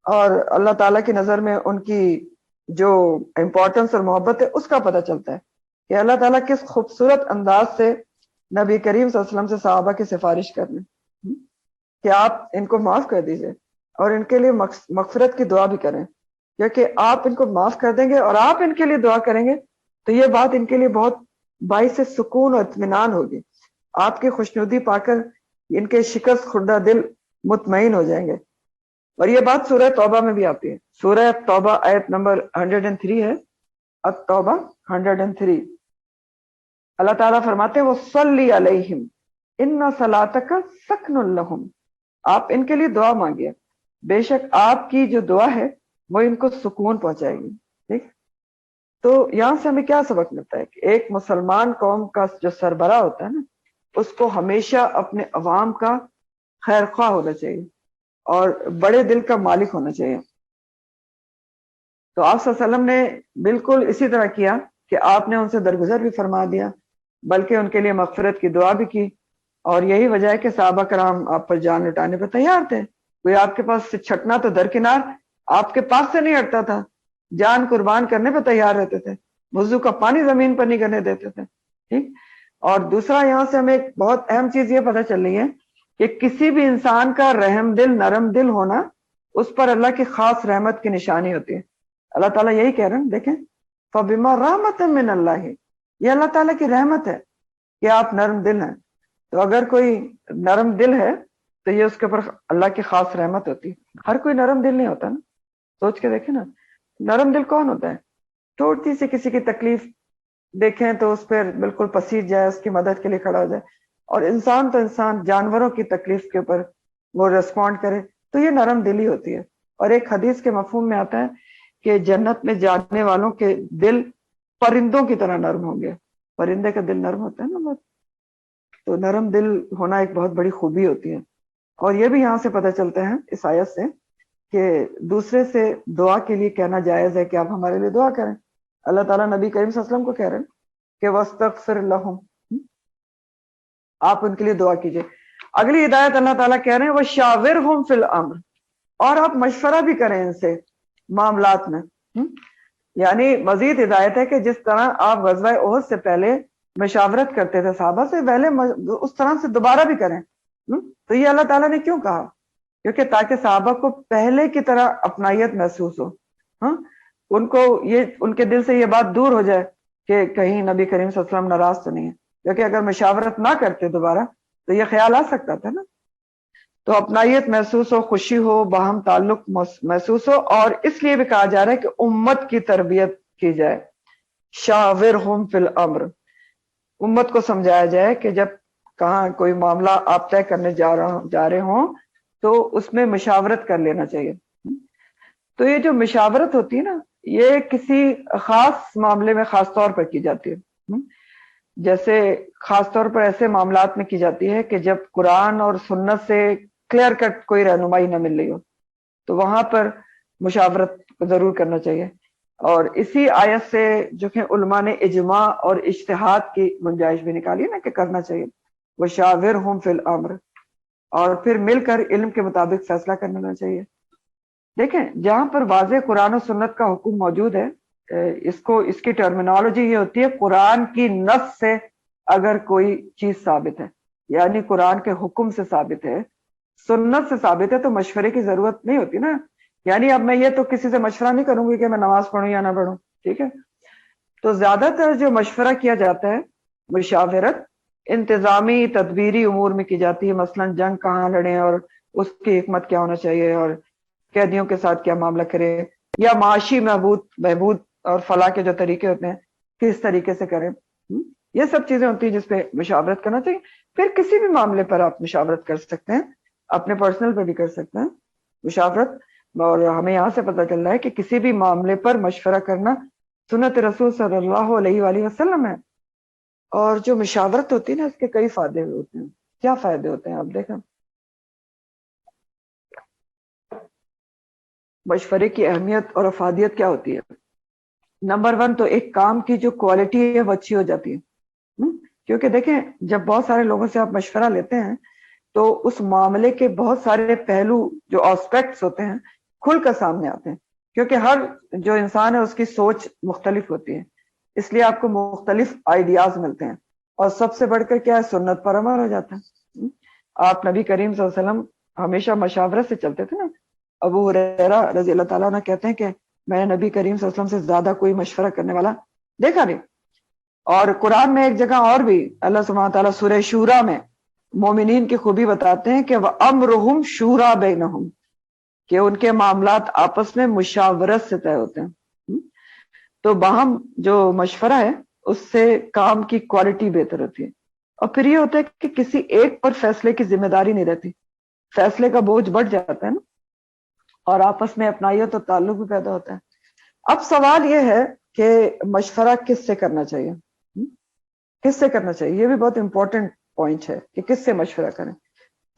اور اللہ تعالیٰ کی نظر میں ان کی جو امپورٹنس اور محبت ہے اس کا پتہ چلتا ہے کہ اللہ تعالیٰ کس خوبصورت انداز سے نبی کریم صلی اللہ علیہ وسلم سے صحابہ کی سفارش کر رہے ہیں کہ آپ ان کو معاف کر دیجئے اور ان کے لیے مغفرت کی دعا بھی کریں، کیونکہ آپ ان کو معاف کر دیں گے اور آپ ان کے لیے دعا کریں گے تو یہ بات ان کے لیے بہت باعث سکون اور اطمینان ہوگی. آپ کی خوشنودی پا کر ان کے شکست خوردہ دل مطمئن ہو جائیں گے. اور یہ بات سورہ توبہ میں بھی آتی ہے. سورہ توبہ آیت نمبر 103 ہے، التوبہ 103. اللہ تعالیٰ فرماتے ہیں وَصَلِّ عَلَيْهِمْ إِنَّ صَلَاتَكَ سَكْنٌ لَهُمْ. آپ ان کے لیے دعا مانگیے، بے شک آپ کی جو دعا ہے وہ ان کو سکون پہنچائے گی. ٹھیک، تو یہاں سے ہمیں کیا سبق ملتا ہے کہ ایک مسلمان قوم کا جو سربراہ ہوتا ہے نا، اس کو ہمیشہ اپنے عوام کا خیر خواہ ہونا چاہیے اور بڑے دل کا مالک ہونا چاہیے. تو آپ صلی اللہ علیہ وسلم نے بالکل اسی طرح کیا کہ آپ نے ان سے درگزر بھی فرما دیا، بلکہ ان کے لیے مغفرت کی دعا بھی کی. اور یہی وجہ ہے کہ صحابہ کرام آپ پر جان لٹانے پر تیار تھے. کوئی آپ کے پاس چھٹنا تو درکنار، آپ کے پاس سے نہیں ہٹتا تھا، جان قربان کرنے پہ تیار رہتے تھے، وضو کا پانی زمین پر نہیں کرنے دیتے تھے. ٹھیک. اور دوسرا یہاں سے ہمیں ایک بہت اہم چیز یہ پتہ چل رہی ہے کہ کسی بھی انسان کا رحم دل نرم دل ہونا اس پر اللہ کی خاص رحمت کی نشانی ہوتی ہے. اللہ تعالیٰ یہی کہہ رہے ہیں، دیکھیں فَبِمَا رَحْمَةٍ مِّنَ اللَّهِ، یہ اللہ تعالیٰ کی رحمت ہے کہ آپ نرم دل ہیں. تو اگر کوئی نرم دل ہے تو یہ اس کے اوپر اللہ کی خاص رحمت ہوتی ہے. ہر کوئی نرم دل نہیں ہوتا نا، سوچ کے دیکھیں نا، نرم دل کون ہوتا ہے؟ چھوٹی سی کسی کی تکلیف دیکھیں تو اس پر بالکل پسیج جائے، اس کی مدد کے لیے کھڑا ہو جائے. اور انسان تو انسان جانوروں کی تکلیف کے اوپر وہ ریسپونڈ کرے تو یہ نرم دلی ہوتی ہے. اور ایک حدیث کے مفہوم میں آتا ہے کہ جنت میں جانے والوں کے دل پرندوں کی طرح نرم ہوں گے. پرندے کا دل نرم ہوتا ہے نا بہت، تو نرم دل ہونا ایک بہت بڑی خوبی ہوتی ہے. اور یہ بھی یہاں سے پتہ چلتا ہے اس آیت سے کہ دوسرے سے دعا کے لیے کہنا جائز ہے کہ آپ ہمارے لیے دعا کریں. اللہ تعالیٰ نبی کریم صلی اللہ علیہ وسلم کو کہہ رہے ہیں کہ وَاسْتَغْفِرْ لَهُمْ، آپ ان کے لیے دعا کیجئے. اگلی ہدایت اللہ تعالیٰ کہہ رہے ہیں وَشَاوِرْهُمْ فِي الْأَمْرِ، اور آپ مشورہ بھی کریں ان سے معاملات میں. یعنی مزید ہدایت ہے کہ جس طرح آپ غزوہ احد سے پہلے مشاورت کرتے تھے صحابہ سے، پہلے اس طرح سے دوبارہ بھی کریں. تو یہ اللہ تعالیٰ نے کیوں کہا؟ کیونکہ تاکہ صحابہ کو پہلے کی طرح اپنائیت محسوس ہو. ان کو یہ ان کے دل سے یہ بات دور ہو جائے کہ کہیں نبی کریم صلی اللہ علیہ وسلم ناراض تو نہیں ہے. کیونکہ اگر مشاورت نہ کرتے دوبارہ تو یہ خیال آ سکتا تھا نا. تو اپنائیت محسوس ہو، خوشی ہو، باہم تعلق محسوس ہو. اور اس لیے بھی کہا جا رہا ہے کہ امت کی تربیت کی جائے. شاورہم فی الامر، امت کو سمجھایا جائے کہ جب کہاں کوئی معاملہ آپ طے کرنے جا رہے ہوں تو اس میں مشاورت کر لینا چاہیے. تو یہ جو مشاورت ہوتی ہے نا، یہ کسی خاص معاملے میں خاص طور پر کی جاتی ہے. جیسے خاص طور پر ایسے معاملات میں کی جاتی ہے کہ جب قرآن اور سنت سے کلیئر کٹ کوئی رہنمائی نہ مل رہی ہو تو وہاں پر مشاورت ضرور کرنا چاہیے. اور اسی آیت سے جو کہ علماء نے اجماع اور اجتہاد کی گنجائش بھی نکالی نا کہ کرنا چاہیے. وَشَاوِرْهُمْ فِي الْأَمْرِ، اور پھر مل کر علم کے مطابق فیصلہ کرنا چاہیے. دیکھیں جہاں پر واضح قرآن و سنت کا حکم موجود ہے، اس کی ٹرمینالوجی یہ ہوتی ہے قرآن کی نص سے اگر کوئی چیز ثابت ہے، یعنی قرآن کے حکم سے ثابت ہے، سنت سے ثابت ہے، تو مشورے کی ضرورت نہیں ہوتی نا. یعنی اب میں یہ تو کسی سے مشورہ نہیں کروں گی کہ میں نماز پڑھوں یا نہ پڑھوں. ٹھیک ہے. تو زیادہ تر جو مشورہ کیا جاتا ہے مشاورت انتظامی تدبیری امور میں کی جاتی ہے. مثلا جنگ کہاں لڑیں اور اس کی حکمت کیا ہونا چاہیے، اور قیدیوں کے ساتھ کیا معاملہ کرے، یا معاشی بہبود اور فلاح کے جو طریقے ہوتے ہیں کس طریقے سے کریں. یہ سب چیزیں ہوتی ہیں جس پہ مشاورت کرنا چاہیے. پھر کسی بھی معاملے پر آپ مشاورت کر سکتے ہیں، اپنے پرسنل پہ بھی کر سکتے ہیں مشاورت. اور ہمیں یہاں سے پتہ چل رہا ہے کہ کسی بھی معاملے پر مشورہ کرنا سنت رسول صلی اللہ علیہ وآلہ وسلم ہے. اور جو مشاورت ہوتی ہے نا، اس کے کئی فائدے ہوتے ہیں. کیا فائدے ہوتے ہیں آپ دیکھیں. مشورے کی اہمیت اور افادیت کیا ہوتی ہے؟ نمبر 1 تو ایک کام کی جو کوالٹی ہے وہ اچھی ہو جاتی ہے. کیونکہ دیکھیں جب بہت سارے لوگوں سے آپ مشورہ لیتے ہیں تو اس معاملے کے بہت سارے پہلو جو آسپیکٹس ہوتے ہیں کھل کر سامنے آتے ہیں، کیونکہ ہر جو انسان ہے اس کی سوچ مختلف ہوتی ہے، اس لیے آپ کو مختلف آئیڈیاز ملتے ہیں، اور سب سے بڑھ کر کیا ہے، سنت پر عمل ہو جاتا ہے۔ آپ نبی کریم صلی اللہ علیہ وسلم ہمیشہ مشاورت سے چلتے تھے نا۔ ابو ہریرہ رضی اللہ تعالیٰ عنہ کہتے ہیں کہ میں نے نبی کریم صلی اللہ علیہ وسلم سے زیادہ کوئی مشورہ کرنے والا دیکھا نہیں۔ اور قرآن میں ایک جگہ اور بھی اللہ سبحانہ تعالیٰ سورہ شورا میں مومنین کی خوبی بتاتے ہیں کہ وَأَمْرُهُمْ شُورَى بَيْنَهُمْ، کہ ان کے معاملات آپس میں مشاورت سے طے ہوتے ہیں۔ تو باہم جو مشورہ ہے اس سے کام کی کوالٹی بہتر ہوتی ہے، اور پھر یہ ہوتا ہے کہ کسی ایک پر فیصلے کی ذمہ داری نہیں رہتی، فیصلے کا بوجھ بڑھ جاتا ہے نا، اور آپس میں اپنائیت تو تعلق بھی پیدا ہوتا ہے۔ اب سوال یہ ہے کہ مشورہ کس سے کرنا چاہیے، کس سے کرنا چاہیے، یہ بھی بہت امپورٹنٹ پوائنٹ ہے کہ کس سے مشورہ کریں۔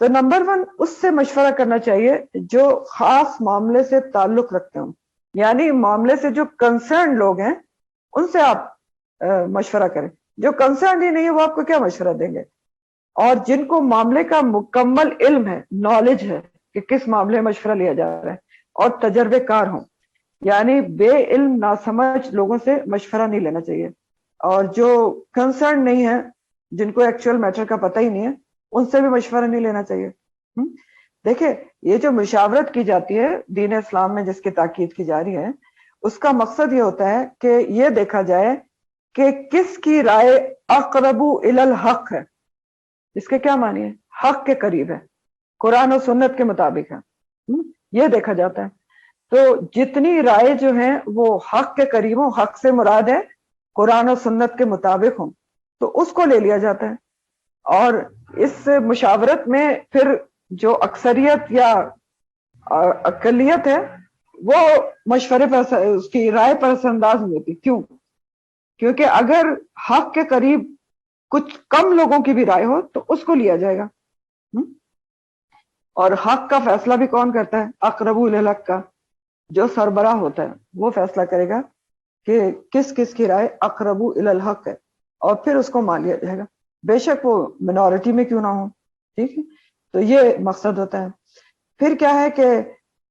تو نمبر 1، اس سے مشورہ کرنا چاہیے جو خاص معاملے سے تعلق رکھتے ہوں، یعنی معاملے سے جو کنسرن لوگ ہیں ان سے آپ مشورہ کریں۔ جو کنسرن ہی نہیں ہے وہ آپ کو کیا مشورہ دیں گے؟ اور جن کو معاملے کا مکمل علم ہے، نالج ہے کہ کس معاملے میں مشورہ لیا جا رہا ہے، اور تجربے کار ہوں، یعنی بے علم ناسمجھ لوگوں سے مشورہ نہیں لینا چاہیے، اور جو کنسرن نہیں ہے، جن کو ایکچوئل میٹر کا پتہ ہی نہیں ہے، ان سے بھی مشورہ نہیں لینا چاہیے۔ دیکھیں، یہ جو مشاورت کی جاتی ہے دین اسلام میں جس کی تاکید کی جا رہی ہے، اس کا مقصد یہ ہوتا ہے کہ یہ دیکھا جائے کہ کس کی رائے اقرب الی الحق ہے۔ اس کے کیا معنی ہے؟ حق کے قریب ہے، قرآن و سنت کے مطابق ہے، یہ دیکھا جاتا ہے۔ تو جتنی رائے جو ہیں وہ حق کے قریب ہوں، حق سے مراد ہے قرآن و سنت کے مطابق ہوں، تو اس کو لے لیا جاتا ہے۔ اور اس مشاورت میں پھر جو اکثریت یا اقلیت ہے وہ مشورے پر اس کی رائے پر اثر انداز نہیں ہوتی۔ کیوں؟ کیونکہ اگر حق کے قریب کچھ کم لوگوں کی بھی رائے ہو تو اس کو لیا جائے گا، اور حق کا فیصلہ بھی کون کرتا ہے؟ اقرب الی الحق کا جو سربراہ ہوتا ہے وہ فیصلہ کرے گا کہ کس کس کی رائے اقرب الی الحق ہے، اور پھر اس کو مان لیا جائے گا، بے شک وہ منورٹی میں کیوں نہ ہو۔ ٹھیک ہے، تو یہ مقصد ہوتا ہے۔ پھر کیا ہے کہ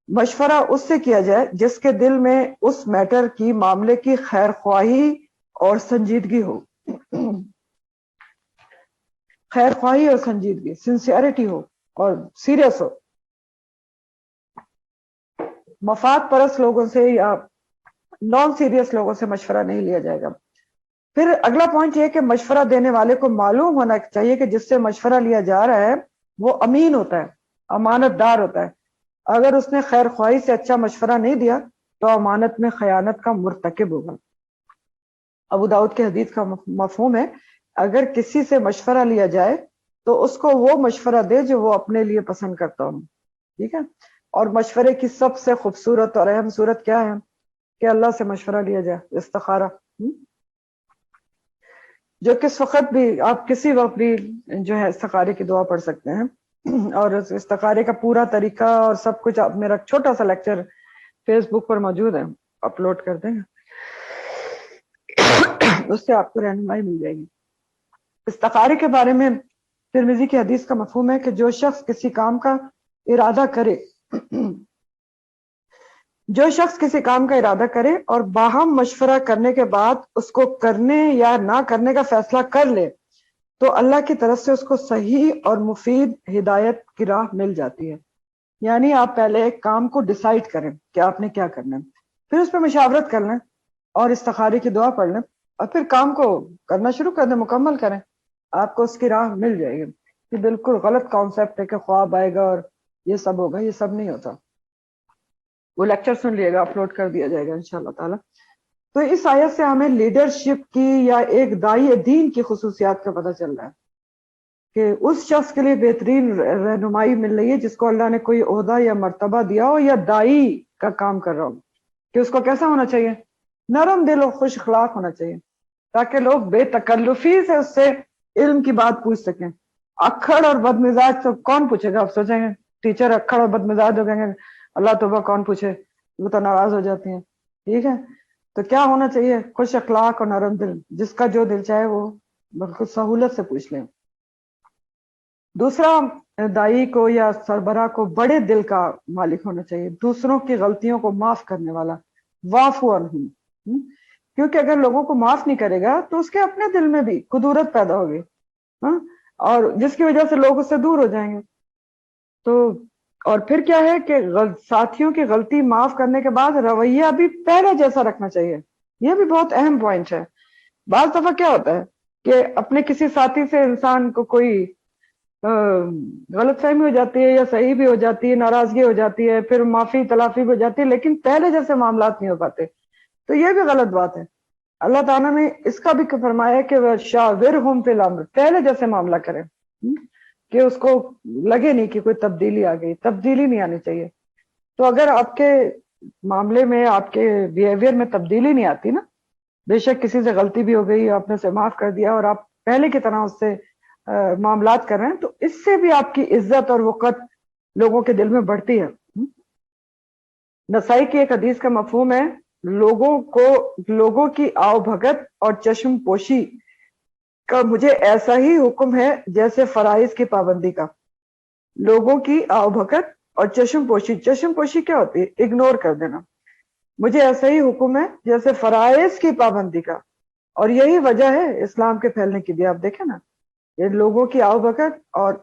مشورہ اس سے کیا جائے جس کے دل میں اس میٹر کی، معاملے کی خیر خواہی اور سنجیدگی ہو، خیر خواہی اور سنجیدگی، سنسیئرٹی ہو اور سیریس ہو۔ مفاد پرست لوگوں سے یا نان سیریس لوگوں سے مشورہ نہیں لیا جائے گا۔ پھر اگلا پوائنٹ یہ کہ مشورہ دینے والے کو معلوم ہونا چاہیے کہ جس سے مشورہ لیا جا رہا ہے وہ امین ہوتا ہے، امانت دار ہوتا ہے۔ اگر اس نے خیر خواہی سے اچھا مشورہ نہیں دیا تو امانت میں خیانت کا مرتکب ہوگا۔ ابو داؤد کے حدیث کا مفہوم ہے، اگر کسی سے مشورہ لیا جائے تو اس کو وہ مشورہ دے جو وہ اپنے لیے پسند کرتا ہوں۔ ٹھیک ہے، اور مشورے کی سب سے خوبصورت اور اہم صورت کیا ہے؟ کہ اللہ سے مشورہ لیا جائے، استخارہ، جو کس وقت بھی آپ کسی وقت بھی جو ہے استخارے کی دعا پڑھ سکتے ہیں، اور استخارے کا پورا طریقہ اور سب کچھ آپ، میرا چھوٹا سا لیکچر فیس بک پر موجود ہے، اپلوڈ کر دیں گے، اس سے آپ کو رہنمائی مل جائے گی۔ استخارے کے بارے میں ترمذی کی حدیث کا مفہوم ہے کہ جو شخص کسی کام کا ارادہ کرے جو شخص کسی کام کا ارادہ کرے اور باہم مشورہ کرنے کے بعد اس کو کرنے یا نہ کرنے کا فیصلہ کر لے تو اللہ کی طرف سے اس کو صحیح اور مفید ہدایت کی راہ مل جاتی ہے۔ یعنی آپ پہلے ایک کام کو ڈیسائیڈ کریں کہ آپ نے کیا کرنا ہے، پھر اس پہ مشاورت کر لیں اور استخارے کی دعا پڑھ لیں، اور پھر کام کو کرنا شروع کر دیں، مکمل کریں، آپ کو اس کی راہ مل جائے گی۔ یہ بالکل غلط کانسیپٹ ہے کہ خواب آئے گا اور یہ سب ہوگا، یہ سب نہیں ہوتا۔ وہ لیکچر سن لیے گا، اپلوڈ کر دیا جائے گا انشاءاللہ تعالی۔ تو اس آیت سے ہمیں لیڈرشپ کی یا ایک داعی دین کی خصوصیات کا پتہ چل رہا ہے کہ اس شخص کے لیے بہترین رہنمائی مل رہی ہے جس کو اللہ نے کوئی عہدہ یا مرتبہ دیا ہو یا داعی کا کام کر رہا ہو، کہ اس کو کیسا ہونا چاہیے؟ نرم دل و خوش اخلاق ہونا چاہیے، تاکہ لوگ بے تکلفی سے اس سے علم کی بات پوچھ سکیں۔ اکھڑ اور بد مزاج تو کون پوچھے گا؟ آپ سوچیں گے ٹیچر اکھڑ اور بد مزاج ہو گئے، اللہ توبہ کون پوچھے، وہ تو ناراض ہو جاتی ہیں۔ ٹھیک ہے، تو کیا ہونا چاہیے؟ خوش اخلاق اور نرم دل، جس کا جو دل چاہے وہ بالکل سہولت سے پوچھ لیں۔ دوسرا دائی کو یا سربراہ کو بڑے دل کا مالک ہونا چاہیے، دوسروں کی غلطیوں کو معاف کرنے والا، وعفو عنہم۔ کیونکہ اگر لوگوں کو معاف نہیں کرے گا تو اس کے اپنے دل میں بھی کدورت پیدا ہوگی، ہاں، اور جس کی وجہ سے لوگ اس سے دور ہو جائیں گے۔ تو اور پھر کیا ہے کہ ساتھیوں کی غلطی معاف کرنے کے بعد رویہ بھی پہلے جیسا رکھنا چاہیے، یہ بھی بہت اہم پوائنٹ ہے۔ بعض دفعہ کیا ہوتا ہے کہ اپنے کسی ساتھی سے انسان کو کوئی غلط فہمی ہو جاتی ہے یا صحیح بھی ہو جاتی ہے، ناراضگی ہو جاتی ہے، پھر معافی تلافی بھی ہو جاتی ہے، لیکن پہلے جیسے معاملات نہیں ہو پاتے، تو یہ بھی غلط بات ہے۔ اللہ تعالیٰ نے اس کا بھی فرمایا کہ شاورہم فی الامر، پہلے جیسے معاملہ کریں، کہ اس کو لگے نہیں کہ کوئی تبدیلی آ گئی، تبدیلی نہیں آنی چاہیے۔ تو اگر آپ کے معاملے میں، آپ کے بیہیویئر میں تبدیلی نہیں آتی نا، بے شک کسی سے غلطی بھی ہو گئی، آپ نے اسے معاف کر دیا اور آپ پہلے کی طرح اس سے معاملات کر رہے ہیں، تو اس سے بھی آپ کی عزت اور وقت لوگوں کے دل میں بڑھتی ہے۔ نسائی کی ایک حدیث کا مفہوم ہے، لوگوں کی آؤ بھگت اور چشم پوشی کا مجھے ایسا ہی حکم ہے جیسے فرائض کی پابندی کا۔ لوگوں کی آؤ بھگت اور چشم پوشی کیا ہوتی ہے؟ اگنور کر دینا۔ مجھے ایسا ہی حکم ہے جیسے فرائض کی پابندی کا، اور یہی وجہ ہے اسلام کے پھیلنے کی بھی۔ آپ دیکھیں نا، یہ لوگوں کی آؤ بھگت اور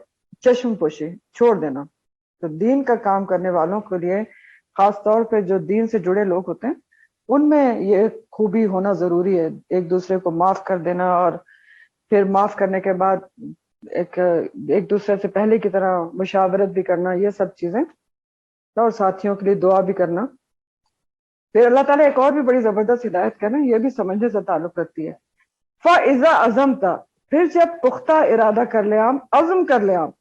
چشم پوشی چھوڑ دینا۔ تو دین کا کام کرنے والوں کے لیے، خاص طور پہ جو دین سے جڑے لوگ ہوتے ہیں، ان میں یہ خوبی ہونا ضروری ہے، ایک دوسرے کو معاف کر دینا، اور پھر معاف کرنے کے بعد ایک دوسرے سے پہلے کی طرح مشاورت بھی کرنا، یہ سب چیزیں، اور ساتھیوں کے لیے دعا بھی کرنا۔ پھر اللہ تعالیٰ ایک اور بھی بڑی زبردست ہدایت کرنا، یہ بھی سمجھنے سے تعلق رکھتی ہے۔ فَإِذَا عَزَمْتَ، پھر جب پختہ ارادہ کر لے، عزم کر لے آپ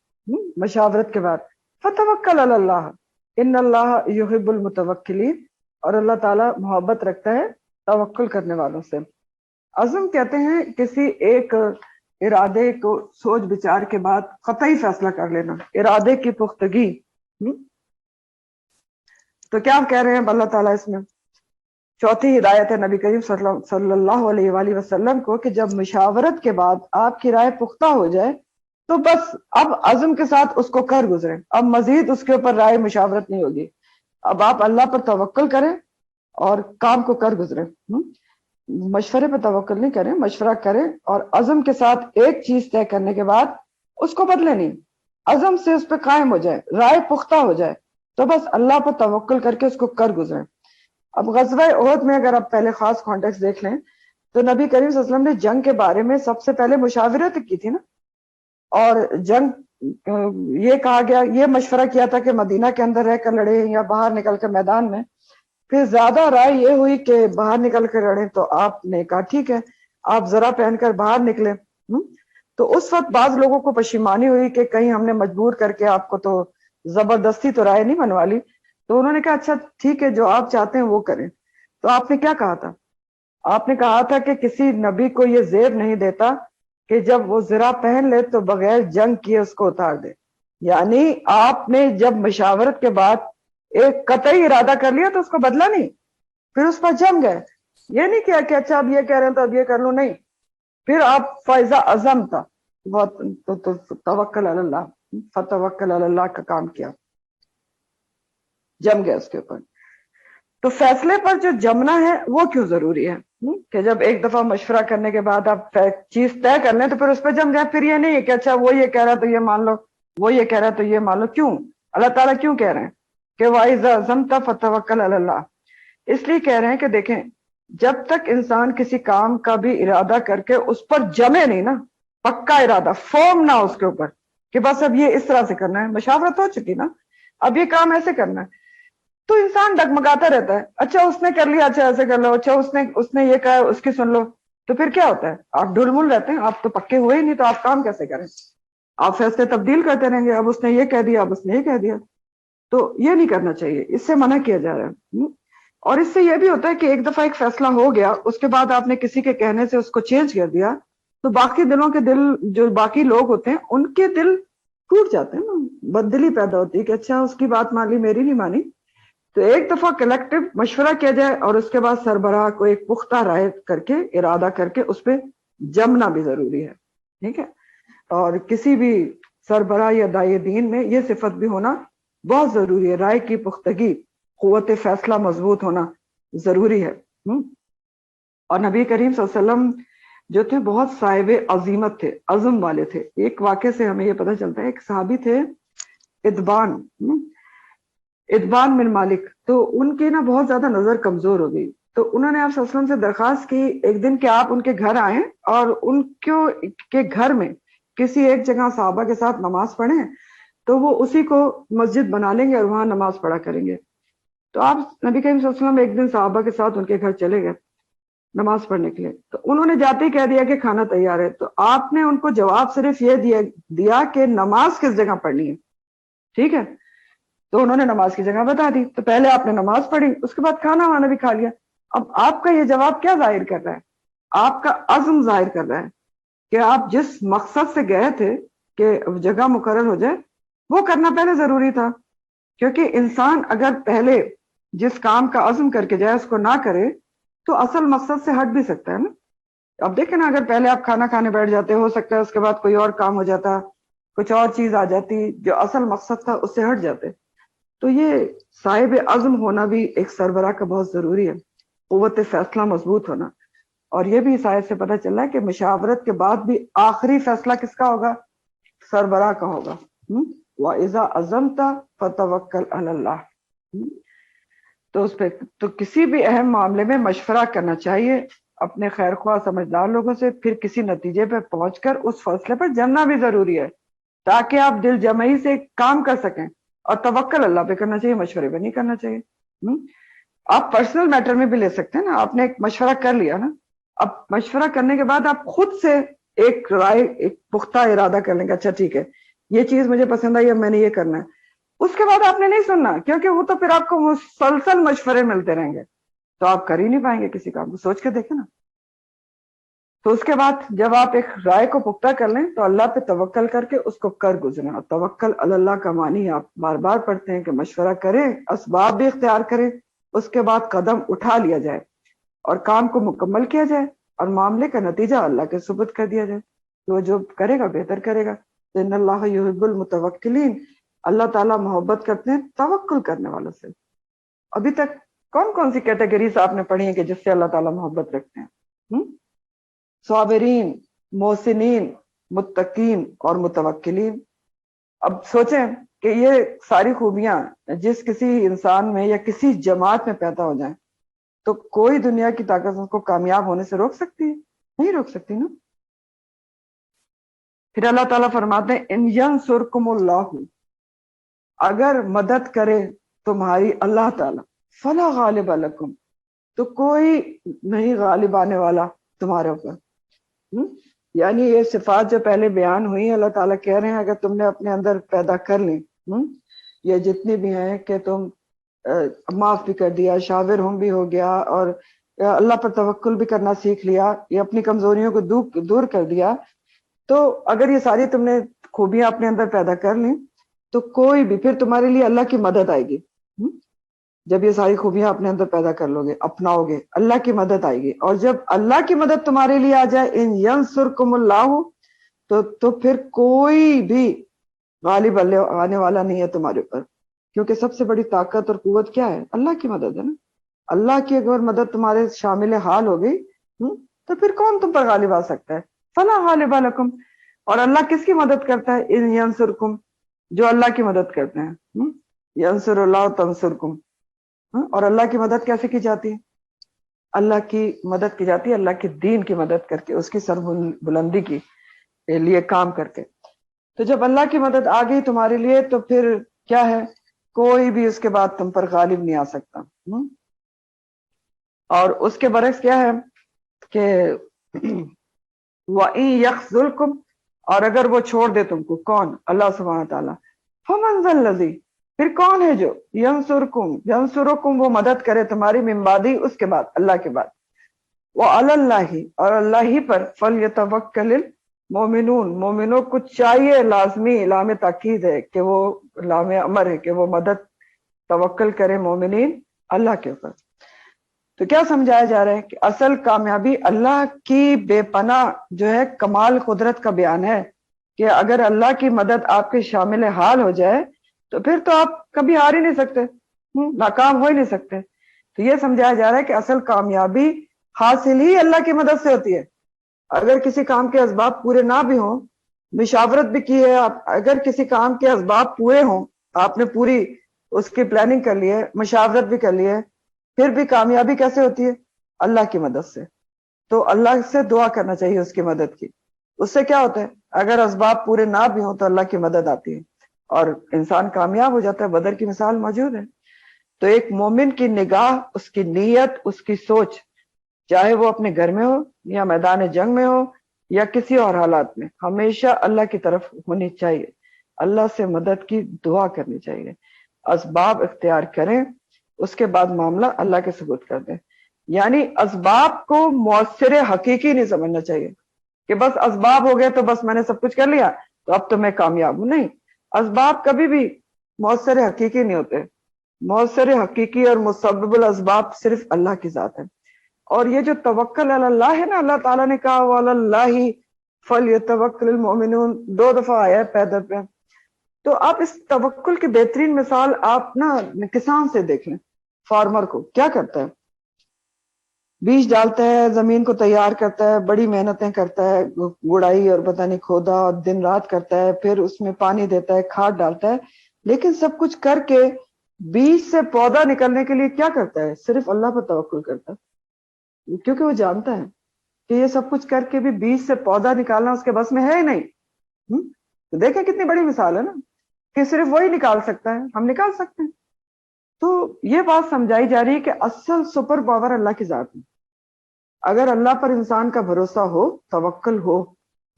مشاورت کے بعد، فَتَوَكَّلْ عَلَى اللَّهِ إِنَّ اللَّهَ يُحِبُّ الْمُتَوَكِّلِينَ، اور اللہ تعالیٰ محبت رکھتا ہے توکل کرنے والوں سے۔ عزم کہتے ہیں کسی ایک ارادے کو سوچ بچار کے بعد قطعی فیصلہ کر لینا، ارادے کی پختگی۔ تو کیا کہہ رہے ہیں اللہ تعالیٰ اس میں؟ چوتھی ہدایت ہے نبی کریم صلی اللہ علیہ وآلہ وسلم کو کہ جب مشاورت کے بعد آپ کی رائے پختہ ہو جائے تو بس اب عزم کے ساتھ اس کو کر گزریں، اب مزید اس کے اوپر رائے مشاورت نہیں ہوگی، اب آپ اللہ پر توکل کریں اور کام کو کر گزریں۔ مشورے پہ توکل نہیں کریں، مشورہ کریں اور عزم کے ساتھ ایک چیز طے کرنے کے بعد اس کو بدلے نہیں، عزم سے اس پہ قائم ہو جائے، رائے پختہ ہو جائے تو بس اللہ پر توکل کر کے اس کو کر گزریں۔ اب غزوہ احد میں اگر آپ پہلے خاص کانٹیکس دیکھ لیں تو نبی کریم صلی اللہ علیہ وسلم نے جنگ کے بارے میں سب سے پہلے مشاورت کی تھی نا، اور جنگ یہ کہا گیا، یہ مشورہ کیا تھا کہ مدینہ کے اندر رہ کر لڑے یا باہر نکل کر میدان میں۔ پھر زیادہ رائے یہ ہوئی کہ باہر نکل کر لڑیں، تو آپ نے کہا ٹھیک ہے آپ ذرا پہن کر باہر نکلے۔ تو اس وقت بعض لوگوں کو پشیمانی ہوئی کہ کہیں ہم نے مجبور کر کے آپ کو تو زبردستی تو رائے نہیں بنوا لی، تو انہوں نے کہا اچھا ٹھیک ہے جو آپ چاہتے ہیں وہ کریں۔ تو آپ نے کیا کہا تھا؟ آپ نے کہا تھا کہ کسی نبی کو یہ زیب نہیں دیتا کہ جب وہ زرہ پہن لے تو بغیر جنگ کیے اس کو اتار دے۔ یعنی آپ نے جب مشاورت کے بعد ایک قطعی ارادہ کر لیا تو اس کو بدلا نہیں، پھر اس پر جم گئے، یہ نہیں کیا کہ اچھا اب یہ کہہ رہے ہیں تو اب یہ کر لوں، نہیں، پھر آپ فائزہ عزم تھا، توکل علی اللہ، فتوکل علی اللہ کا کام کیا، جم گئے اس کے اوپر۔ تو فیصلے پر جو جمنا ہے وہ کیوں ضروری ہے کہ جب ایک دفعہ مشورہ کرنے کے بعد آپ چیز طے کر لیں تو پھر اس پہ جم جائیں؟ پھر یہ نہیں ہے کہ اچھا وہ یہ کہہ رہا تو یہ مان لو، وہ یہ کہہ رہا تو یہ مان لو۔ کیوں اللہ تعالیٰ کیوں کہہ رہے ہیں کہ وَإِذَا عَزَمْتَ فَتَوَكَّلْ عَلَى اللَّهِ؟ اس لیے کہہ رہے ہیں کہ دیکھیں جب تک انسان کسی کام کا بھی ارادہ کر کے اس پر جمے نہیں نا، پکا ارادہ فورم نہ اس کے اوپر کہ بس اب یہ اس طرح سے کرنا ہے، مشاورت ہو چکی نا، اب یہ کام ایسے کرنا ہے، تو انسان ڈگمگاتا رہتا ہے، اچھا اس نے کر لیا، اچھا ایسے کر لو، اچھا اس نے یہ کہا اس کی سن لو، تو پھر کیا ہوتا ہے؟ آپ ڈھل مل رہتے ہیں، آپ تو پکے ہوئے ہی نہیں، تو آپ کام کیسے کریں؟ آپ فیصلے تبدیل کرتے رہیں گے، اب اس نے یہ کہہ دیا، اب اس نے یہ کہہ دیا، تو یہ نہیں کرنا چاہیے، اس سے منع کیا جا رہا ہے۔ اور اس سے یہ بھی ہوتا ہے کہ ایک دفعہ ایک فیصلہ ہو گیا، اس کے بعد آپ نے کسی کے کہنے سے اس کو چینج کر دیا تو باقی دلوں کے دل، جو باقی لوگ ہوتے ہیں ان کے دل ٹوٹ جاتے ہیں نا، بددلی پیدا ہوتی ہے کہ اچھا اس کی بات مان لی میری نہیں مانی۔ تو ایک دفعہ کلیکٹو مشورہ کیا جائے اور اس کے بعد سربراہ کو ایک پختہ رائے کر کے، ارادہ کر کے اس پہ جمنا بھی ضروری ہے، ٹھیک ہے؟ اور کسی بھی سربراہ یا دائی دین میں یہ صفت بھی ہونا بہت ضروری ہے. رائے کی پختگی، قوت فیصلہ مضبوط ہونا ضروری ہے. اور نبی کریم صلی اللہ علیہ وسلم جو تھے بہت صاحب عظیمت تھے، عزم والے تھے. ایک واقعے سے ہمیں یہ پتہ چلتا ہے، ایک صحابی تھے ادبان بن مالک. تو ان کی نا بہت زیادہ نظر کمزور ہو گئی. تو انہوں نے آپ صلی اللہ علیہ وسلم سے درخواست کی ایک دن کہ آپ ان کے گھر آئیں اور ان کے گھر میں کسی ایک جگہ صحابہ کے ساتھ نماز پڑھیں تو وہ اسی کو مسجد بنا لیں گے اور وہاں نماز پڑھا کریں گے. تو آپ نبی کریم صلی اللہ علیہ وسلم ایک دن صحابہ کے ساتھ ان کے گھر چلے گئے نماز پڑھنے کے لیے. تو انہوں نے جاتے ہی کہہ دیا کہ کھانا تیار ہے. تو آپ نے ان کو جواب صرف یہ دیا کہ نماز کس جگہ پڑھنی ہے. ٹھیک ہے، تو انہوں نے نماز کی جگہ بتا دی. تو پہلے آپ نے نماز پڑھی، اس کے بعد کھانا وانا بھی کھا لیا. اب آپ کا یہ جواب کیا ظاہر کر رہا ہے؟ آپ کا عزم ظاہر کر رہا ہے کہ آپ جس مقصد سے گئے تھے کہ جگہ مقرر ہو جائے وہ کرنا پہلے ضروری تھا. کیونکہ انسان اگر پہلے جس کام کا عزم کر کے جائے اس کو نہ کرے تو اصل مقصد سے ہٹ بھی سکتا ہے نا. اب دیکھیں نا، اگر پہلے آپ کھانا کھانے بیٹھ جاتے، ہو سکتا ہے اس کے بعد کوئی اور کام ہو جاتا، کچھ اور چیز آ جاتی جو اصل مقصد تھا اس سے ہٹ جاتے. تو یہ صاحب عزم ہونا بھی ایک سربراہ کا بہت ضروری ہے، قوت فیصلہ مضبوط ہونا. اور یہ بھی اس آیت سے پتہ چلا ہے کہ مشاورت کے بعد بھی آخری فیصلہ کس کا ہوگا؟ سربراہ کا ہوگا. وَإِذَا عَزَمْتَ فَتَوَكَّلْ عَلَى اللَّهِ. تو اس پہ تو کسی بھی اہم معاملے میں مشورہ کرنا چاہیے اپنے خیر خواہ سمجھدار لوگوں سے، پھر کسی نتیجے پہ پہنچ کر اس فیصلے پر جمنا بھی ضروری ہے تاکہ آپ دل جمعی سے کام کر سکیں. اور توکل اللہ پہ کرنا چاہیے، مشورے پہ نہیں کرنا چاہیے. آپ پرسنل میٹر میں بھی لے سکتے ہیں نا، آپ نے ایک مشورہ کر لیا نا، اب مشورہ کرنے کے بعد آپ خود سے ایک رائے، ایک پختہ ارادہ کر لیں گے، اچھا ٹھیک ہے یہ چیز مجھے پسند آئی، اب میں نے یہ کرنا ہے. اس کے بعد آپ نے نہیں سننا، کیونکہ وہ تو پھر آپ کو مسلسل مشورے ملتے رہیں گے تو آپ کر ہی نہیں پائیں گے کسی کام کو. سوچ کے دیکھیں نا. تو اس کے بعد جب آپ ایک رائے کو پختہ کر لیں تو اللہ پہ توکل کر کے اس کو کر گزریں. اور توکل اللہ کا معنی آپ بار بار پڑھتے ہیں کہ مشورہ کریں، اسباب بھی اختیار کریں، اس کے بعد قدم اٹھا لیا جائے اور کام کو مکمل کیا جائے اور معاملے کا نتیجہ اللہ کے سپرد کر دیا جائے. تو جو کرے گا بہتر کرے گا. ان اللہ یحب المتوکلین، اللہ تعالیٰ محبت کرتے ہیں توکل کرنے والوں سے. ابھی تک کون کون سی کیٹیگریز آپ نے پڑھی ہیں کہ جس سے اللہ تعالیٰ محبت رکھتے ہیں؟ صابرین، محسنین، متقین اور متوکلین. اب سوچیں کہ یہ ساری خوبیاں جس کسی انسان میں یا کسی جماعت میں پیدا ہو جائیں تو کوئی دنیا کی طاقت اس کو کامیاب ہونے سے روک سکتی ہے؟ نہیں روک سکتی نا. پھر اللہ تعالیٰ فرماتے ہیں ان ینصرکم اللہ، اگر مدد کرے تمہاری اللہ تعالیٰ، فلا غالب لکم، تو کوئی نہیں غالب آنے والا تمہارے اوپر. یعنی یہ صفات جو پہلے بیان ہوئی اللہ تعالیٰ کہہ رہے ہیں اگر تم نے اپنے اندر پیدا کر لیں، یہ جتنی بھی ہیں کہ تم معاف بھی کر دیا، شاور ہم بھی ہو گیا، اور اللہ پر توکل بھی کرنا سیکھ لیا، یہ اپنی کمزوریوں کو دور کر دیا، تو اگر یہ ساری تم نے خوبیاں اپنے اندر پیدا کر لیں تو کوئی بھی پھر تمہارے لیے اللہ کی مدد آئے گی. جب یہ ساری خوبیاں اپنے اندر پیدا کر لو گے، اپناؤ گے، اللہ کی مدد آئے گی. اور جب اللہ کی مدد تمہارے لیے آ جائے ان ینصرکم اللہ، تو پھر کوئی بھی غالب آنے والا نہیں ہے تمہارے اوپر. کیونکہ سب سے بڑی طاقت اور قوت کیا ہے؟ اللہ کی مدد ہے نا. اللہ کی اگر مدد تمہارے شامل حال ہو گئی تو پھر کون تم پر غالب آ سکتا ہے؟ فلا غالب لکم. اور اللہ کس کی مدد کرتا ہے؟ ان ینصرکم، جو اللہ کی مدد کرتے ہیں. ینصر اللہ تنصرکم. اور اللہ کی مدد کیسے کی جاتی ہے؟ اللہ کی مدد کی جاتی ہے اللہ کے دین کی مدد کر کے، اس کی سر بلندی کی لیے کام کر کے. تو جب اللہ کی مدد آ گئی تمہارے لیے تو پھر کیا ہے؟ کوئی بھی اس کے بعد تم پر غالب نہیں آ سکتا. اور اس کے برعکس کیا ہے کہ وَإِن يَخْذُلْكُمْ، اور اگر وہ چھوڑ دے تم کو، کون؟ اللہ سبحانہ تعالیٰ، فَمَنْ ذَا الَّذِي، پھر کون ہے جو ینصرکم وہ مدد کرے تمہاری من بعدی، اس کے بعد، اللہ کے بعد. وَعَلَى اللَّهِ، اور اللہ ہی پر، فَلْيَتَوَكَّلِ الْمُؤْمِنُونَ، مومنوں کو چاہیے، لازمی لام تاکید ہے کہ وہ لام امر ہے کہ وہ مدد توکل کرے مومنین اللہ کے اوپر. تو کیا سمجھایا جا رہا ہے کہ اصل کامیابی اللہ کی بے پناہ جو ہے کمال قدرت کا بیان ہے کہ اگر اللہ کی مدد آپ کے شامل حال ہو جائے تو پھر تو آپ کبھی ہار ہی نہیں سکتے، ناکام ہو ہی نہیں سکتے۔ تو یہ سمجھایا جا رہا ہے کہ اصل کامیابی حاصل ہی اللہ کی مدد سے ہوتی ہے۔ اگر کسی کام کے اسباب پورے نہ بھی ہوں، مشاورت بھی کی ہے، اگر کسی کام کے اسباب پورے ہوں، آپ نے پوری اس کی پلاننگ کر لی ہے، مشاورت بھی کر لی ہے، پھر بھی کامیابی کیسے ہوتی ہے؟ اللہ کی مدد سے۔ تو اللہ سے دعا کرنا چاہیے اس کی مدد کی۔ اس سے کیا ہوتا ہے؟ اگر اسباب پورے نہ بھی ہوں تو اللہ کی مدد آتی ہے اور انسان کامیاب ہو جاتا ہے۔ بدر کی مثال موجود ہے۔ تو ایک مومن کی نگاہ، اس کی نیت، اس کی سوچ، چاہے وہ اپنے گھر میں ہو یا میدان جنگ میں ہو یا کسی اور حالات میں، ہمیشہ اللہ کی طرف ہونی چاہیے، اللہ سے مدد کی دعا کرنی چاہیے، اسباب اختیار کریں، اس کے بعد معاملہ اللہ کے سپرد کر دیں۔ یعنی اسباب کو مؤثر حقیقی نہیں سمجھنا چاہیے کہ بس اسباب ہو گئے تو بس میں نے سب کچھ کر لیا تو اب تو میں کامیاب ہوں۔ نہیں، اسباب کبھی بھی مؤثر حقیقی نہیں ہوتے۔ مؤثر حقیقی اور مسبب الاسباب صرف اللہ کی ذات ہے۔ اور یہ جو توکل علی اللہ ہے نا، اللہ تعالیٰ نے کہا وَعَلَى اللَّهِ فَلْيَتَوَكَّلِ الْمُؤْمِنُونَ، 2 دفعہ آیا ہے پیدل پہ۔ تو آپ اس توکل کی بہترین مثال آپ نا کسان سے دیکھ لیں۔ فارمر کو کیا کرتا ہے؟ بیج ڈالتا ہے، زمین کو تیار کرتا ہے، بڑی محنتیں کرتا ہے، گڑائی اور پتہ نہیں کھودا اور دن رات کرتا ہے، پھر اس میں پانی دیتا ہے، کھاد ڈالتا ہے، لیکن سب کچھ کر کے بیج سے پودا نکلنے کے لیے کیا کرتا ہے؟ صرف اللہ پر توکل کرتا ہے، کیونکہ وہ جانتا ہے کہ یہ سب کچھ کر کے بھی بیج سے پودا نکالنا اس کے بس میں ہے ہی نہیں۔ تو دیکھیں کتنی بڑی مثال ہے نا کہ صرف وہی نکال سکتا ہے، ہم نکال سکتے ہیں۔ تو یہ بات سمجھائی جا رہی ہے کہ اصل سپر پاور اللہ کی ذات ہے۔ اگر اللہ پر انسان کا بھروسہ ہو، توکل ہو،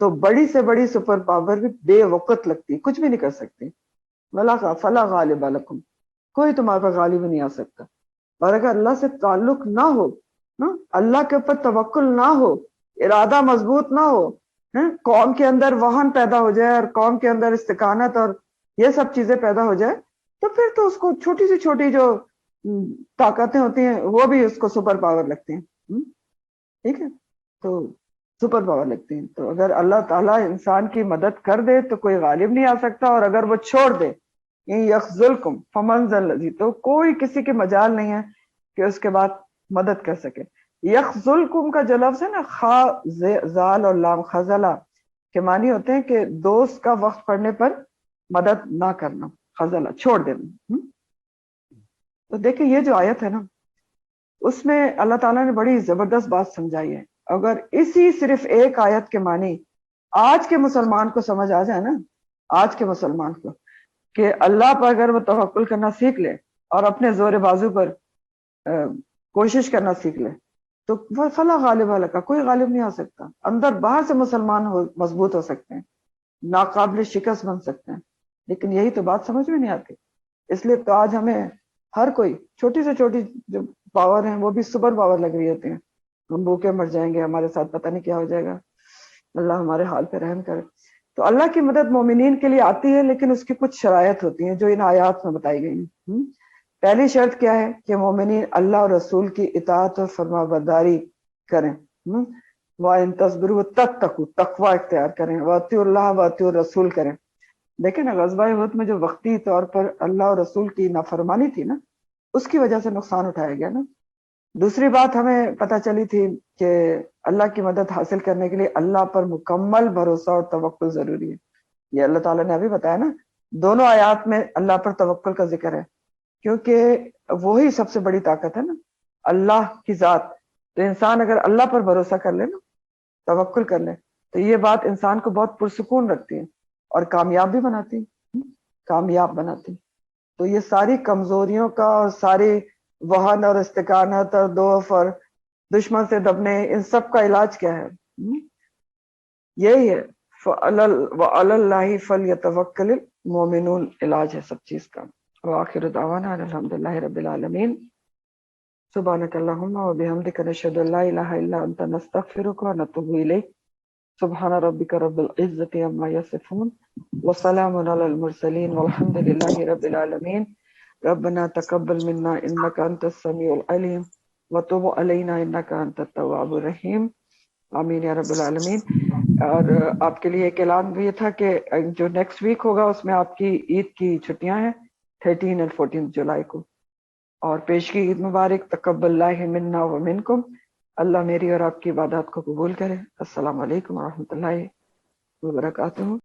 تو بڑی سے بڑی سپر پاور بھی بے وقت لگتی، کچھ بھی نہیں کر سکتی۔ فلا غالب لکم، کوئی تمہارے پر غالب نہیں آ سکتا۔ اور اگر اللہ سے تعلق نہ ہو، اللہ کے اوپر توکل نہ ہو، ارادہ مضبوط نہ ہو، قوم کے اندر وہن پیدا ہو جائے اور قوم کے اندر استقامت اور یہ سب چیزیں پیدا ہو جائے، تو پھر تو اس کو چھوٹی سے چھوٹی جو طاقتیں ہوتی ہیں وہ بھی اس کو سپر پاور لگتی ہیں۔ ٹھیک ہے، تو سپر پاور لگتی ہیں۔ تو اگر اللہ تعالیٰ انسان کی مدد کر دے تو کوئی غالب نہیں آ سکتا، اور اگر وہ چھوڑ دے یخذلکم فمن ذا الذی، تو کوئی کسی کے مجال نہیں ہے کہ اس کے بعد مدد کر سکے۔ یخذلکم کا جو لفظ ہے نا، خا زال اور لام خزلہ کے معنی ہوتے ہیں کہ دوست کا وقت پڑنے پر مدد نہ کرنا، خزلہ چھوڑ دینا۔ تو دیکھیں یہ جو آیت ہے نا، اس میں اللہ تعالیٰ نے بڑی زبردست بات سمجھائی ہے۔ اگر اسی صرف ایک آیت کے معنی آج کے مسلمان کو سمجھ آ جائے نا، آج کے مسلمان کو، کہ اللہ پر اگر وہ توکل کرنا سیکھ لے اور اپنے زور بازو پر کوشش کرنا سیکھ لے، تو وہ فلا غالب لکا، کوئی غالب نہیں آ سکتا۔ اندر باہر سے مسلمان مضبوط ہو سکتے ہیں، ناقابل شکست بن سکتے ہیں، لیکن یہی تو بات سمجھ میں نہیں آتی۔ اس لیے تو آج ہمیں ہر کوئی چھوٹی سے چھوٹی جو پاور ہیں وہ بھی سپر پاور لگ رہی ہوتی ہیں۔ ہم بھوکے مر جائیں گے، ہمارے ساتھ پتہ نہیں کیا ہو جائے گا، اللہ ہمارے حال پہ رحم کرے۔ تو اللہ کی مدد مومنین کے لیے آتی ہے، لیکن اس کی کچھ شرائط ہوتی ہیں جو ان آیات میں بتائی گئی ہیں۔ پہلی شرط کیا ہے کہ مومنین اللہ اور رسول کی اطاعت اور فرما برداری کریں، وَإِن تَصْبِرُوا وَتَتَّقُوا، تقوی اختیار کریں، وَأَطِیعُوا اللَّهَ وَأَطِیعُوا الرَّسُولَ کریں۔ دیکھیں نا، غزوہ احد میں جو وقتی طور پر اللہ اور رسول کی نافرمانی تھی نا، اس کی وجہ سے نقصان اٹھایا گیا نا۔ دوسری بات ہمیں پتہ چلی تھی کہ اللہ کی مدد حاصل کرنے کے لیے اللہ پر مکمل بھروسہ اور توکل ضروری ہے۔ یہ اللہ تعالیٰ نے ابھی بتایا نا، دونوں آیات میں اللہ پر توکل کا ذکر ہے، کیونکہ وہی سب سے بڑی طاقت ہے نا، اللہ کی ذات۔ تو انسان اگر اللہ پر بھروسہ کر لے نا، توکل کر لے، تو یہ بات انسان کو بہت پرسکون رکھتی ہے اور کامیاب بھی بناتی، کامیاب بناتی۔ تو یہ ساری کمزوریوں کا اور ساری وہن اور استقامت اور ضعف اور دشمن سے دبنے، ان سب کا علاج کیا ہے؟ یہی ہے، وَعَلَى اللَّهِ فَلْيَتَوَكَّلِ الْمُؤْمِنُونَ، علاج ہے سب چیز کا۔ وآخر دعوانا الحمدللہ رب العالمین۔ سبحانک اللہم وبحمدک، نشہد ان لا الہ الا انت، نستغفرک ونتوب الیک۔ سبحان ربک رب العزت عما یصفون، وسلام علی المرسلین، والحمد للہ رب العالمین۔ ربنا تقبل منا انک انت السمیع العلیم، وتب علینا انک انت التواب الرحیم، آمین یا رب العالمین۔ اور آپ کے لیے ایک اعلان بھی یہ تھا کہ جو نیکسٹ ویک ہوگا اس میں آپ کی عید کی چھٹیاں ہیں 13 اور 14 جولائی کو. اور پیش کی عید مبارک. تقبل اللہ منا و منکم. اللہ میری اور آپ کی عبادات کو قبول کرے. السلام علیکم ورحمۃ اللہ وبرکاتہ.